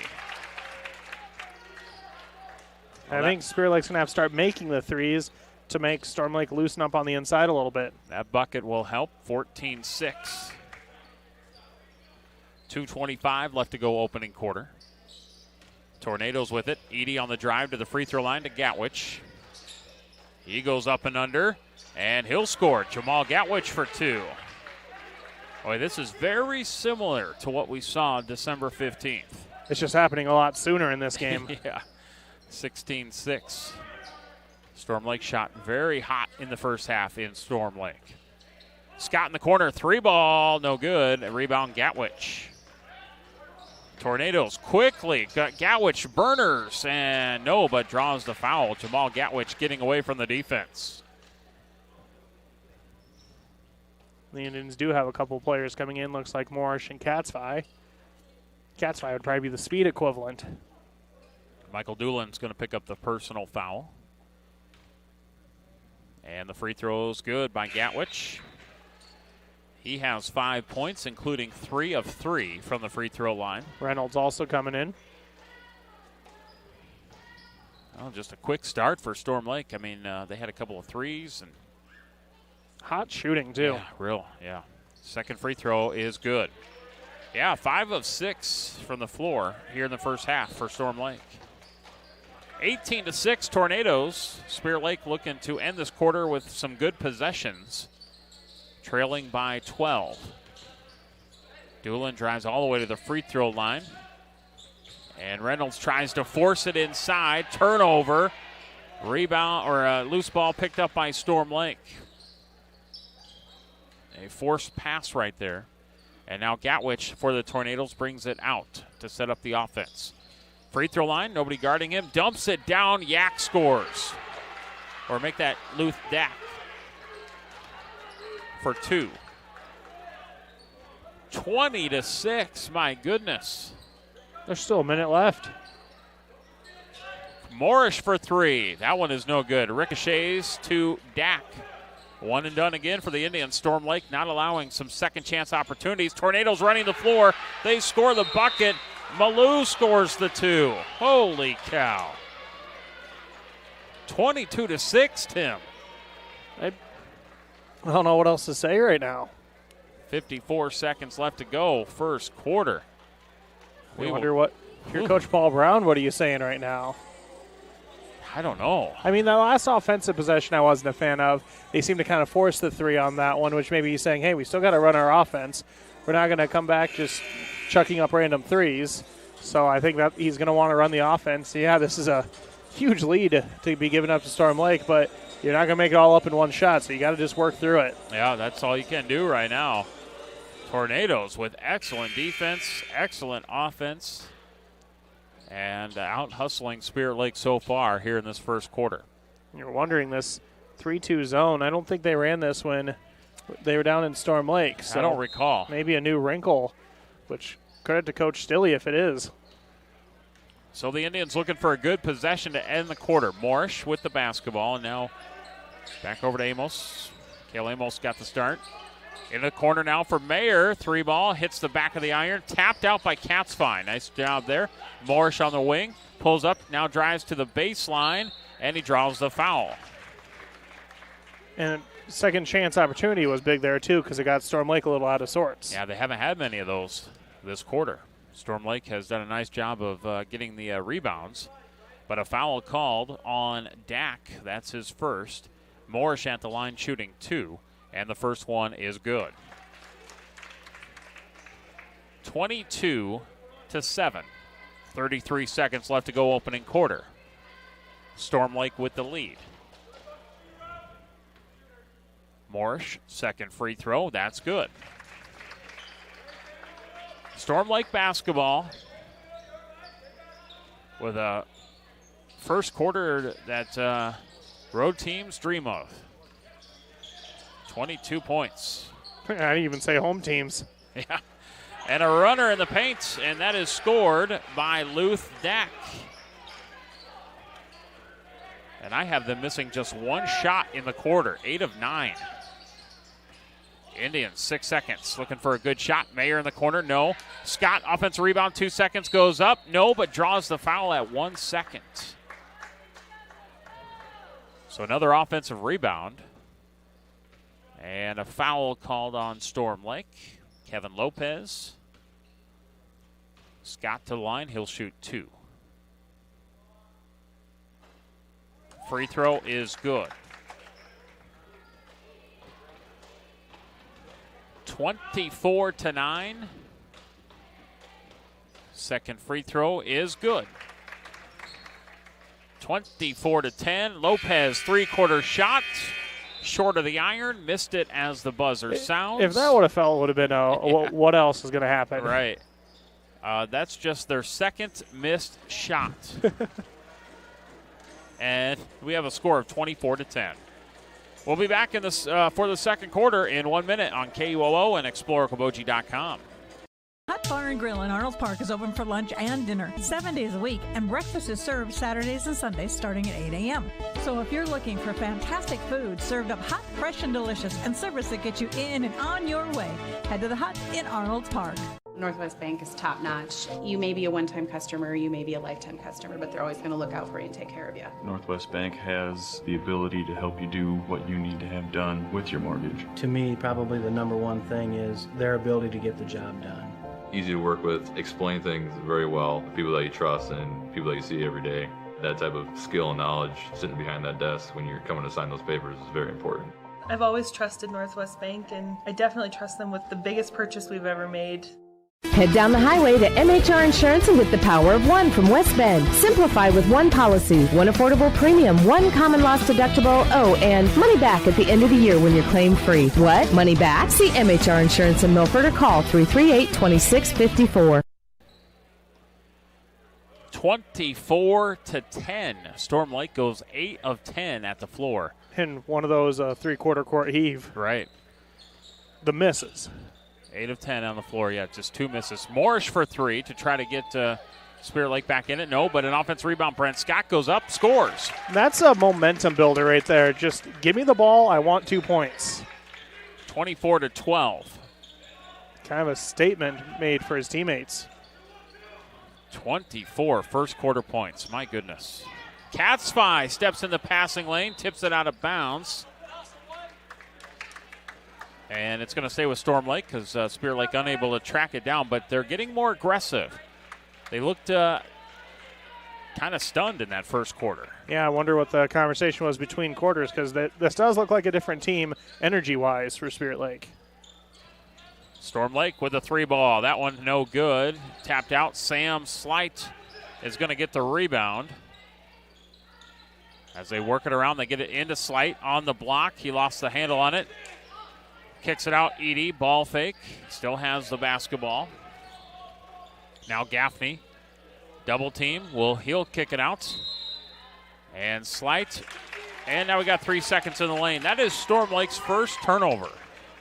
I think Spirit Lake's going to have to start making the threes to make Storm Lake loosen up on the inside a little bit. That bucket will help. 14-6. 2:25 left to go opening quarter. Tornadoes with it. Edie on the drive to the free throw line to Gatwich. He goes up and under, and he'll score. Jamal Gatwich for 2. Boy, this is very similar to what we saw December 15th. It's just happening a lot sooner in this game. Yeah, 16-6. Storm Lake shot very hot in the first half in Storm Lake. Scott in the corner, 3 ball, no good. A rebound, Gatwich. Tornadoes quickly got Gatwich burners, and no, but draws the foul. Jamal Gatwich getting away from the defense. The Indians do have a couple players coming in. Looks like Morrish and Katzvai. Katzvai would probably be the speed equivalent. Michael Doolin's going to pick up the personal foul. And the free throw is good by Gatwich. He has 5 points, including 3 of 3 from the free throw line. Reynolds also coming in. Well, just a quick start for Storm Lake. I mean, they had a couple of threes. And hot shooting, too. Yeah. Second free throw is good. Yeah, 5 of 6 from the floor here in the first half for Storm Lake. 18-6 Tornadoes. Spirit Lake looking to end this quarter with some good possessions, trailing by 12. Doolin drives all the way to the free throw line. And Reynolds tries to force it inside. Turnover. Rebound, or a loose ball picked up by Storm Lake. A forced pass right there. And now Gatwich for the Tornadoes brings it out to set up the offense. Free throw line, nobody guarding him. Dumps it down. Yak scores. Or make that Luth Dack for 2. 20-6, my goodness. There's still a minute left. Morrish for 3. That one is no good. Ricochets to Dack. One and done again for the Indians. Storm Lake not allowing some second chance opportunities. Tornadoes running the floor. They score the bucket. Malou scores the 2. Holy cow. 22-6, Tim. I don't know what else to say right now. 54 seconds left to go, first quarter. We wonder what. If you're Coach Paul Brown, what are you saying right now? I don't know. I mean, the last offensive possession I wasn't a fan of. They seemed to kind of force the three on that one, which maybe he's saying, hey, we still got to run our offense. We're not going to come back just chucking up random threes. So I think that he's going to want to run the offense. Yeah, this is a huge lead to be given up to Storm Lake, but you're not going to make it all up in one shot, so you got to just work through it. Yeah, that's all you can do right now. Tornadoes with excellent defense, excellent offense, and out hustling Spirit Lake so far here in this first quarter. You're wondering this 3-2 zone. I don't think they ran this when they were down in Storm Lake. So I don't recall. Maybe a new wrinkle, which credit to Coach Stilley if it is. So the Indians looking for a good possession to end the quarter. Morrish with the basketball, and now back over to Amos. Cale Amos got the start. In the corner now for Mayer. 3-ball, hits the back of the iron. Tapped out by Katzfein. Nice job there. Morrish on the wing. Pulls up, now drives to the baseline, and he draws the foul. And second chance opportunity was big there, too, because it got Storm Lake a little out of sorts. Yeah, they haven't had many of those this quarter. Storm Lake has done a nice job of getting the rebounds. But a foul called on Dak. That's his first. Morrish at the line shooting 2. And the first one is good. 22-7. 33 seconds left to go opening quarter. Storm Lake with the lead. Morrish, second free throw. That's good. Storm Lake basketball with a first quarter that road teams dream of. 22 points. I didn't even say home teams. Yeah. And a runner in the paint, and that is scored by Luth Dak. And I have them missing just one shot in the quarter, 8 of 9. Indians, 6 seconds, looking for a good shot. Mayer in the corner, no. Scott, offensive rebound, 2 seconds, goes up, no, but draws the foul at 1 second. So another offensive rebound. And a foul called on Storm Lake. Kevin Lopez. Scott to the line. He'll shoot 2. Free throw is good. 24-9. Second free throw is good. 24-10. Lopez three-quarter shot. Short of the iron, missed it as the buzzer sounds. If that would have fell, it would have been what else is going to happen? Right. That's just their second missed shot. And we have a score of 24-10. We'll be back in this for the second quarter in 1 minute on KUOO and ExploreKaboji.com. Hot Bar and Grill in Arnold Park is open for lunch and dinner 7 days a week, and breakfast is served Saturdays and Sundays starting at 8 a.m. So if you're looking for fantastic food served up hot, fresh, and delicious, and service that gets you in and on your way, head to the Hut in Arnold Park. Northwest Bank is top notch. You may be a one-time customer, you may be a lifetime customer, but they're always going to look out for you and take care of you. Northwest Bank has the ability to help you do what you need to have done with your mortgage. To me, probably the number one thing is their ability to get the job done. Easy to work with, explain things very well, people that you trust and people that you see every day. That type of skill and knowledge sitting behind that desk when you're coming to sign those papers is very important. I've always trusted Northwest Bank, and I definitely trust them with the biggest purchase we've ever made. Head down the highway to MHR Insurance and get the power of one from West Bend. Simplify with one policy, one affordable premium, one common loss deductible, and money back at the end of the year when you're claim free. What? Money back? See MHR Insurance in Milford or call 338-2654. 24-10. Storm Lake goes 8 of 10 at the floor. In one of those three-quarter court heave. Right. The misses. 8 of 10 on the floor, yeah, just 2 misses. Morrish for 3 to try to get Spirit Lake back in it. No, but an offensive rebound. Brent Scott goes up, scores. That's a momentum builder right there. Just give me the ball. I want 2 points. 24-12. Kind of a statement made for his teammates. 24 first quarter points. My goodness. Catsby steps in the passing lane, tips it out of bounds. And it's going to stay with Storm Lake because Spirit Lake unable to track it down, but they're getting more aggressive. They looked kind of stunned in that first quarter. Yeah, I wonder what the conversation was between quarters because this does look like a different team energy-wise for Spirit Lake. Storm Lake with a 3-ball. That one no good. Tapped out. Sam Slight is going to get the rebound. As they work it around, they get it into Slight on the block. He lost the handle on it. Kicks it out, Edie, ball fake. Still has the basketball. Now Gaffney, double team. He'll kick it out. And Slight. And now we got 3 seconds in the lane. That is Storm Lake's first turnover.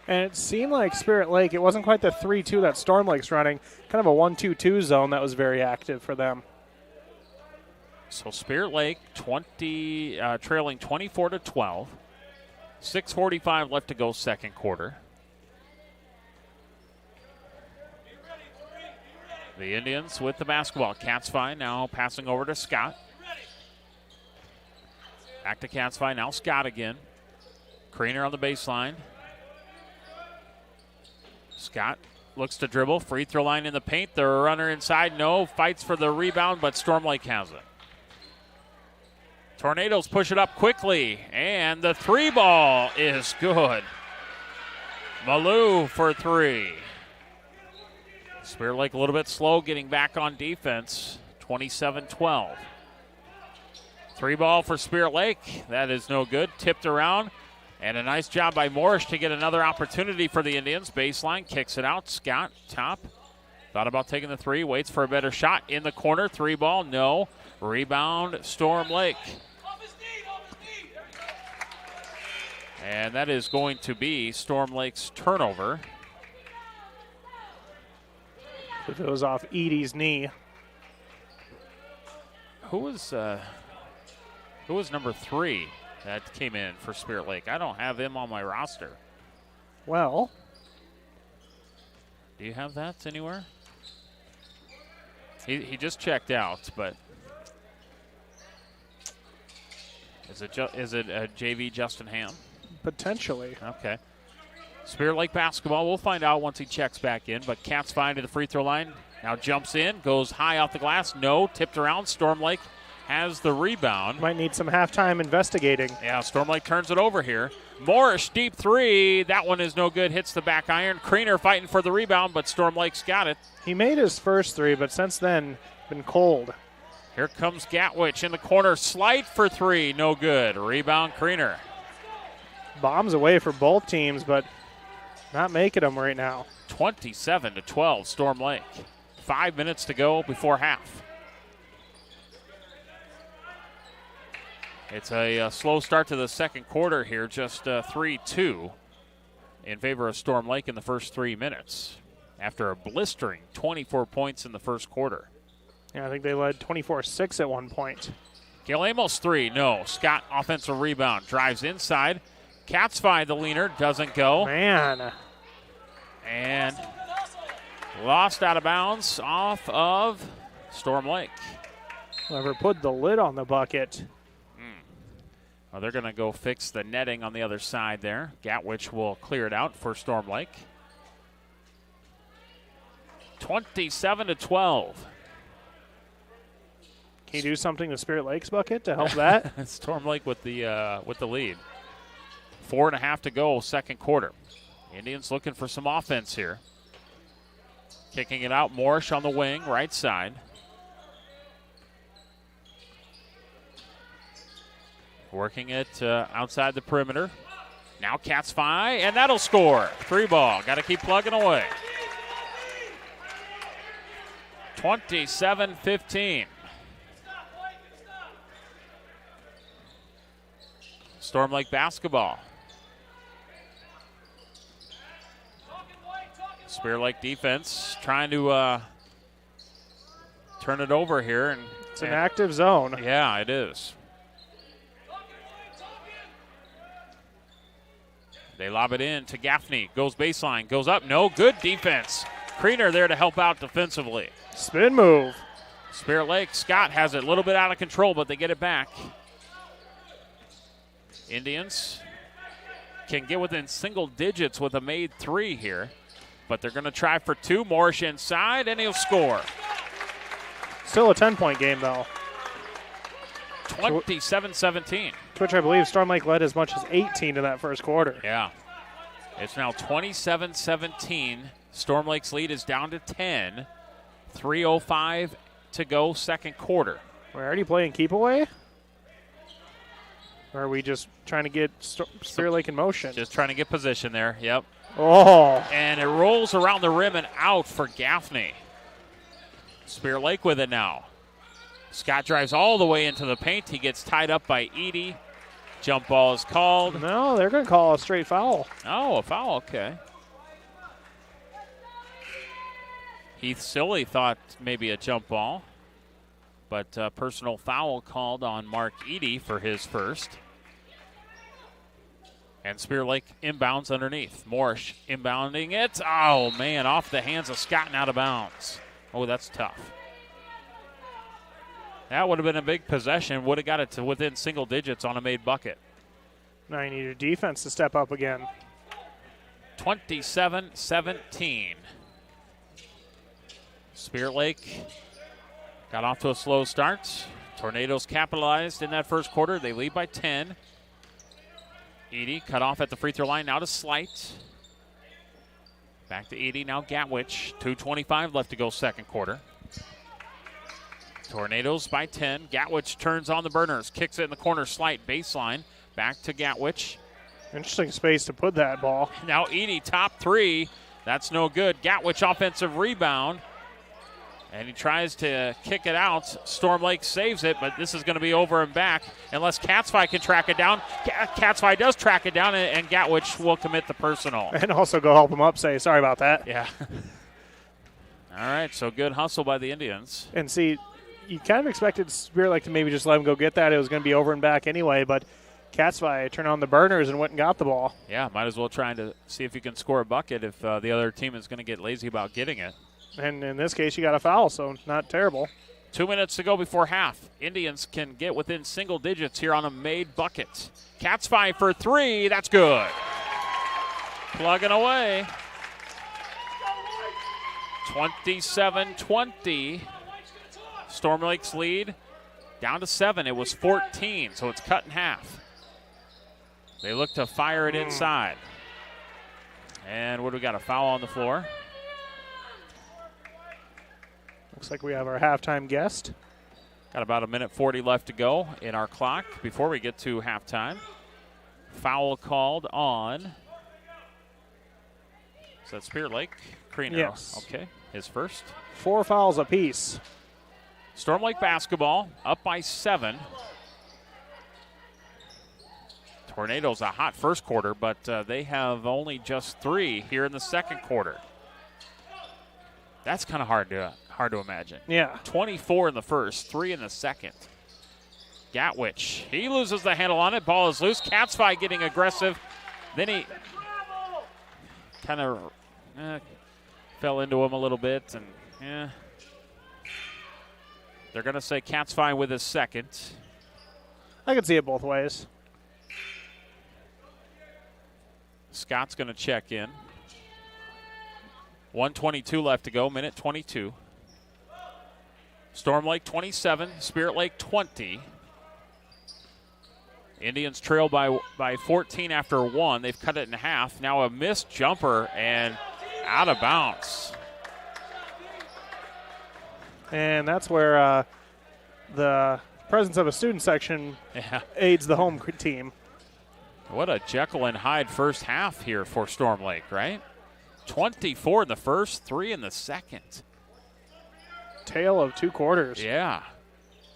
And it seemed like Spirit Lake, it wasn't quite the 3-2 that Storm Lake's running. Kind of a 1-2-2 zone that was very active for them. So Spirit Lake trailing 24-12. 6:45 left to go, second quarter. The Indians with the basketball. Catsby now passing over to Scott. Back to Catsby, now Scott again. Creener on the baseline. Scott looks to dribble. Free throw line in the paint. The runner inside, no. Fights for the rebound, but Storm Lake has it. Tornadoes push it up quickly, and the 3-ball is good. Malou for 3. Spirit Lake a little bit slow getting back on defense. 27-12. 3-ball for Spirit Lake. That is no good. Tipped around, and a nice job by Morris to get another opportunity for the Indians. Baseline, kicks it out. Scott, top. Thought about taking the 3, waits for a better shot. In the corner, 3-ball, no. Rebound, Storm Lake. And that is going to be Storm Lake's turnover. If it was off Edie's knee. Who was number 3 that came in for Spirit Lake? I don't have him on my roster. Well. Do you have that anywhere? He just checked out, but is it a JV Justin Ham? Potentially. Okay. Spirit Lake basketball. We'll find out once he checks back in. But Cats find to the free throw line. Now jumps in, goes high off the glass. No, tipped around. Storm Lake has the rebound. Might need some halftime investigating. Yeah, Storm Lake turns it over here. Morris, deep 3. That one is no good. Hits the back iron. Creener fighting for the rebound, but Storm Lake's got it. He made his first 3, but since then, been cold. Here comes Gatwich in the corner. Slight for 3. No good. Rebound, Creener. Bombs away for both teams, but not making them right now. 27-12, Storm Lake. 5 minutes to go before half. It's a slow start to the second quarter here, just 3-2 in favor of Storm Lake in the first 3 minutes after a blistering 24 points in the first quarter. Yeah, I think they led 24-6 at one point. Gil Amos 3, no. Scott offensive rebound, drives inside. Catsby, the leaner, doesn't go. Man. And lost out of bounds off of Storm Lake. Whoever put the lid on the bucket. Well, they're going to go fix the netting on the other side there. Gatwich will clear it out for Storm Lake. 27-12. Can you do something to Spirit Lake's bucket to help that? Storm Lake with the lead. 4.5 to go, second quarter. Indians looking for some offense here. Kicking it out, Morrish on the wing, right side. Working it outside the perimeter. Now Catsby, and that'll score. 3-ball, got to keep plugging away. 27-15. Storm Lake basketball. Spirit Lake defense trying to turn it over here. And it's an active zone. Yeah, it is. They lob it in to Gaffney. Goes baseline, goes up. No, good defense. Creener there to help out defensively. Spin move. Spirit Lake, Scott has it a little bit out of control, but they get it back. Indians can get within single digits with a made 3 here, but they're going to try for 2. Morrish inside, and he'll score. Still a 10-point game, though. 27-17. To which I believe Storm Lake led as much as 18 in that first quarter. Yeah. It's now 27-17. Storm Lake's lead is down to 10. 3:05 to go, second quarter. We're already playing keep away? Or are we just trying to get Spirit Lake in motion? Just trying to get position there, yep. Oh. And it rolls around the rim and out for Gaffney. Spirit Lake with it now. Scott drives all the way into the paint. He gets tied up by Edie. Jump ball is called. No, they're going to call a straight foul. Oh, a foul, okay. Heath Silly thought maybe a jump ball, but personal foul called on Mark Edie for his first. And Spirit Lake inbounds underneath. Morrish inbounding it. Oh, man, off the hands of Scott and out of bounds. Oh, that's tough. That would have been a big possession. Would have got it to within single digits on a made bucket. Now you need your defense to step up again. 27-17. Spirit Lake got off to a slow start. Tornadoes capitalized in that first quarter. They lead by 10. Edie cut off at the free throw line. Now to Slight. Back to Edie. Now Gatwich. 2:25 left to go second quarter. Tornadoes by 10. Gatwich turns on the burners. Kicks it in the corner. Slight baseline. Back to Gatwich. Interesting space to put that ball. Now Edie, top 3. That's no good. Gatwich offensive rebound. And he tries to kick it out. Storm Lake saves it, but this is going to be over and back unless Catsby can track it down. Catsby does track it down, and Gatwich will commit the personal. And also go help him up, say, sorry about that. Yeah. All right, so good hustle by the Indians. And see, you kind of expected Spirit Lake to maybe just let him go get that. It was going to be over and back anyway, but Catsby turned on the burners and went and got the ball. Yeah, might as well try to see if you can score a bucket if the other team is going to get lazy about getting it. And in this case, you got a foul, so not terrible. 2 minutes to go before half. Indians can get within single digits here on a made bucket. Catsby for 3. That's good. Plugging away. 27-20. Storm Lake's lead down to 7. It was 14, so it's cut in half. They look to fire it inside. And what do we got? A foul on the floor. Looks like we have our halftime guest. Got about 1:40 left to go in our clock before we get to halftime. Foul called on. Is that Spirit Lake? Crino. Yes. Okay, his first. 4 fouls apiece. Storm Lake basketball up by 7. Tornadoes a hot first quarter, but they have only just 3 here in the second quarter. That's kind of hard to imagine. Yeah. 24 in the first, 3 in the second. Gatwich, he loses the handle on it. Ball is loose. Catsby getting aggressive. Then he kind of fell into him a little bit. And they're going to say Catsby with his second. I can see it both ways. Scott's going to check in. 1:22 left to go, minute 22. Storm Lake 27, Spirit Lake 20. Indians trail by 14 after 1. They've cut it in half. Now a missed jumper and out of bounds. And that's where the presence of a student section aids the home team. What a Jekyll and Hyde first half here for Storm Lake, right? 24 in the first, 3 in the second. Tale of 2 quarters. Yeah.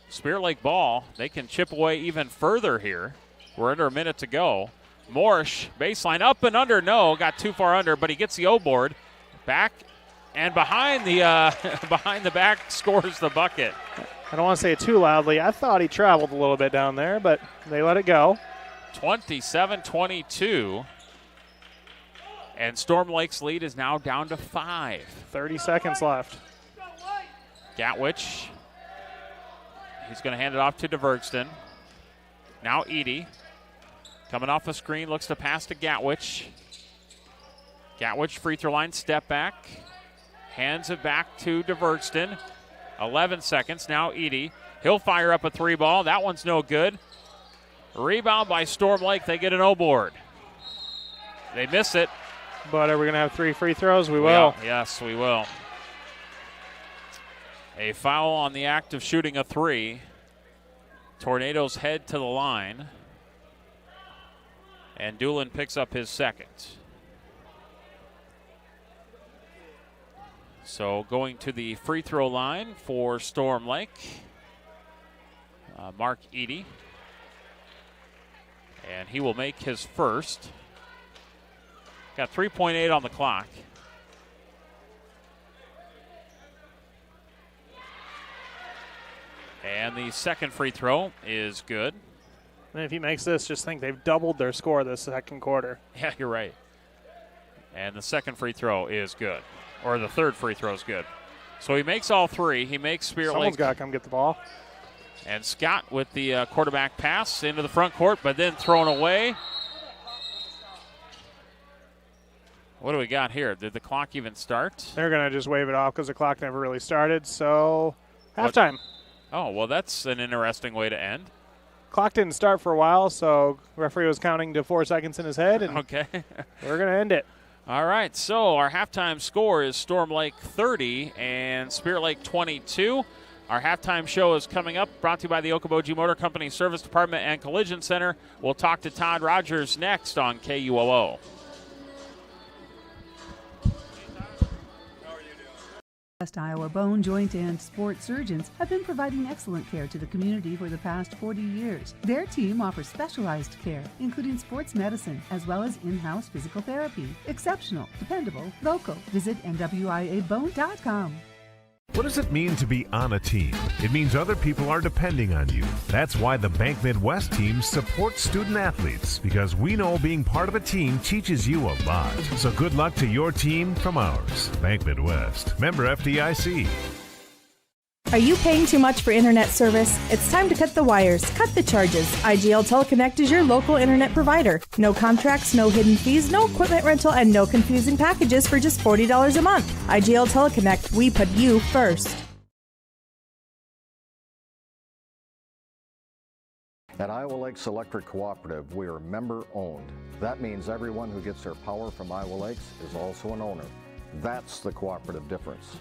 Spirit Lake ball. They can chip away even further here. We're under a minute to go. Morrish, baseline up and under. No, got too far under, but he gets the O board. Back and behind the behind the back scores the bucket. I don't want to say it too loudly. I thought he traveled a little bit down there, but they let it go. 27-22. And Storm Lake's lead is now down to 5. 30 seconds left. Gatwich He's going to hand it off to DeVergston. Now Edie. Coming off a screen, looks to pass to Gatwich. Gatwich, free throw line, step back. Hands it back to DeVergston. 11 seconds. Now Edie. He'll fire up a 3 ball. That one's no good. Rebound by Storm Lake. They get an O board. They miss it. But are we going to have 3 free throws? We will. Yes, we will. A foul on the act of shooting a 3. Tornadoes head to the line. And Doolin picks up his second. So going to the free throw line for Storm Lake, Mark Edie. And he will make his first. Got 3.8 on the clock. And the second free throw is good. And if he makes this, just think they've doubled their score this second quarter. Yeah, you're right. And the second free throw is good. Or the third free throw is good. So he makes all 3. He makes Spirit Lake. Someone's got to come get the ball. And Scott with the quarterback pass into the front court, but then thrown away. What do we got here? Did the clock even start? They're going to just wave it off because the clock never really started. So halftime. Oh, well, that's an interesting way to end. Clock didn't start for a while, so referee was counting to 4 seconds in his head, and okay. We're going to end it. All right, so our halftime score is Storm Lake 30 and Spirit Lake 22. Our halftime show is coming up, brought to you by the Okoboji Motor Company Service Department and Collision Center. We'll talk to Todd Rogers next on KUOO. West Iowa bone, joint, and sports surgeons have been providing excellent care to the community for the past 40 years. Their team offers specialized care, including sports medicine, as well as in-house physical therapy. Exceptional, dependable, local. Visit NWIAbone.com. What does it mean to be on a team? It means other people are depending on you. That's why the Bank Midwest team supports student athletes, because we know being part of a team teaches you a lot. So good luck to your team from ours. Bank Midwest. Member FDIC. Are you paying too much for internet service? It's time to cut the wires, cut the charges. IGL Teleconnect is your local internet provider. No contracts, no hidden fees, no equipment rental, and no confusing packages for just $40 a month. IGL Teleconnect, we put you first. At Iowa Lakes Electric Cooperative, we are member-owned. That means everyone who gets their power from Iowa Lakes is also an owner. That's the cooperative difference.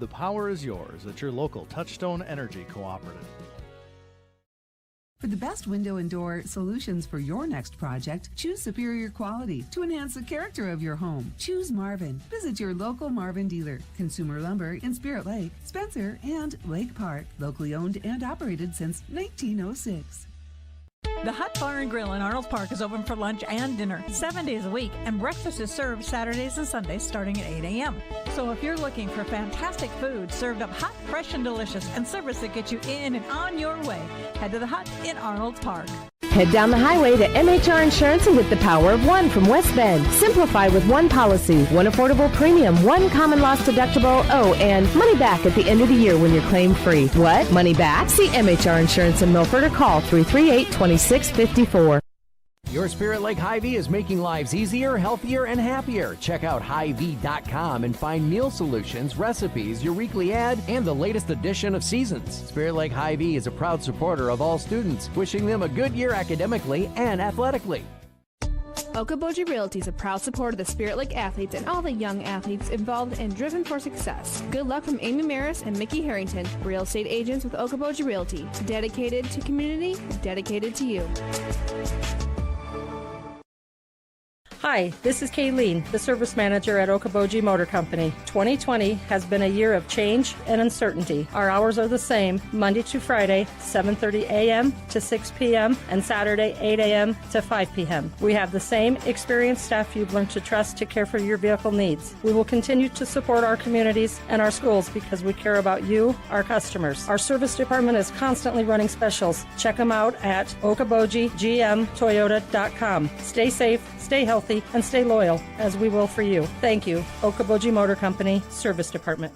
The power is yours at your local Touchstone Energy Cooperative. For the best window and door solutions for your next project, choose superior quality to enhance the character of your home. Choose Marvin. Visit your local Marvin dealer. Consumer Lumber in Spirit Lake, Spencer, and Lake Park. Locally owned and operated since 1906. The Hut Bar and Grill in Arnold Park is open for lunch and dinner 7 days a week, and breakfast is served Saturdays and Sundays starting at 8 a.m. So if you're looking for fantastic food served up hot, fresh, and delicious, and service that gets you in and on your way, head to the Hut in Arnold Park. Head down the highway to MHR Insurance and get the power of one from West Bend. Simplify with one policy, one affordable premium, one common loss deductible, and money back at the end of the year when you're claim free. What? Money back? See MHR Insurance in Milford or call 338-2654. Your Spirit Lake Hy-Vee is making lives easier, healthier, and happier. Check out Hy-Vee.com and find meal solutions, recipes, your weekly ad, and the latest edition of Seasons. Spirit Lake Hy-Vee is a proud supporter of all students, wishing them a good year academically and athletically. Okoboji Realty is a proud supporter of the Spirit Lake athletes and all the young athletes involved and driven for success. Good luck from Amy Maris and Mickey Harrington, real estate agents with Okoboji Realty. Dedicated to community, dedicated to you. Hi, this is Kayleen, the service manager at Okoboji Motor Company. 2020 has been a year of change and uncertainty. Our hours are the same, Monday to Friday, 7:30 a.m. to 6 p.m. and Saturday, 8 a.m. to 5 p.m. We have the same experienced staff you've learned to trust to care for your vehicle needs. We will continue to support our communities and our schools because we care about you, our customers. Our service department is constantly running specials. Check them out at okobojigmtoyota.com. Stay safe, stay healthy, and stay loyal, as we will for you. Thank you. Okoboji Motor Company, Service Department.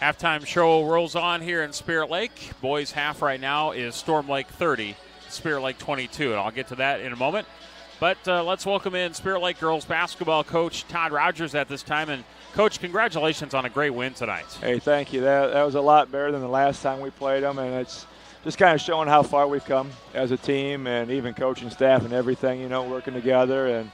Halftime show rolls on here in Spirit Lake. Boys half right now is Storm Lake 30, Spirit Lake 22, and I'll get to that in a moment. But let's welcome in Spirit Lake girls basketball coach Todd Rogers at this time. And, Coach, congratulations on a great win tonight. Hey, thank you. That was a lot better than the last time we played them, and it's just kind of showing how far we've come as a team and even coaching staff and everything, working together. And,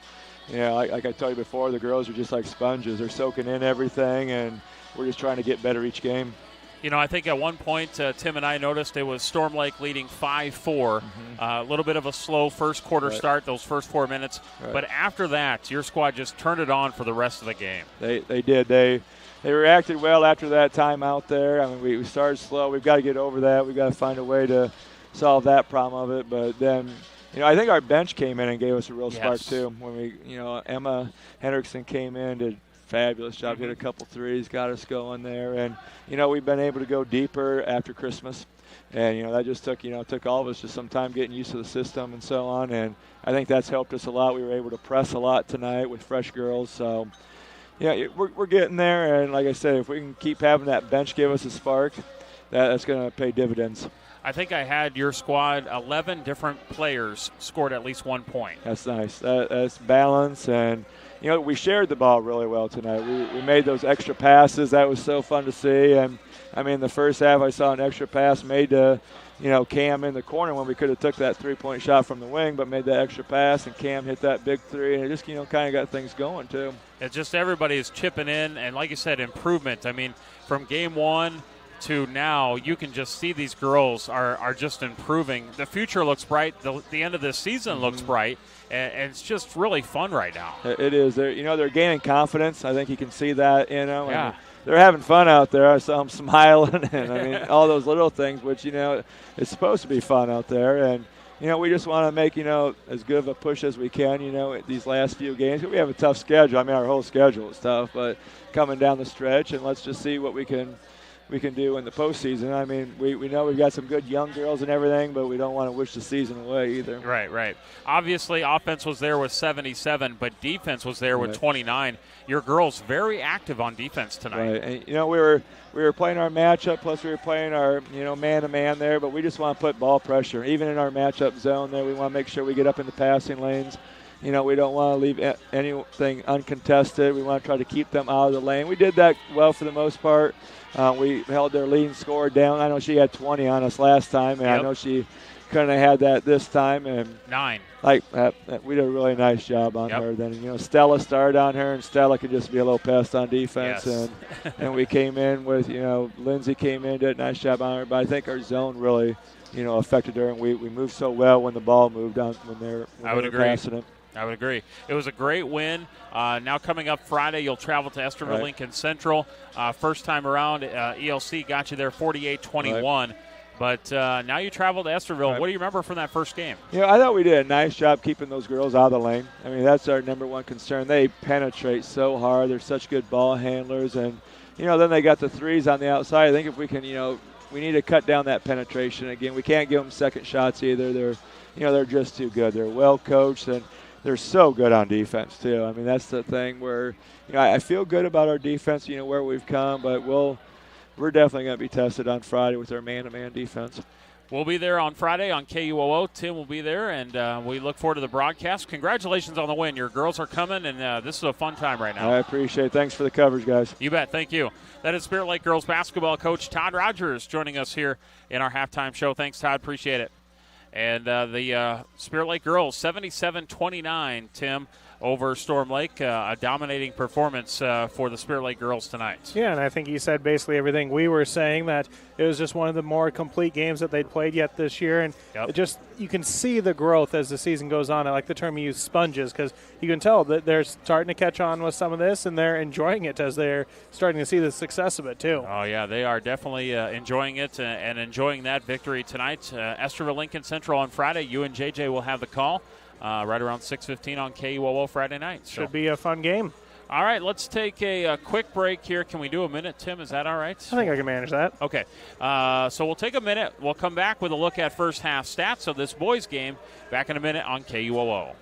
like I told you before, the girls are just like sponges. They're soaking in everything, and we're just trying to get better each game. I think at one point, Tim and I noticed it was Storm Lake leading 5-4. A little bit of a slow first quarter start, those first 4 minutes. Right. But after that, your squad just turned it on for the rest of the game. They did. They reacted well after that time out there. I mean, we started slow. We've got to get over that. We've got to find a way to solve that problem of it. But then, I think our bench came in and gave us a real spark, too. When we, Emma Hendrickson came in, did fabulous job, hit a couple threes, got us going there. And, we've been able to go deeper after Christmas. And, that just took all of us just some time getting used to the system and so on. And I think that's helped us a lot. We were able to press a lot tonight with fresh girls. So, we're getting there. And like I said, if we can keep having that bench give us a spark, that's going to pay dividends. I think I had your squad, 11 different players scored at least 1 point. That's nice. That's balance. And, we shared the ball really well tonight. We made those extra passes. That was so fun to see. And, the first half I saw an extra pass made to, Cam in the corner when we could have took that three-point shot from the wing, but made that extra pass, and Cam hit that big three, and it just, kind of got things going, too. It's just everybody is chipping in, and like you said, improvement. From game one to now, you can just see these girls are just improving. The future looks bright. The end of this season looks bright, and it's just really fun right now. It is. They're gaining confidence. I think you can see that, Yeah. They're having fun out there. I saw them smiling and, all those little things, which, it's supposed to be fun out there. And, we just want to make, as good of a push as we can, these last few games. We have a tough schedule. Our whole schedule is tough, but coming down the stretch, and let's just see what we can do in the postseason. We know we've got some good young girls and everything, but we don't want to wish the season away either. Right. Obviously, offense was there with 77, but defense was there with 29. Your girls very active on defense tonight. Right, and we were playing our matchup, plus we were playing our man-to-man there, but we just want to put ball pressure. Even in our matchup zone there, we want to make sure we get up in the passing lanes. We don't want to leave anything uncontested. We want to try to keep them out of the lane. We did that well for the most part. We held their leading scorer down. I know she had 20 on us last time, and I know she couldn't have had that this time. And 9. We did a really nice job on her. Then, Stella started on her, and Stella could just be a little pest on defense. Yes. And we came in with, Lindsay came in, did a nice job on her. But I think our zone really, affected her, and we moved so well when the ball moved on when they were passing it. I would agree. It was a great win. Now coming up Friday, you'll travel to Esterville Lincoln Central. First time around, ELC got you there 48-21. Right. But now you travel to Esterville. Right. What do you remember from that first game? I thought we did a nice job keeping those girls out of the lane. That's our number one concern. They penetrate so hard. They're such good ball handlers. And, then they got the threes on the outside. I think if we can, we need to cut down that penetration. Again, we can't give them second shots either. They're just too good. They're well coached, and they're so good on defense, too. That's the thing where, I feel good about our defense, where we've come, but we're definitely going to be tested on Friday with our man-to-man defense. We'll be there on Friday on KUOO. Tim will be there, and we look forward to the broadcast. Congratulations on the win. Your girls are coming, and this is a fun time right now. I appreciate it. Thanks for the coverage, guys. You bet. Thank you. That is Spirit Lake girls basketball coach Todd Rogers joining us here in our halftime show. Thanks, Todd. Appreciate it. And the Spirit Lake girls, 77-29, Tim, over Storm Lake. A dominating performance for the Spirit Lake girls tonight. Yeah, and I think he said basically everything we were saying, that it was just one of the more complete games that they'd played yet this year. And it just, you can see the growth as the season goes on. I like the term you use, sponges, because you can tell that they're starting to catch on with some of this, and they're enjoying it as they're starting to see the success of it, too. Oh, yeah, they are definitely enjoying it and enjoying that victory tonight. Esterville Lincoln Central on Friday. You and JJ will have the call. Right around 6:15 on KUOO Friday night. Should be a fun game. All right, let's take a quick break here. Can we do a minute, Tim? Is that all right? I think I can manage that. Okay. So we'll take a minute. We'll come back with a look at first half stats of this boys game back in a minute on KUOO.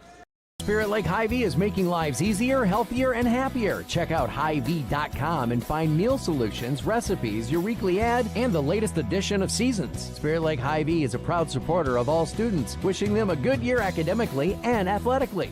Spirit Lake Hy-Vee is making lives easier, healthier, and happier. Check out Hy-Vee.com and find meal solutions, recipes, your weekly ad, and the latest edition of Seasons. Spirit Lake Hy-Vee is a proud supporter of all students, wishing them a good year academically and athletically.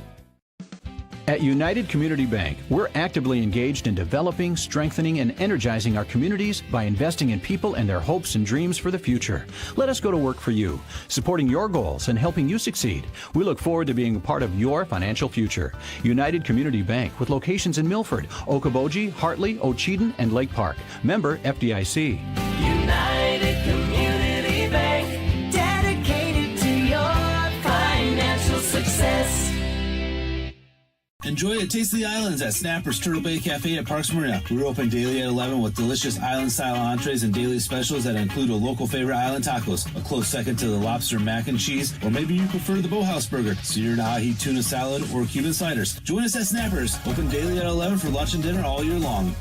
At United Community Bank, we're actively engaged in developing, strengthening, and energizing our communities by investing in people and their hopes and dreams for the future. Let us go to work for you, supporting your goals and helping you succeed. We look forward to being a part of your financial future. United Community Bank, with locations in Milford, Okoboji, Hartley, Ocheyedan, and Lake Park. Member FDIC. United Community Bank, dedicated to your financial success. Enjoy a taste of the islands at Snapper's Turtle Bay Cafe at Parks Marina. We're open daily at 11 with delicious island-style entrees and daily specials that include a local favorite island tacos, a close second to the lobster mac and cheese, or maybe you prefer the Boathouse burger, seared ahi tuna salad, or Cuban sliders. Join us at Snapper's, open daily at 11 for lunch and dinner all year long.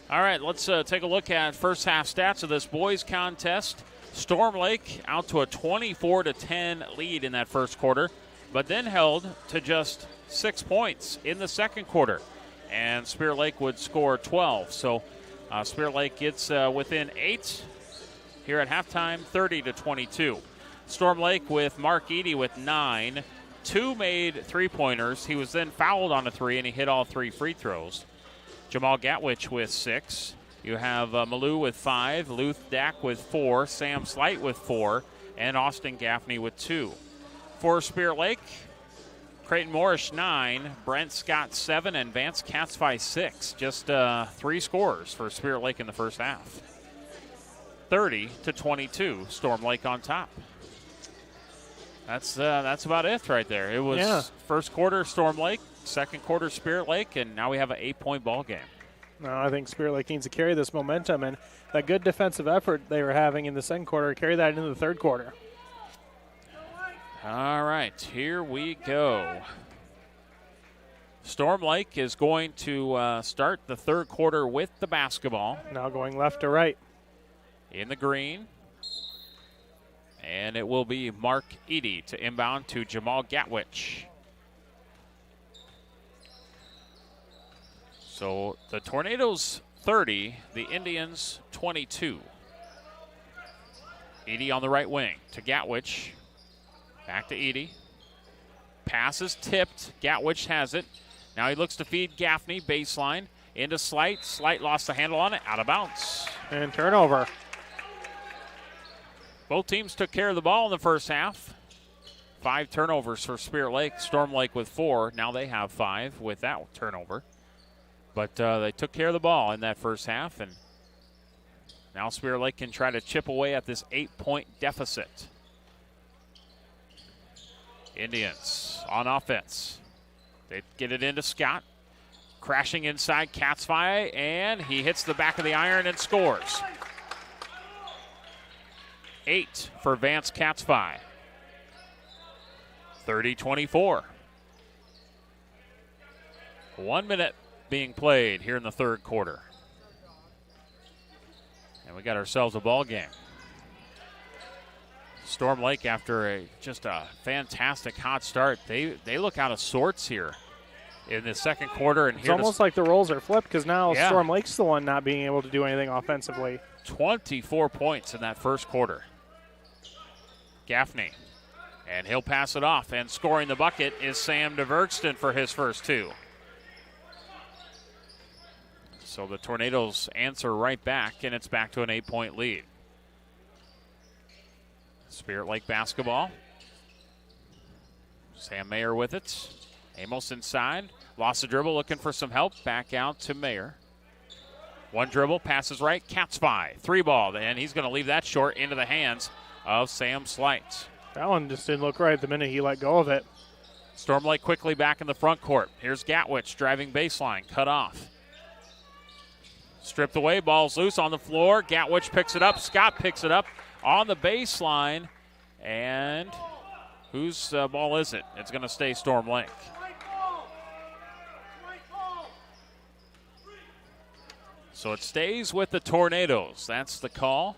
All right, let's take a look at first half stats of this boys contest. Storm Lake out to a 24-10 lead in that first quarter, but then held to just 6 points in the second quarter. And Spirit Lake would score 12. So Spirit Lake gets within 8 here at halftime, 30-22. Storm Lake with Mark Eady with 9. 2 made three-pointers. He was then fouled on a 3, and he hit all 3 free throws. Jamal Gatwich with 6. You have Malou with 5, Luth Dack with 4, Sam Slight with 4, and Austin Gaffney with 2. For Spirit Lake, Creighton Morris 9, Brent Scott 7, and Vance Catsby 6. Just 3 scores for Spirit Lake in the first half. 30-22, Storm Lake on top. That's about it right there. It was first quarter Storm Lake, second quarter Spirit Lake, and now we have an 8-point ball game. No, I think Spirit Lake needs to carry this momentum, and that good defensive effort they were having in the second quarter, carry that into the third quarter. All right, here we go. Storm Lake is going to start the third quarter with the basketball. Now going left to right. In the green. And it will be Mark Eady to inbound to Jamal Gatwich. So the Tornadoes 30, the Indians 22. Eady on the right wing to Gatwich. Back to Eady. Pass is tipped. Gatwich has it. Now he looks to feed Gaffney, baseline. Into Slight. Slight lost the handle on it. Out of bounds. And turnover. Both teams took care of the ball in the first half. 5 turnovers for Spirit Lake. Storm Lake with 4. Now they have 5 with that turnover. But they took care of the ball in that first half, and now Spirit Lake can try to chip away at this 8-point deficit. Indians on offense. They get it into Scott. Crashing inside Catsby, and he hits the back of the iron and scores. 8 for Vance Catsby. 30-24. 1 minute being played here in the third quarter. And we got ourselves a ball game. Storm Lake, after just a fantastic hot start, they look out of sorts here in the second quarter. And it's almost like the roles are flipped because now Storm Lake's the one not being able to do anything offensively. 24 points in that first quarter. Gaffney, and he'll pass it off, and scoring the bucket is Sam DeVergston for his first 2. So the Tornadoes answer right back, and it's back to an 8-point lead. Spirit Lake basketball. Sam Mayer with it. Amos inside. Lost the dribble, looking for some help. Back out to Mayer. 1 dribble, passes right. Catsby, 3 ball, and he's going to leave that short into the hands of Sam Slight. That one just didn't look right the minute he let go of it. Storm Lake quickly back in the front court. Here's Gatwich driving baseline, cut off. Stripped away, ball's loose on the floor. Gatwich picks it up. Scott picks it up on the baseline. And whose ball is it? It's going to stay Storm Lake. So it stays with the Tornadoes. That's the call.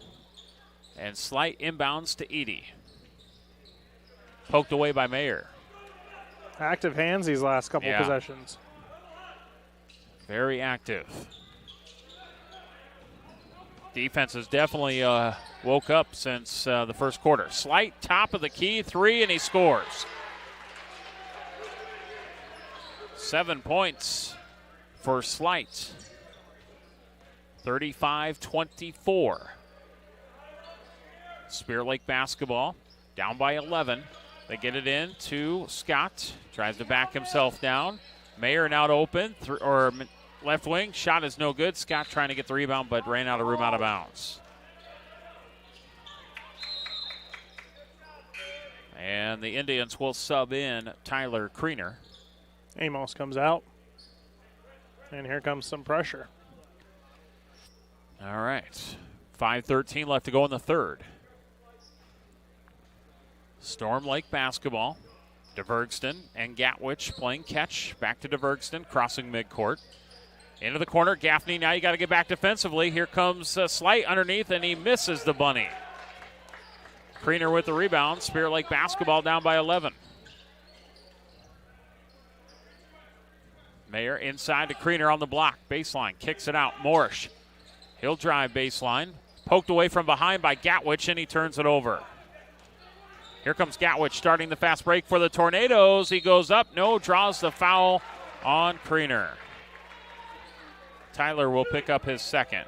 And Slight inbounds to Edie. Poked away by Mayer. Active hands these last couple possessions. Very active. Defense has definitely woke up since the first quarter. Slight top of the key, 3, and he scores. 7 points for Slight. 35-24. Spear Lake basketball down by 11. They get it in to Scott. Tries to back himself down. Mayer now to open, left wing. Shot is no good. Scott trying to get the rebound, but ran out of room out of bounds. And the Indians will sub in Tyler Kriener. Amos comes out. And here comes some pressure. All right. 5:13 left to go in the third. Storm Lake basketball. DeVergston and Gatwich playing catch. Back to DeVergston, crossing midcourt. Into the corner, Gaffney, now you got to get back defensively. Here comes Slight underneath, and he misses the bunny. Kriener with the rebound. Spear Lake basketball down by 11. Mayer inside to Kriener on the block. Baseline, kicks it out. Morrish, he'll drive baseline. Poked away from behind by Gatwich, and he turns it over. Here comes Gatwich starting the fast break for the Tornadoes. He goes up, draws the foul on Kriener. Tyler will pick up his second.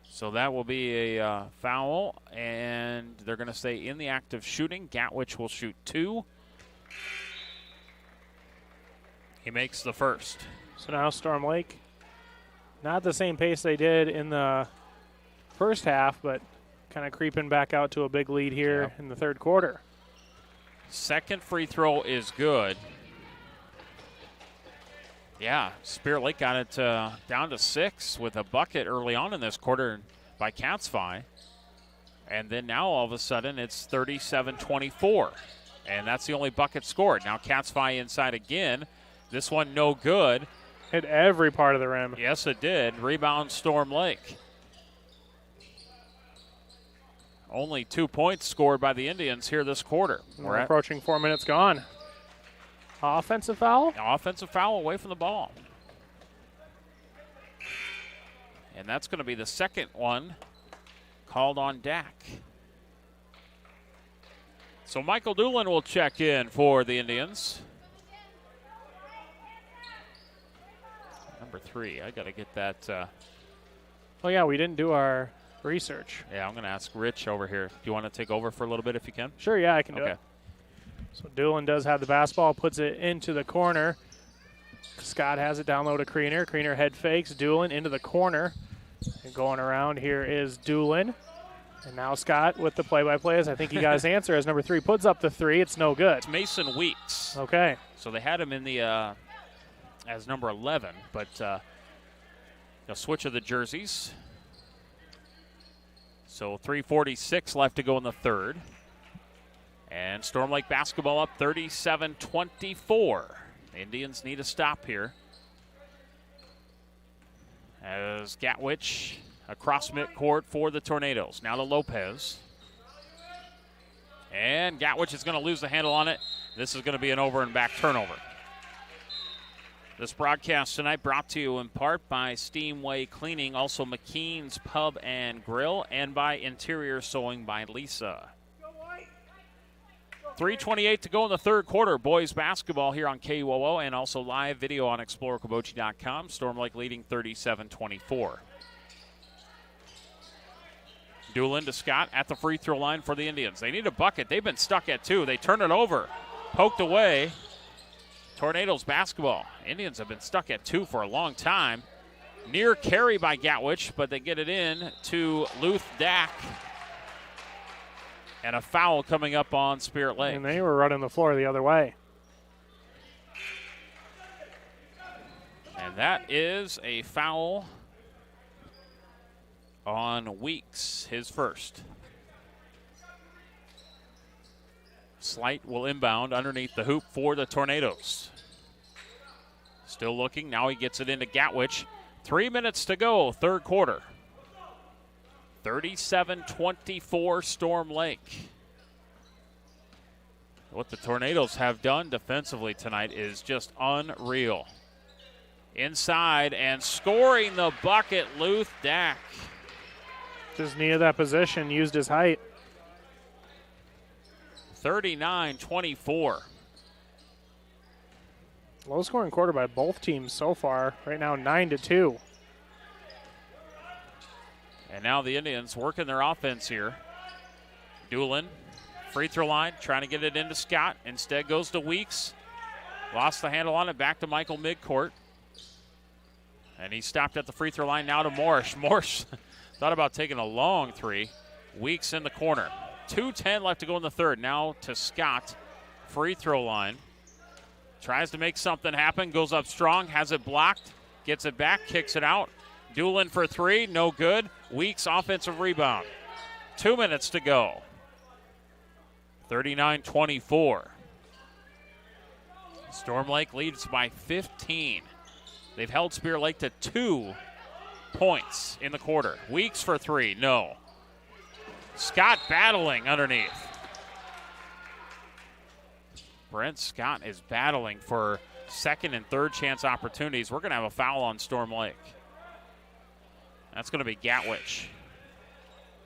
So that will be a foul, and they're going to stay in the act of shooting. Gatwich will shoot 2. He makes the first. So now Storm Lake, not the same pace they did in the first half, but kind of creeping back out to a big lead here in the third quarter. Second free throw is good. Yeah, Spear Lake got it down to 6 with a bucket early on in this quarter by Catsfi. And then now all of a sudden it's 37-24. And that's the only bucket scored. Now Catsfi inside again. This one no good. Hit every part of the rim. Yes, it did. Rebound Storm Lake. Only 2 points scored by the Indians here this quarter. We're approaching 4 minutes gone. Offensive foul? Offensive foul away from the ball. And that's going to be the second one called on Dak. So Michael Doolin will check in for the Indians. Number 3, I got to get that. Oh, yeah, we didn't do our research. Yeah, I'm going to ask Rich over here. Do you want to take over for a little bit if you can? Sure, yeah, I can do it. So Doolin does have the basketball, puts it into the corner. Scott has it down low to Kriener. Kriener head fakes. Doolin into the corner. And going around here is Doolin. And now Scott with the play-by-play, as I think he got his answer, as number 3 puts up the 3. It's no good. It's Mason Weeks. Okay. So they had him in the as number 11, but a switch of the jerseys. So 3:46 left to go in the third. And Storm Lake basketball up 37-24. The Indians need a stop here. As Gatwich across midcourt for the Tornadoes. Now to Lopez. And Gatwich is going to lose the handle on it. This is going to be an over and back turnover. This broadcast tonight brought to you in part by Steamway Cleaning, also McKean's Pub and Grill, and by Interior Sewing by Lisa. 3:28 to go in the third quarter. Boys basketball here on KUOO and also live video on ExploreKabochi.com. Storm Lake leading 37-24. Doolin to Scott at the free throw line for the Indians. They need a bucket. They've been stuck at 2. They turn it over. Poked away. Tornadoes basketball. Indians have been stuck at 2 for a long time. Near carry by Gatwich, but they get it in to Luth Dak. And a foul coming up on Spirit Lake. And they were running the floor the other way. And that is a foul on Weeks, his first. Slight will inbound underneath the hoop for the Tornadoes. Still looking. Now he gets it into Gatwich. 3 minutes to go, third quarter. 37-24 Storm Lake. What the Tornadoes have done defensively tonight is just unreal. Inside and scoring the bucket, Luth Dack. Just needed that position, used his height. 39-24. Low scoring quarter by both teams so far. Right now 9-2. And now the Indians working their offense here. Doolin, free throw line, trying to get it into Scott. Instead goes to Weeks. Lost the handle on it, back to Michael midcourt. And he stopped at the free throw line now to Morse. Morse thought about taking a long three. Weeks in the corner. 2:10 left to go in the third. Now to Scott, free throw line. Tries to make something happen, goes up strong, has it blocked, gets it back, kicks it out. Doolin for three, no good. Weeks offensive rebound. 2 minutes to go. 39-24. Storm Lake leads by 15. They've held Spear Lake to 2 points in the quarter. Weeks for three, no. Scott battling underneath. Brent Scott is battling for second and third chance opportunities. We're going to have a foul on Storm Lake. That's going to be Gatwich.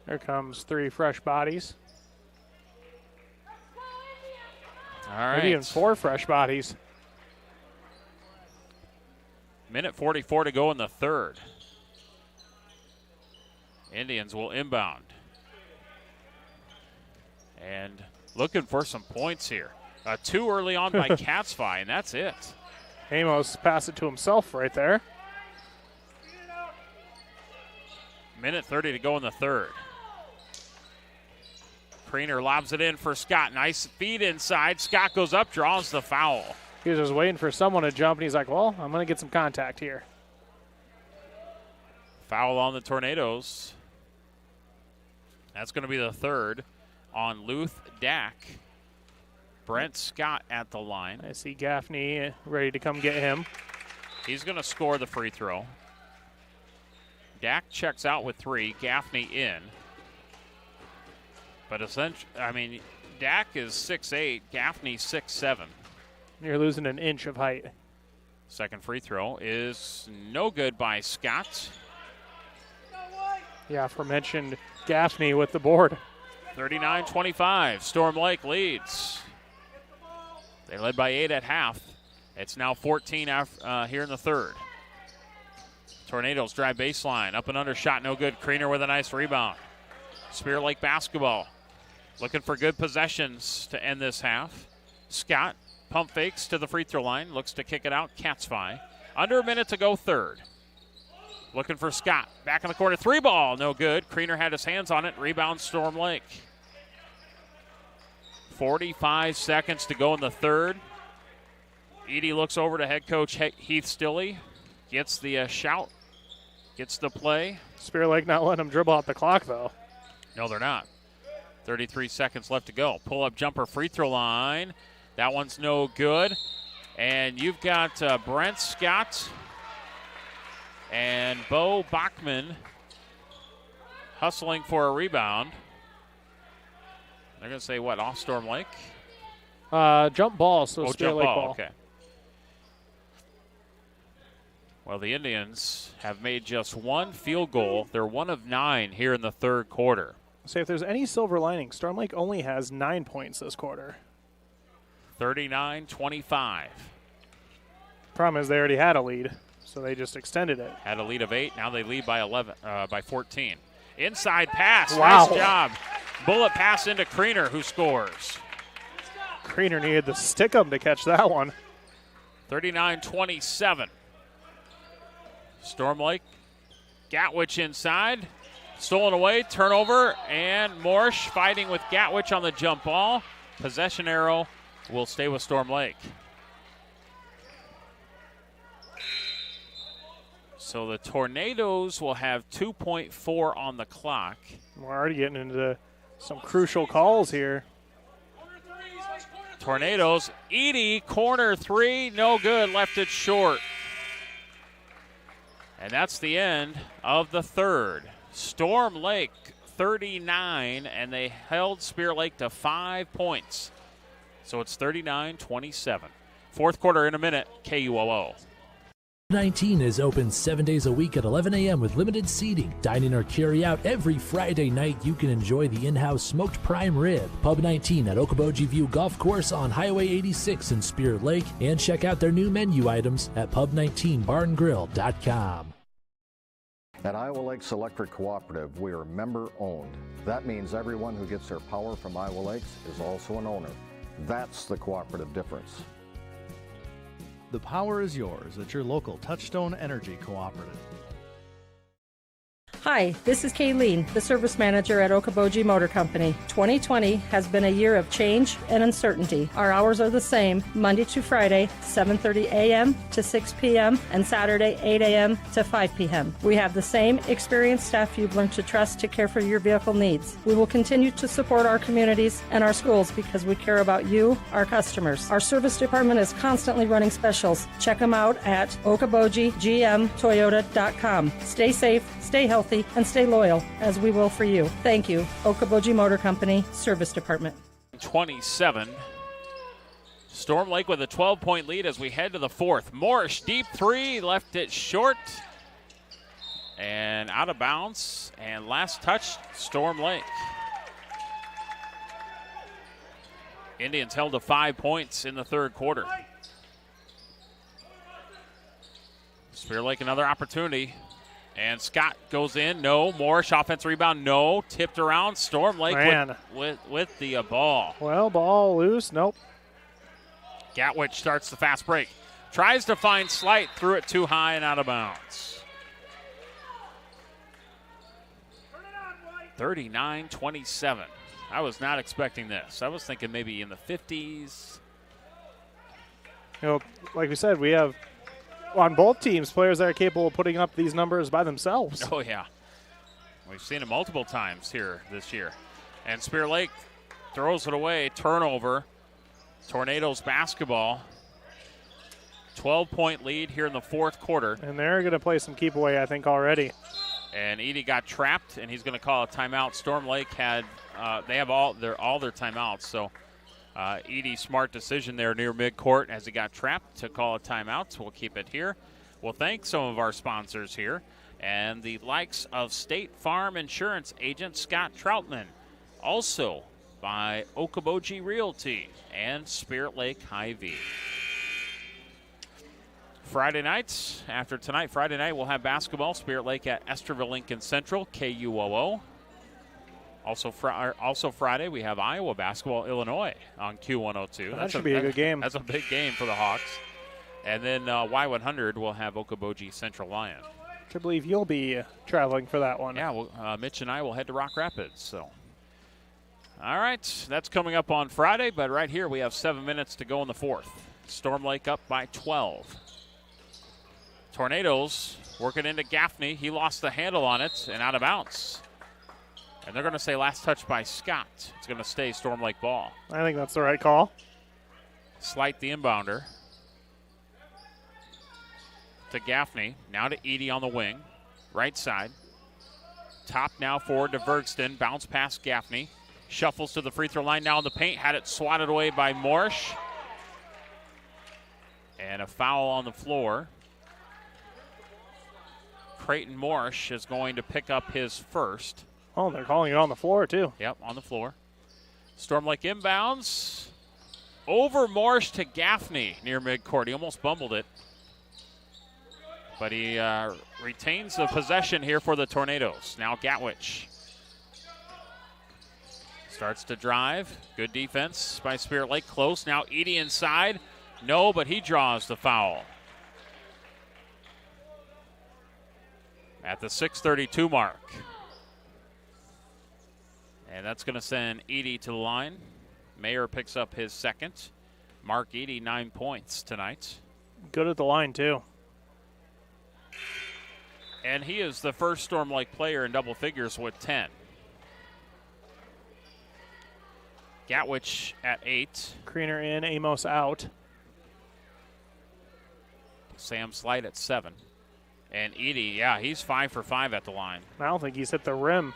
There comes 3 fresh bodies. All right. Maybe even 4 fresh bodies. Minute 44 to go in the third. Indians will inbound. And looking for some points here. Too early on by Catsby, and that's it. Amos passed it to himself right there. Minute 30 to go in the third. Kriener lobs it in for Scott. Nice feed inside. Scott goes up, draws the foul. He was just waiting for someone to jump, and he's like, well, I'm going to get some contact here. Foul on the Tornadoes. That's going to be the third on Luth Dack. Brent Scott at the line. I see Gaffney ready to come get him. He's going to score the free throw. Dack checks out with 3. Gaffney in. But essentially, Dack is 6'8", Gaffney 6'7". You're losing an inch of height. Second free throw is no good by Scott. Yeah, aforementioned Gaffney with the board. 39-25. Storm Lake leads. They led by 8 at half. It's now 14 here in the third. Tornadoes drive baseline. Up and under shot, no good. Kriener with a nice rebound. Spear Lake basketball. Looking for good possessions to end this half. Scott pump fakes to the free throw line. Looks to kick it out. Catsby. Under a minute to go third. Looking for Scott. Back in the corner. 3 ball. No good. Kriener had his hands on it. Rebound Storm Lake. 45 seconds to go in the third. Edie looks over to head coach Heath Stilley. Gets the shout. Gets the play. Spear Lake not letting him dribble out the clock, though. No, they're not. 33 seconds left to go. Pull-up jumper free throw line. That one's no good. And you've got Brent Scott and Bo Bachman hustling for a rebound. They're going to say, what, off Storm Lake? Jump ball, so Spear jump Lake ball. ball. Okay. Well, the Indians have made just 1 field goal. They're 1 of 9 here in the third quarter. So if there's any silver lining, Storm Lake only has 9 points this quarter. 39-25. Problem is they already had a lead, so they just extended it. Had a lead of 8. Now they lead by 14. Inside pass. Wow. Nice job. Bullet pass into Kriener, who scores. Kriener needed the stick-em to catch that one. 39-27. Storm Lake. Gatwich inside. Stolen away. Turnover. And Morsch fighting with Gatwich on the jump ball. Possession arrow will stay with Storm Lake. So the Tornadoes will have 2.4 on the clock. We're already getting into some crucial calls here. Tornadoes. Edie, corner 3, no good, left it short. And that's the end of the third. Storm Lake 39, and they held Spirit Lake to 5 points. So it's 39-27. Fourth quarter in a minute, KUOO. 19 is open 7 days a week at 11 a.m. with limited seating. Dine in or carry out every Friday night. You can enjoy the in-house smoked prime rib. Pub 19 at Okoboji View Golf Course on Highway 86 in Spirit Lake. And check out their new menu items at pub19barngrill.com. At Iowa Lakes Electric Cooperative, we are member-owned. That means everyone who gets their power from Iowa Lakes is also an owner. That's the cooperative difference. The power is yours at your local Touchstone Energy Cooperative. Hi, this is Kayleen, the service manager at Okoboji Motor Company. 2020 has been a year of change and uncertainty. Our hours are the same, Monday to Friday, 7:30 a.m. to 6 p.m. and Saturday, 8 a.m. to 5 p.m. We have the same experienced staff you've learned to trust to care for your vehicle needs. We will continue to support our communities and our schools because we care about you, our customers. Our service department is constantly running specials. Check them out at okobojigmtoyota.com. Stay safe, stay healthy, and stay loyal, as we will for you. Thank you. Okoboji Motor Company, Service Department. 27. Storm Lake with a 12-point lead as we head to the fourth. Morsh, deep three, left it short and out of bounds. And last touch, Storm Lake. Indians held to 5 points in the third quarter. Spirit Lake another opportunity. And Scott goes in. No. Morris, offensive rebound. No. Tipped around. Storm Lake with the ball. Well, ball loose. Nope. Gatwich starts the fast break. Tries to find Slight. Threw it too high and out of bounds. 39-27. I was not expecting this. I was thinking maybe in the 50s. You know, like we said, we have on both teams players that are capable of putting up these numbers by themselves. Oh, yeah. We've seen it multiple times here this year. And Spirit Lake throws it away. Turnover. Tornadoes basketball. 12-point lead here in the fourth quarter. And they're going to play some keep away, I think, already. And Edie got trapped, and he's going to call a timeout. Storm Lake had they have all their timeouts. So Edie, smart decision there near midcourt as he got trapped to call a timeout. So we'll keep it here. We'll thank some of our sponsors here and the likes of State Farm Insurance agent Scott Troutman. Also by Okoboji Realty and Spirit Lake Hy-Vee. Friday nights, after tonight, Friday night, we'll have basketball. Spirit Lake at Esterville Lincoln Central, KUOO. Also Friday, we have Iowa basketball, Illinois on Q102. That should be a good game. That's a big game for the Hawks. And then Y100 will have Okoboji Central Lion. I believe you'll be traveling for that one. Yeah, Mitch and I will head to Rock Rapids. So, all right, that's coming up on Friday. But right here, we have 7 minutes to go in the fourth. Storm Lake up by 12. Tornadoes working into Gaffney. He lost the handle on it and out of bounds. And they're going to say last touch by Scott. It's going to stay Storm Lake ball. I think that's the right call. Slight the inbounder. To Gaffney. Now to Edie on the wing. Right side. Top now forward to Bergston. Bounce past Gaffney. Shuffles to the free throw line now in the paint. Had it swatted away by Morsh. And a foul on the floor. Creighton Morsh is going to pick up his first. Oh, they're calling it on the floor, too. Yep, on the floor. Storm Lake inbounds. Over Morsh to Gaffney near midcourt. He almost bumbled it. But he retains the possession here for the Tornadoes. Now Gatwich. Starts to drive. Good defense by Spirit Lake. Close. Now Edie inside. No, but he draws the foul. At the 6:32 mark. And that's going to send Edie to the line. Mayer picks up his second. Mark Edie, 9 points tonight. Good at the line, too. And he is the first Storm Lake player in double figures with 10. Gatwich at 8. Kriener in, Amos out. Sam Slight at 7. And Edie, yeah, he's 5 for 5 at the line. I don't think he's hit the rim.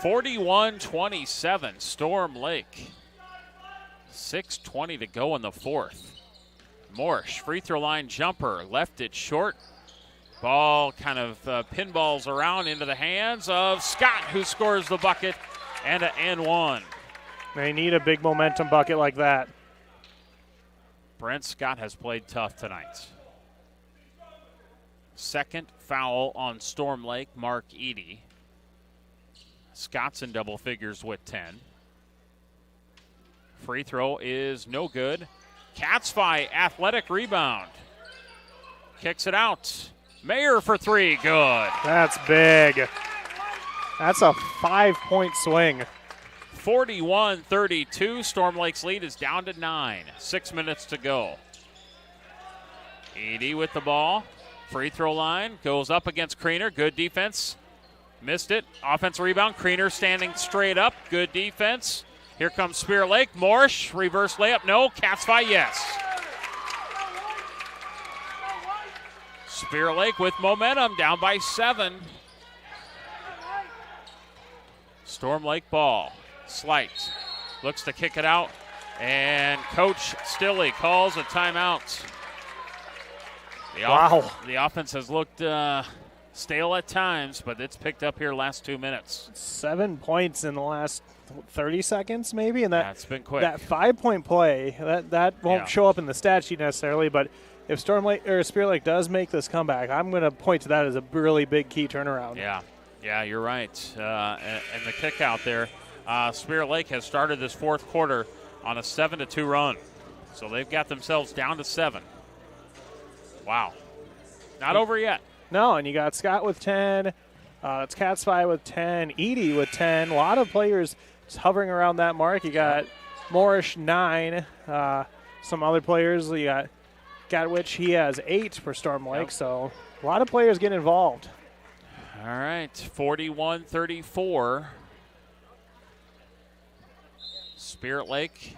41-27, Storm Lake. 6:20 to go in the fourth. Morsch, free throw line jumper, left it short. Ball kind of pinballs around into the hands of Scott, who scores the bucket, and an and one. They need a big momentum bucket like that. Brent Scott has played tough tonight. Second foul on Storm Lake, Mark Edie. Scott's in double figures with 10. Free throw is no good. Catsby, athletic rebound. Kicks it out. Mayer for three, good. That's big. That's a 5-point swing. 41-32, Storm Lake's lead is down to 9. 6 minutes to go. Edie with the ball. Free throw line, goes up against Kriener, good defense. Missed it, offensive rebound, Kriener standing straight up, good defense. Here comes Spirit Lake, Morsch, reverse layup, no, Catsby, yes. Spirit Lake with momentum, down by 7. Storm Lake ball, Slight looks to kick it out, and Coach Stilley calls a timeout. The offense has looked stale at times, but it's picked up here last 2 minutes. 7 points in the last 30 seconds, maybe, and that's been quick. That 5-point play that won't show up in the stat sheet necessarily, but if Storm Lake or Spirit Lake does make this comeback, I'm going to point to that as a really big key turnaround. Yeah, you're right. And the kick out there, Spirit Lake has started this fourth quarter on a 7-2 run, so they've got themselves down to 7. Wow, not over yet. No, and you got Scott with 10. It's Catsby with 10. Edie with 10. A lot of players just hovering around that mark. You got Morris 9. Some other players. You got Gatwich. He has 8 for Storm Lake. So a lot of players get involved. All right, 41-34. Spirit Lake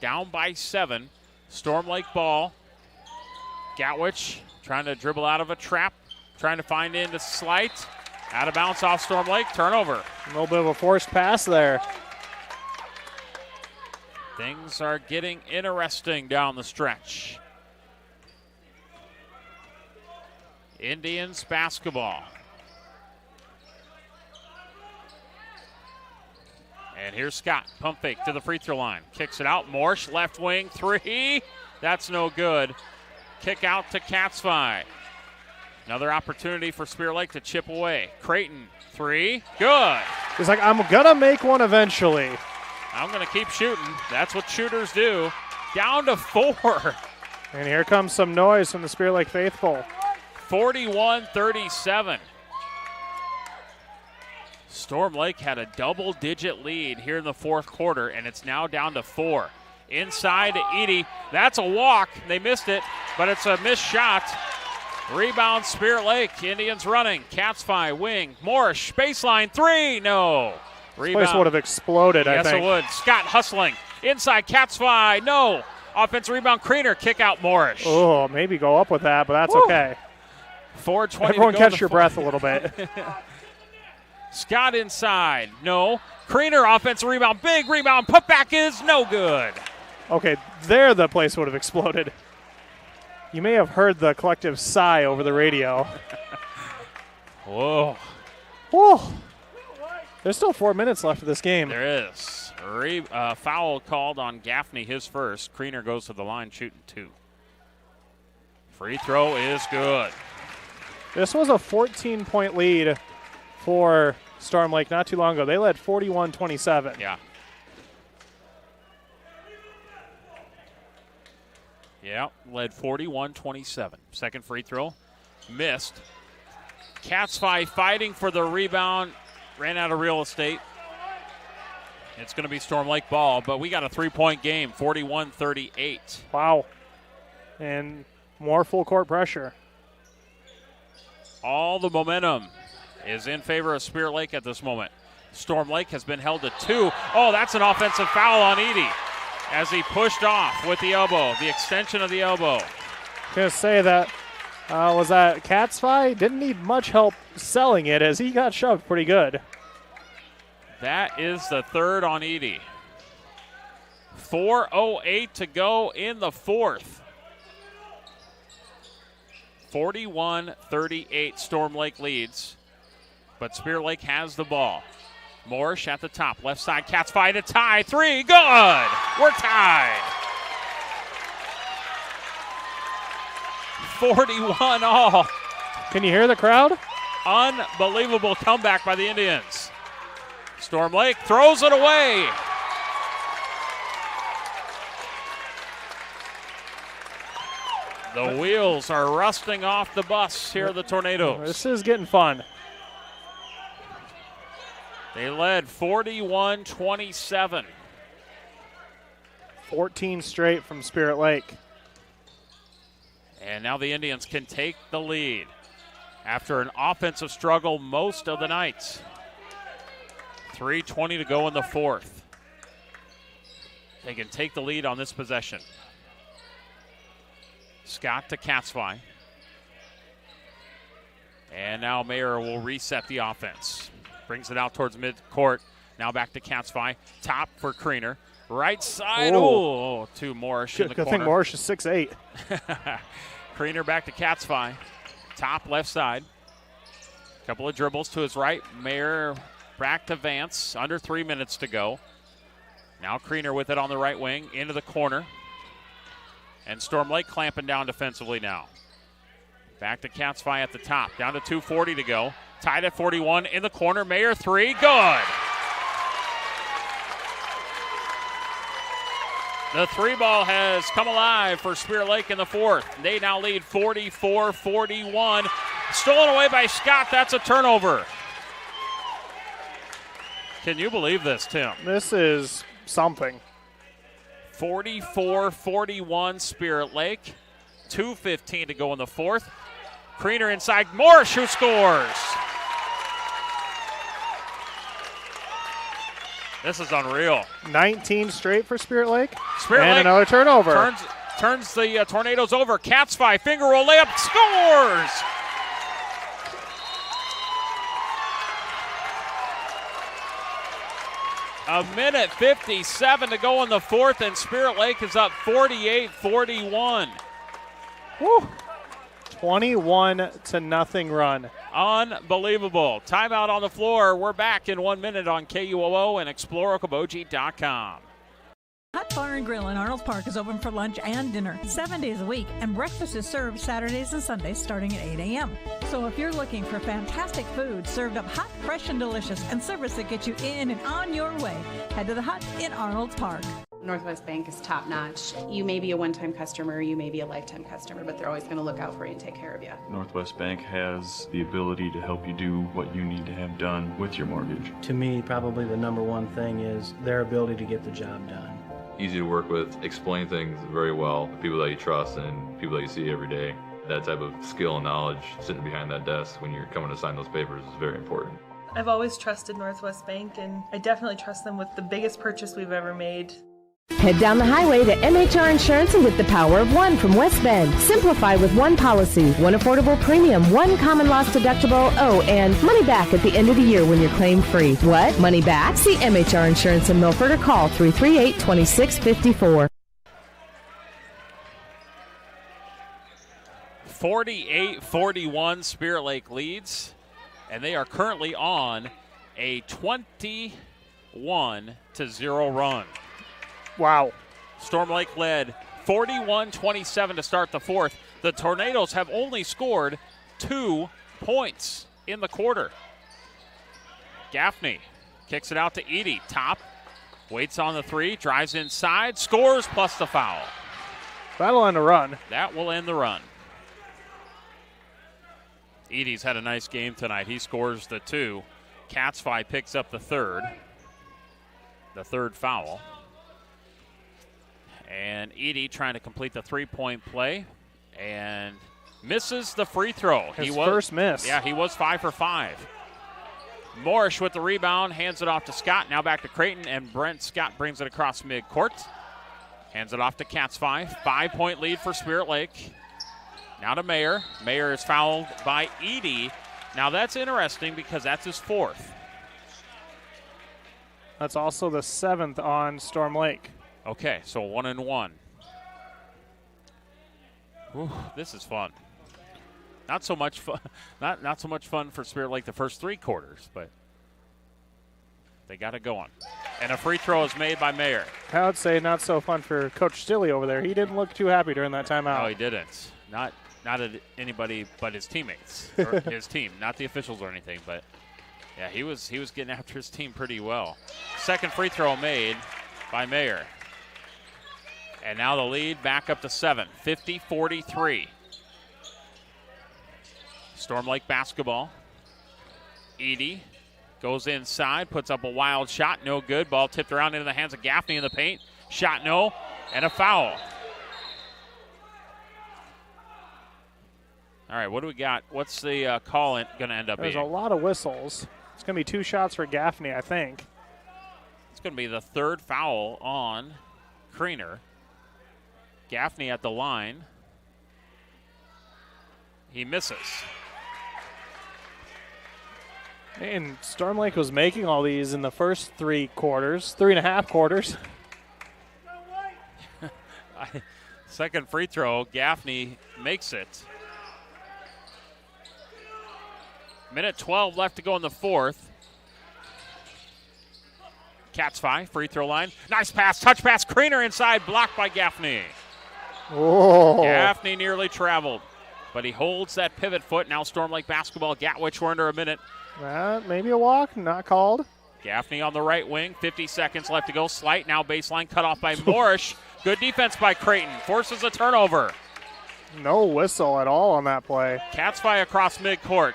down by 7. Storm Lake ball. Gatwich trying to dribble out of a trap. Trying to find into Slight. Out of bounds off Storm Lake. Turnover. A little bit of a forced pass there. Things are getting interesting down the stretch. Indians basketball. And here's Scott. Pump fake to the free throw line. Kicks it out. Morsch, left wing, 3. That's no good. Kick out to Catsby. Another opportunity for Spirit Lake to chip away. Creighton, 3. Good. He's like, I'm going to make one eventually. I'm going to keep shooting. That's what shooters do. Down to 4. And here comes some noise from the Spirit Lake faithful. 41-37. Storm Lake had a double-digit lead here in the fourth quarter, and it's now down to 4. Inside to Edie. That's a walk. They missed it, but it's a missed shot. Rebound, Spirit Lake. Indians running. Catsby, wing. Morris, baseline, 3. No. Rebound. This place would have exploded, I think. Yes, it would. Scott hustling. Inside, Catsby. No. Offensive rebound, Kriener. Kick out, Morris. Oh, maybe go up with that, but that's okay. 4:20 Everyone to go catch your breath a little bit. Scott inside. No. Kriener, offensive rebound. Big rebound. Putback is no good. Okay, there the place would have exploded. You may have heard the collective sigh over the radio. Whoa. Whoa. There's still 4 minutes left of this game. There is. Foul called on Gaffney, his first. Kriener goes to the line shooting 2. Free throw is good. This was a 14-point lead for Storm Lake not too long ago. They led 41-27. Yeah. Yeah, led 41-27. Second free throw, missed. Catsby fighting for the rebound, ran out of real estate. It's going to be Storm Lake ball, but we got a 3-point game, 41-38. Wow. And more full court pressure. All the momentum is in favor of Spirit Lake at this moment. Storm Lake has been held to 2. Oh, that's an offensive foul on Edie as he pushed off with the elbow, the extension of the elbow. Going to say that was that Catsfi didn't need much help selling it as he got shoved pretty good. That is the third on Edie. 4:08 to go in the fourth. 41-38 Storm Lake leads, but Spirit Lake has the ball. Morrish at the top, left side, Catsfi to tie, three, good! We're tied. 41 all. Can you hear the crowd? Unbelievable comeback by the Indians. Storm Lake throws it away. The wheels are rusting off the bus here at the Tornadoes. This is getting fun. They led 41-27. 14 straight from Spirit Lake. And now the Indians can take the lead after an offensive struggle most of the night. 3:20 to go in the fourth. They can take the lead on this possession. Scott to Catsfi. And now Mayer will reset the offense. Brings it out towards midcourt. Now back to Catsfi. Top for Kriener. Right side. Oh, to Morrish in the corner. I think Morrish is 6'8". Kriener back to Catsfi. Top left side. Couple of dribbles to his right. Mayer back to Vance. Under 3 minutes to go. Now Kriener with it on the right wing. Into the corner. And Storm Lake clamping down defensively now. Back to Catsfi at the top. Down to 2:40 to go. Tied at 41 in the corner. Mayer three. Good. The three ball has come alive for Spirit Lake in the fourth. They now lead 44-41. Stolen away by Scott. That's a turnover. Can you believe this, Tim? This is something. 44-41 Spirit Lake. 2:15 to go in the fourth. Kriener inside. Morrish who scores. This is unreal. 19 straight for Spirit Lake. Spirit and Lake another turnover. Turns the Tornadoes over. Catsfi finger roll layup. Scores! A minute 57 to go in the fourth, and Spirit Lake is up 48-41. Woo! 21-0 run. Unbelievable. Timeout on the floor. We're back in 1 minute on KUOO and ExploreOkoboji.com. Hot Bar and Grill in Arnold Park is open for lunch and dinner 7 days a week, and breakfast is served Saturdays and Sundays starting at 8 a.m. So if you're looking for fantastic food served up hot, fresh, and delicious, and service that gets you in and on your way, head to the Hut in Arnold Park. Northwest Bank is top-notch. You may be a one-time customer, you may be a lifetime customer, but they're always going to look out for you and take care of you. Northwest Bank has the ability to help you do what you need to have done with your mortgage. To me, probably the number one thing is their ability to get the job done. Easy to work with, explain things very well, people that you trust and people that you see every day. That type of skill and knowledge sitting behind that desk when you're coming to sign those papers is very important. I've always trusted Northwest Bank, and I definitely trust them with the biggest purchase we've ever made. Head down the highway to MHR Insurance and get the power of one from West Bend. Simplify with one policy, one affordable premium, one common loss deductible, and money back at the end of the year when you're claim free. What? Money back? See MHR Insurance in Milford or call 338-2654. 48-41 Spirit Lake leads, and they are currently on a 21-0 run. Wow. Storm Lake led 41-27 to start the fourth. The Tornadoes have only scored 2 points in the quarter. Gaffney kicks it out to Edie. Top, waits on the three, drives inside, scores plus the foul. That'll end the run. That will end the run. Edie's had a nice game tonight. He scores the 2. Catsfi picks up the third foul. And Edie trying to complete the three-point play and misses the free throw. His first miss. Yeah, he was 5 for 5. Morrish with the rebound, hands it off to Scott. Now back to Creighton, and Brent Scott brings it across midcourt. Hands it off to Catsfi. 5-point lead for Spirit Lake. Now to Mayer. Mayer is fouled by Edie. Now that's interesting because that's his 4th. That's also the 7th on Storm Lake. Okay, so 1-1. Ooh, this is fun. Not so much fun. Not so much fun for Spirit Lake the first 3 quarters, but they got it going. And a free throw is made by Mayer. I would say not so fun for Coach Stilley over there. He didn't look too happy during that timeout. No, he didn't. Not at anybody but his teammates or his team, not the officials or anything. But yeah, he was getting after his team pretty well. Second free throw made by Mayer. And now the lead back up to 7, 50-43. Storm Lake basketball. Edie goes inside, puts up a wild shot, no good. Ball tipped around into the hands of Gaffney in the paint. Shot no, and a foul. All right, what do we got? What's the call going to end up There's being? a lot of whistles. It's going to be 2 shots for Gaffney, I think. It's going to be the 3rd foul on Kriener. Gaffney at the line. He misses. And Storm Lake was making all these in the first 3 quarters, 3.5 quarters. Second free throw, Gaffney makes it. Minute 12 left to go in the 4th. Cats 5, free throw line. Nice pass, touch pass, Kriener inside, blocked by Gaffney. Oh. Gaffney nearly traveled, but he holds that pivot foot. Now Storm Lake basketball, Gatwich, we're under a minute. Maybe a walk, not called. Gaffney on the right wing, 50 seconds left to go. Slight now baseline, cut off by Morrish. Good defense by Creighton, forces a turnover. No whistle at all on that play. Cats fly across midcourt.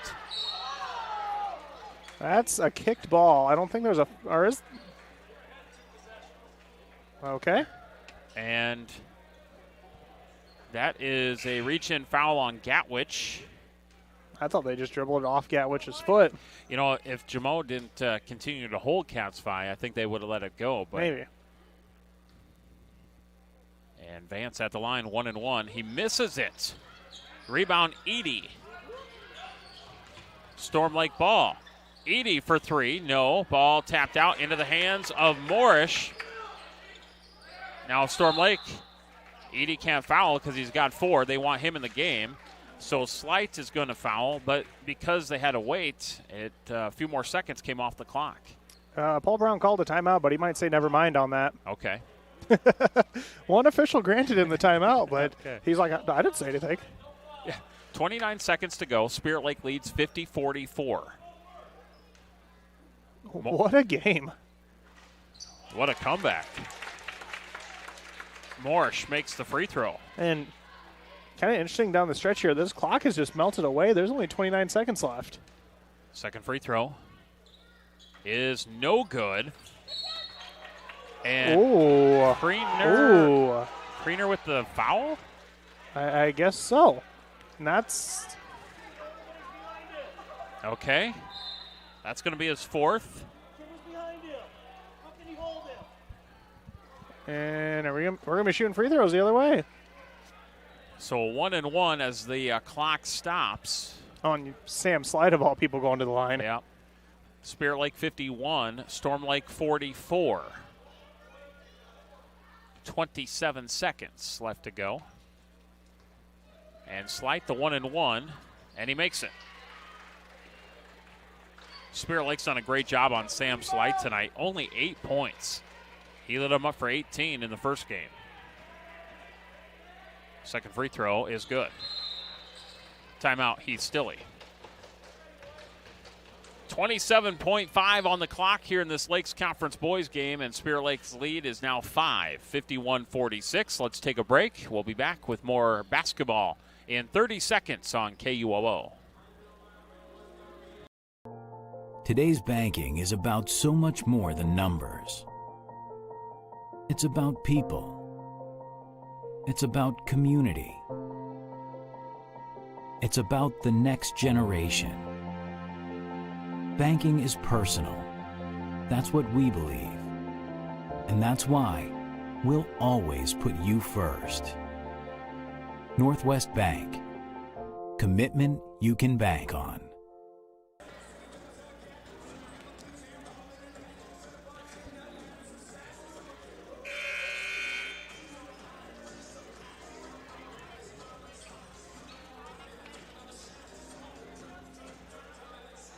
That's a kicked ball. I don't think there's or is. Okay. And that is a reach-in foul on Gatwich. I thought they just dribbled it off Gatwich's foot. You know, if Jamo didn't continue to hold Cats Phi, I think they would have let it go. But maybe. And Vance at the line, 1-1. He misses it. Rebound, Edie. Storm Lake ball. Edie for 3. No. Ball tapped out into the hands of Morrish. Now Storm Lake. Edie can't foul because he's got 4. They want him in the game. So Slight is going to foul, but because they had to wait, a few more seconds came off the clock. Paul Brown called a timeout, but he might say never mind on that. Okay. One official granted him the timeout, but okay. He's like, I didn't say anything. Yeah. 29 seconds to go. Spirit Lake leads 50-44. What a game. What a comeback. Morsh makes the free throw. And kind of interesting down the stretch here. This clock has just melted away. There's only 29 seconds left. Second free throw is no good. And Kriener with the foul? I guess so. And that's okay. That's going to be his 4th. And we're going to be shooting free throws the other way. So 1-1 as the clock stops. On Sam Slide of all people going to the line. Yeah. Spirit Lake 51, Storm Lake 44. 27 seconds left to go. And Slight the 1-1, and he makes it. Spirit Lake's done a great job on Sam Slight tonight. Only 8 points. He lit him up for 18 in the first game. Second free throw is good. Timeout, Heath Stilley. 27.5 on the clock here in this Lakes Conference boys game, and Spirit Lake's lead is now 5, 51-46. Let's take a break. We'll be back with more basketball in 30 seconds on KUOO. Today's banking is about so much more than numbers. It's about people. It's about community. It's about the next generation. Banking is personal. That's what we believe. And that's why we'll always put you first. Northwest Bank. Commitment you can bank on.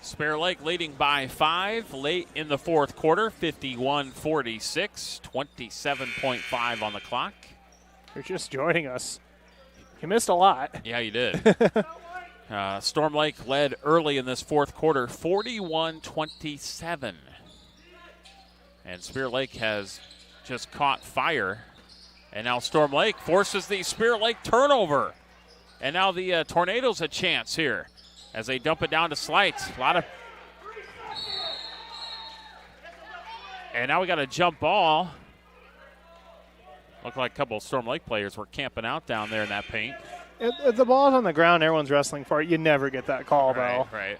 Spirit Lake leading by 5 late in the fourth quarter, 51-46, 27.5 on the clock. You're just joining us. You missed a lot. Yeah, you did. Storm Lake led early in this fourth quarter, 41-27. And Spirit Lake has just caught fire. And now Storm Lake forces the Spirit Lake turnover. And now the Tornadoes a chance here as they dump it down to Slight. And now we got a jump ball. Looked like a couple of Storm Lake players were camping out down there in that paint. If the ball's on the ground, everyone's wrestling for it. You never get that call, though. Right.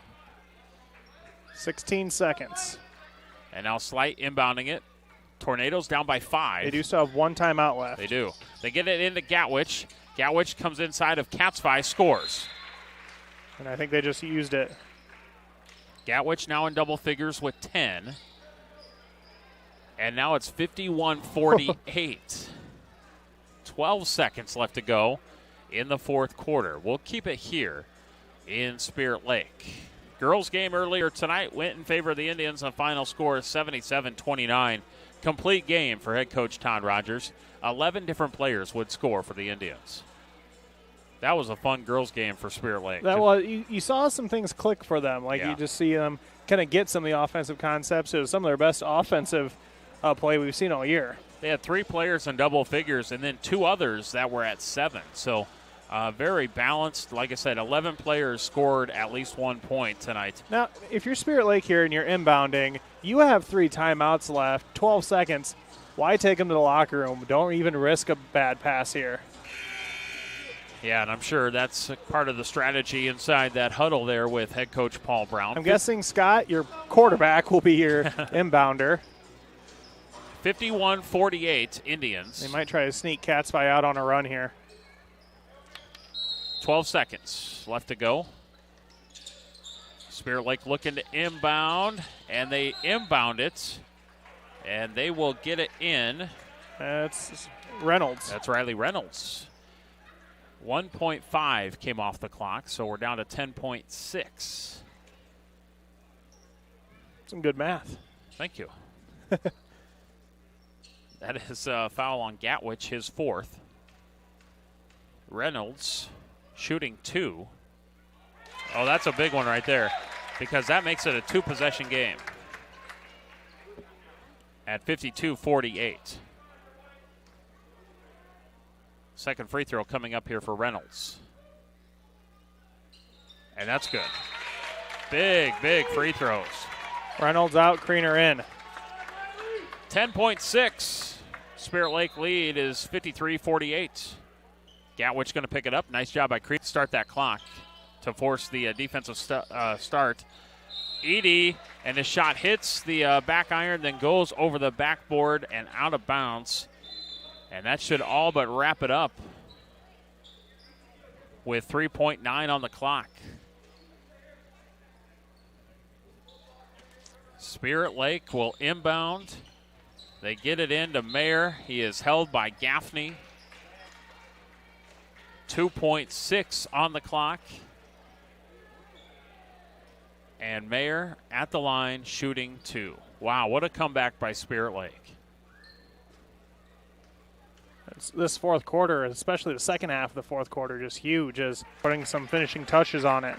16 seconds. And now Slight inbounding it. Tornadoes down by 5. They do still have one timeout left. They do. They get it into Gatwich. Gatwich comes inside of Catsby, scores. And I think they just used it. Gatwich now in double figures with 10. And now it's 51-48. 12 seconds left to go in the fourth quarter. We'll keep it here in Spirit Lake. Girls game earlier tonight went in favor of the Indians. A final score is 77-29. Complete game for head coach Todd Rogers. 11 different players would score for the Indians. That was a fun girls game for Spirit Lake. That was, you saw some things click for them. You just see them kind of get some of the offensive concepts. It was some of their best offensive play we've seen all year. They had 3 players in double figures and then 2 others that were at 7. So very balanced. Like I said, 11 players scored at least 1 point tonight. Now, if you're Spirit Lake here and you're inbounding, you have 3 timeouts left, 12 seconds. Why take them to the locker room? Don't even risk a bad pass here. Yeah, and I'm sure that's part of the strategy inside that huddle there with head coach Paul Brown. I'm guessing, Scott, your quarterback will be your inbounder. 51-48 Indians. They might try to sneak Catsby out on a run here. 12 seconds left to go. Spirit Lake looking to inbound, and they inbound it, and they will get it in. That's Reynolds. That's Riley Reynolds. 1.5 came off the clock, so we're down to 10.6. Some good math. Thank you. That is a foul on Gatwich, his 4th. Reynolds shooting 2. Oh, that's a big one right there because that makes it a 2-possession game at 52-48. Second free throw coming up here for Reynolds. And that's good. Big free throws. Reynolds out, Kriener in. 10.6. Spirit Lake lead is 53-48. Gatwich going to pick it up. Nice job by Kriener to start that clock to force the defensive start. Edie, and his shot hits the back iron, then goes over the backboard and out of bounds. And that should all but wrap it up with 3.9 on the clock. Spirit Lake will inbound. They get it into Mayer. He is held by Gaffney. 2.6 on the clock. And Mayer at the line shooting 2. Wow, what a comeback by Spirit Lake. This fourth quarter, especially the second half of the fourth quarter, just huge as putting some finishing touches on it.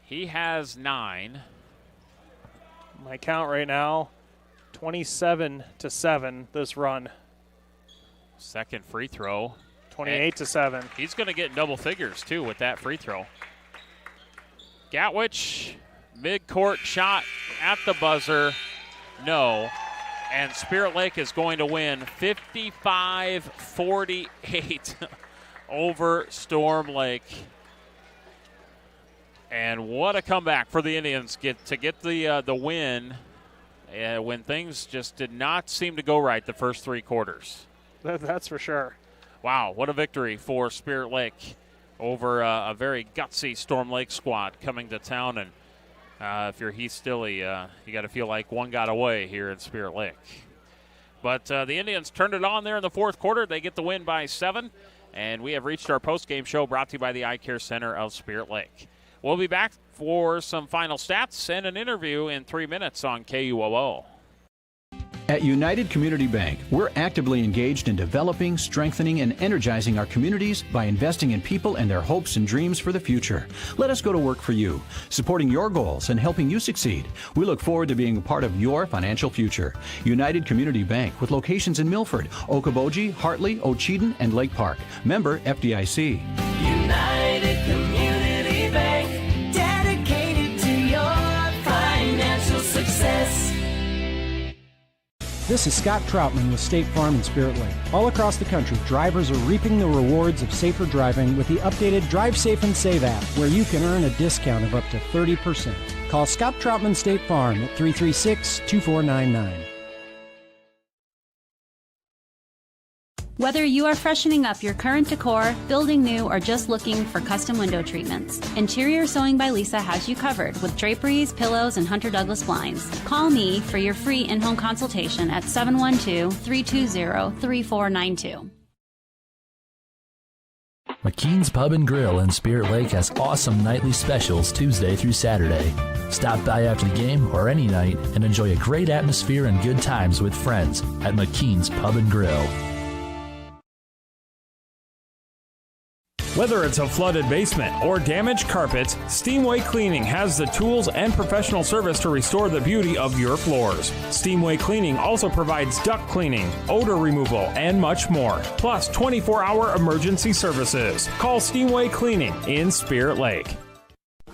He has 9. My count right now, 27-7 this run. Second free throw. 28-7. He's going to get double figures, too, with that free throw. Gatwich, mid-court shot at the buzzer. No. And Spirit Lake is going to win 55-48 over Storm Lake. And what a comeback for the Indians to get the win when things just did not seem to go right the first 3 quarters. That's for sure. Wow, what a victory for Spirit Lake over a very gutsy Storm Lake squad coming to town. And if you're Heath Stilley, you got to feel like one got away here in Spirit Lake. But the Indians turned it on there in the fourth quarter. They get the win by 7. And we have reached our post-game show brought to you by the Eye Care Center of Spirit Lake. We'll be back for some final stats and an interview in 3 minutes on KUOO. At United Community Bank, we're actively engaged in developing, strengthening, and energizing our communities by investing in people and their hopes and dreams for the future. Let us go to work for you, supporting your goals and helping you succeed. We look forward to being a part of your financial future. United Community Bank, with locations in Milford, Okoboji, Hartley, Ocheyedan, and Lake Park. Member FDIC. United Community Bank, dedicated to your financial success. This is Scott Troutman with State Farm in Spirit Lake. All across the country, drivers are reaping the rewards of safer driving with the updated Drive Safe and Save app, where you can earn a discount of up to 30%. Call Scott Troutman State Farm at 336-2499. Whether you are freshening up your current decor, building new, or just looking for custom window treatments, Interior Sewing by Lisa has you covered with draperies, pillows, and Hunter Douglas blinds. Call me for your free in-home consultation at 712-320-3492. McKean's Pub and Grill in Spirit Lake has awesome nightly specials Tuesday through Saturday. Stop by after the game or any night and enjoy a great atmosphere and good times with friends at McKean's Pub and Grill. Whether it's a flooded basement or damaged carpets, Steamway Cleaning has the tools and professional service to restore the beauty of your floors. Steamway Cleaning also provides duct cleaning, odor removal, and much more, plus 24-hour emergency services. Call Steamway Cleaning in Spirit Lake.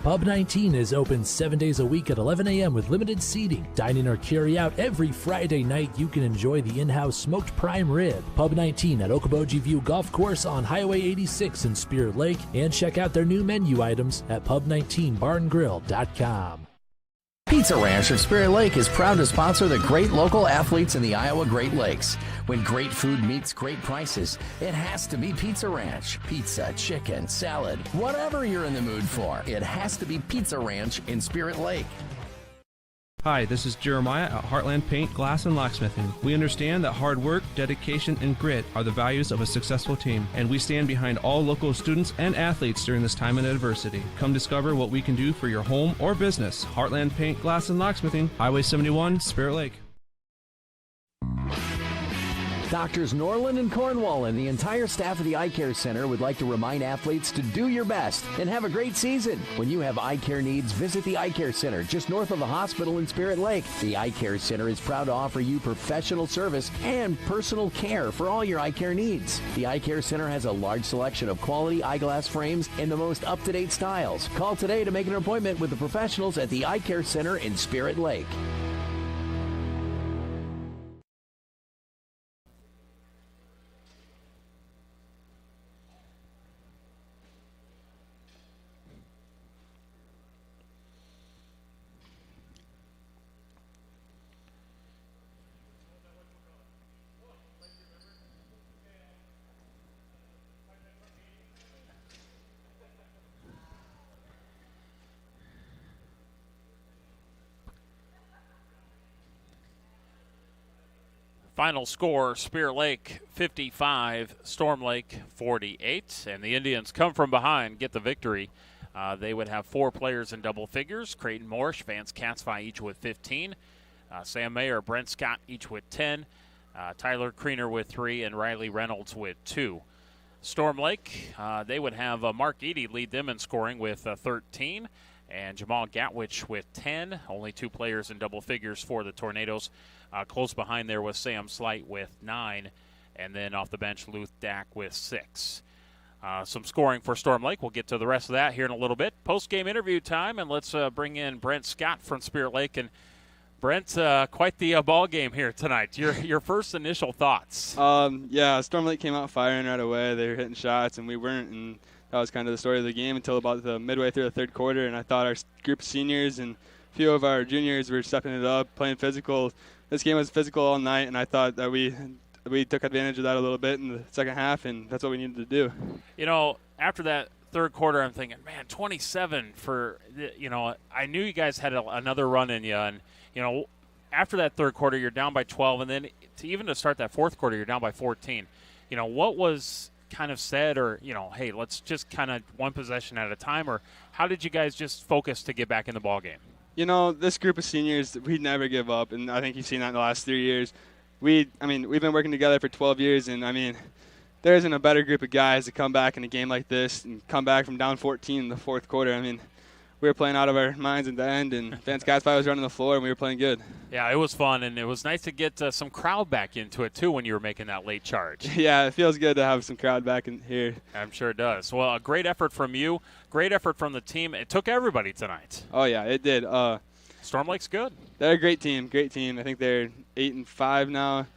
Pub 19 is open 7 days a week at 11 a.m. with limited seating. Dine in or carry out every Friday night. You can enjoy the in-house smoked prime rib. Pub 19 at Okoboji View Golf Course on Highway 86 in Spirit Lake. And check out their new menu items at pub19barngrill.com. Pizza Ranch of Spirit Lake is proud to sponsor the great local athletes in the Iowa Great Lakes. When great food meets great prices, it has to be Pizza Ranch. Pizza, chicken, salad, whatever you're in the mood for, it has to be Pizza Ranch in Spirit Lake. Hi, this is Jeremiah at Heartland Paint, Glass, and Locksmithing. We understand that hard work, dedication, and grit are the values of a successful team, and we stand behind all local students and athletes during this time of adversity. Come discover what we can do for your home or business. Heartland Paint, Glass, and Locksmithing, Highway 71, Spirit Lake. Doctors Norland and Cornwall and the entire staff of the Eye Care Center would like to remind athletes to do your best and have a great season. When you have eye care needs, visit the Eye Care Center just north of the hospital in Spirit Lake. The Eye Care Center is proud to offer you professional service and personal care for all your eye care needs. The Eye Care Center has a large selection of quality eyeglass frames in the most up-to-date styles. Call today to make an appointment with the professionals at the Eye Care Center in Spirit Lake. Final score, Spirit Lake 55, Storm Lake 48. And the Indians come from behind, get the victory. They would have 4 players in double figures. Creighton Morrish, Vance Katzvai each with 15. Sam Mayer, Brent Scott each with 10. Tyler Kriener with 3, and Riley Reynolds with 2. Storm Lake, they would have Mark Eady lead them in scoring with 13. And Jamal Gatwich with 10. Only 2 players in double figures for the Tornadoes. Close behind there was Sam Slight with 9. And then off the bench, Luth Dack with 6. Some scoring for Storm Lake. We'll get to the rest of that here in a little bit. Post-game interview time, and let's bring in Brent Scott from Spirit Lake. And Brent, quite the ball game here tonight. Your first initial thoughts? Yeah, Storm Lake came out firing right away. They were hitting shots, and we weren't. And that was kind of the story of the game until about the midway through the third quarter. And I thought our group of seniors and a few of our juniors were stepping it up, playing physical. This game was physical all night, and I thought that we we took advantage of that a little bit in the second half, and that's what we needed to do. You know, after that third quarter, I'm thinking, man, 27 for, I knew you guys had another run in you. And, after that third quarter, you're down by 12. And then to start that fourth quarter, you're down by 14. What was kind of said, or, hey, let's just kind of one possession at a time? Or how did you guys just focus to get back in the ball game? This group of seniors, we never give up. And I think you've seen that in the last 3 years. We've been working together for 12 years. And, there isn't a better group of guys to come back in a game like this and come back from down 14 in the fourth quarter. We were playing out of our minds at the end, and Vance Gaspar was running the floor, and we were playing good. Yeah, it was fun, and it was nice to get some crowd back into it, too, when you were making that late charge. Yeah, it feels good to have some crowd back in here. I'm sure it does. Well, a great effort from you, great effort from the team. It took everybody tonight. Oh, yeah, it did. Storm Lake's good. They're a great team. I think they're 8-5 now,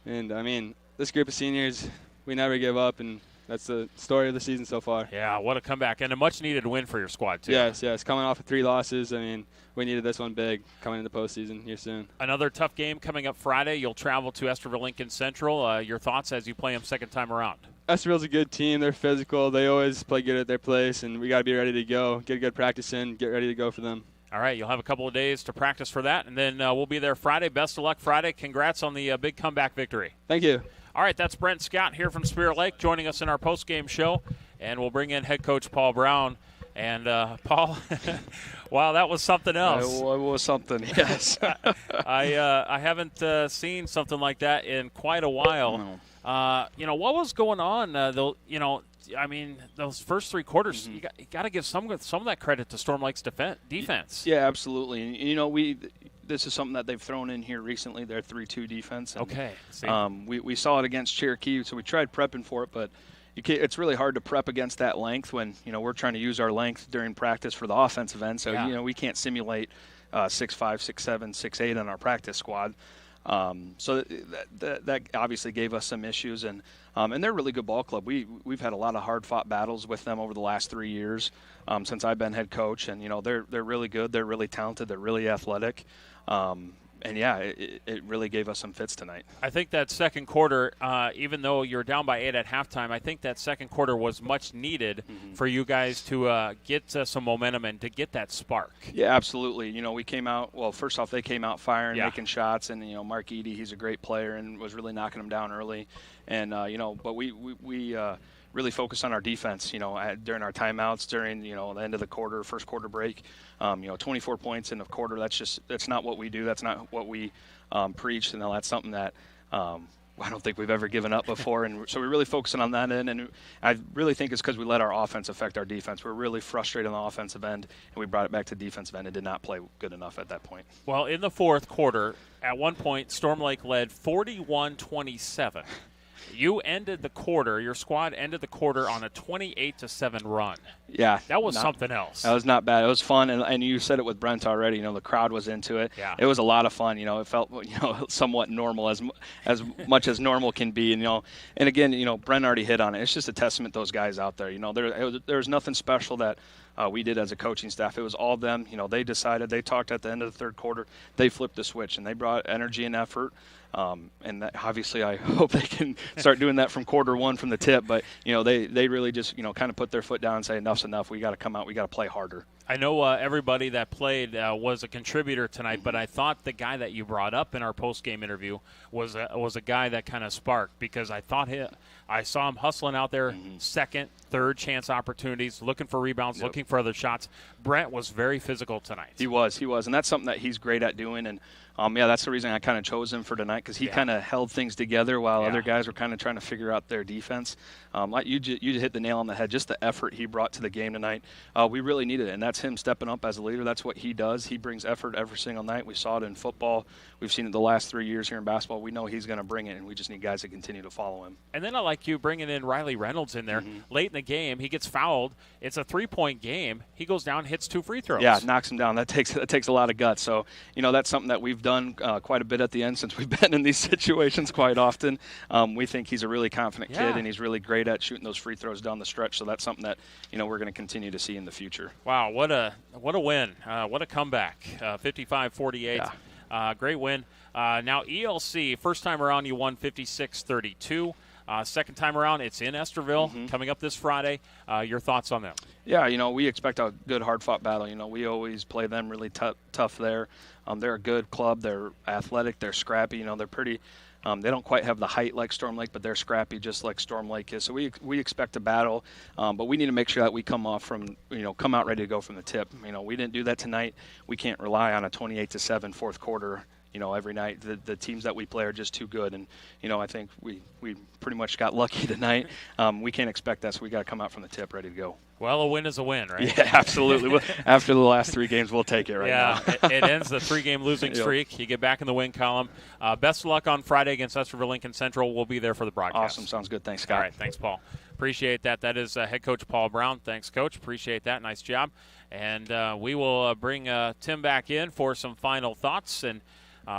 and, this group of seniors, we never give up, and that's the story of the season so far. Yeah, what a comeback, and a much-needed win for your squad, too. Yes, coming off of 3 losses. We needed this one big coming into the postseason here soon. Another tough game coming up Friday. You'll travel to Esterville Lincoln Central. Your thoughts as you play them second time around? Esterville's a good team. They're physical. They always play good at their place, and we got to be ready to go, get a good practice in, get ready to go for them. All right, you'll have a couple of days to practice for that, and then we'll be there Friday. Best of luck Friday. Congrats on the big comeback victory. Thank you. All right, that's Brent Scott here from Spirit Lake joining us in our postgame show, and we'll bring in head coach Paul Brown. And, Paul, wow, that was something else. It was something, yes. I haven't seen something like that in quite a while. No. What was going on? Those first 3 quarters, you got to give some of that credit to Storm Lake's defense. Yeah, absolutely. And, this is something that they've thrown in here recently, their 3-2 defense. And, okay. We saw it against Cherokee, so we tried prepping for it, but it's really hard to prep against that length when, we're trying to use our length during practice for the offensive end. So, we can't simulate 6'5", 6'7", 6'8" on our practice squad. So that obviously gave us some issues, and they're a really good ball club. We've had a lot of hard-fought battles with them over the last 3 years since I've been head coach, and they're really good. They're really talented. They're really athletic. It really gave us some fits tonight. I think that second quarter, even though you're down by 8 at halftime, I think that second quarter was much needed for you guys to get some momentum and to get that spark. Yeah, absolutely. We came out, well, first off, they came out firing, making shots, and, Mark Eady, he's a great player and was really knocking them down early. And, but we really focused on our defense, during our timeouts, during, the end of the quarter, first quarter break. 24 points in a quarter, that's not what we do. That's not what we preach. And that's something that I don't think we've ever given up before. And so we're really focusing on that end. And I really think it's because we let our offense affect our defense. We're really frustrated on the offensive end, and we brought it back to defensive end and did not play good enough at that point. Well, in the fourth quarter, at one point, Storm Lake led 41-27. You ended the quarter, your squad ended the quarter on a 28-7 run. Yeah. That was something else. That was not bad. It was fun, and you said it with Brent already. The crowd was into it. Yeah. It was a lot of fun. It felt somewhat normal, as much as normal can be. And again, Brent already hit on it. It's just a testament to those guys out there. There was nothing special that we did as a coaching staff. It was all them. They decided. They talked at the end of the third quarter. They flipped the switch, and they brought energy and effort. And that, obviously, I hope they can start doing that from quarter one from the tip. But, they really just, kind of put their foot down and say, enough's enough. We got to come out. We got to play harder. I know everybody that played was a contributor tonight, but I thought the guy that you brought up in our post-game interview was a guy that kind of sparked, because I saw him hustling out there, second, third chance opportunities, looking for rebounds, looking for other shots. Brent was very physical tonight. He was, and that's something that he's great at doing. And that's the reason I kind of chose him for tonight, because he kind of held things together while other guys were kind of trying to figure out their defense. Like you hit the nail on the head. Just the effort he brought to the game tonight, we really needed it, and that's him stepping up as a leader. That's what he does. He brings effort every single night. We saw it in football. We've seen it the last 3 years here in basketball. We know he's going to bring it, and we just need guys to continue to follow him. And then I like you bringing in Riley Reynolds in there late in the game. He gets fouled. It's a 3-point game. He goes down, hits 2 free throws. Yeah, knocks him down. That takes a lot of guts. So, that's something that we've done quite a bit at the end since we've been in these situations quite often. We think he's a really confident kid, and he's really great at shooting those free throws down the stretch. So that's something that, we're going to continue to see in the future. Wow, what a win. What a comeback. 55-48. Great win. Now ELC, first time around you won 56-32. Second time around, it's in Esterville coming up this Friday. Your thoughts on that? Yeah, we expect a good, hard-fought battle. We always play them really tough there. They're a good club. They're athletic. They're scrappy. They're pretty. They don't quite have the height like Storm Lake, but they're scrappy just like Storm Lake is. So we expect a battle, but we need to make sure that we come out ready to go from the tip. We didn't do that tonight. We can't rely on a 28-7 fourth quarter. Every night. The teams that we play are just too good, and I think we pretty much got lucky tonight. We can't expect that, so we got to come out from the tip ready to go. Well, a win is a win, right? Yeah, absolutely. After the last 3 games, we'll take it now. It ends the 3-game losing streak. You get back in the win column. Best of luck on Friday against Esterville Lincoln Central. We'll be there for the broadcast. Awesome. Sounds good. Thanks, Scott. All right. Thanks, Paul. Appreciate that. That is head coach Paul Brown. Thanks, Coach. Appreciate that. Nice job. And we will bring Tim back in for some final thoughts. And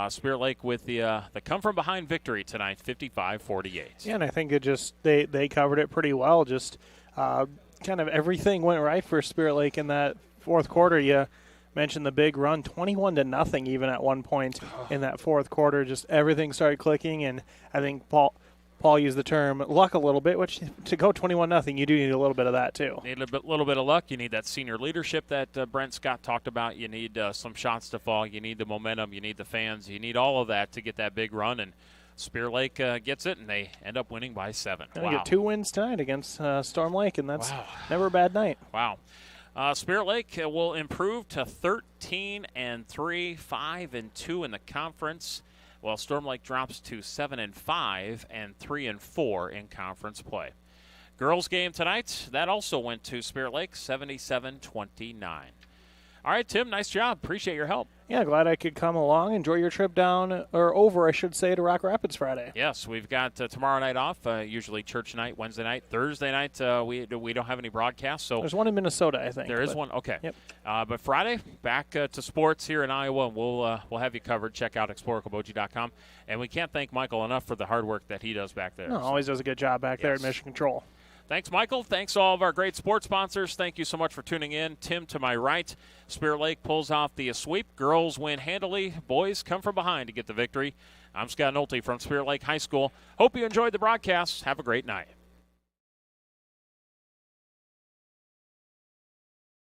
Spirit Lake with the come-from-behind victory tonight, 55-48. Yeah, and I think it just they covered it pretty well. Just kind of everything went right for Spirit Lake in that fourth quarter. You mentioned the big run, 21-0 even at one point in that fourth quarter. Just everything started clicking, and I think Paul used the term luck a little bit, which to go 21-0, you do need a little bit of that too. Need a little bit of luck. You need that senior leadership that Brent Scott talked about. You need some shots to fall. You need the momentum. You need the fans. You need all of that to get that big run. And Spirit Lake gets it, and they end up winning by 7. Wow. They get 2 wins tonight against Storm Lake, and that's never a bad night. Wow. Spirit Lake will improve to 13-3, 5-2 in the conference, while Storm Lake drops to 7-5 and 3-4 in conference play. Girls game tonight, that also went to Spirit Lake, 77-29. All right, Tim, nice job. Appreciate your help. Yeah, glad I could come along. Enjoy your trip down, or over, I should say, to Rock Rapids Friday. Yes, we've got tomorrow night off, usually church night, Wednesday night. Thursday night, we don't have any broadcasts. So there's one in Minnesota, I think. There is one? Okay. Yep. But Friday, back to sports here in Iowa, and we'll have you covered. Check out exploreokoboji.com. And we can't thank Michael enough for the hard work that he does back there. No, always does a good job back there at Mission Control. Thanks, Michael. Thanks all of our great sports sponsors. Thank you so much for tuning in. Tim to my right. Spirit Lake pulls off the sweep. Girls win handily. Boys come from behind to get the victory. I'm Scott Nolte from Spirit Lake High School. Hope you enjoyed the broadcast. Have a great night.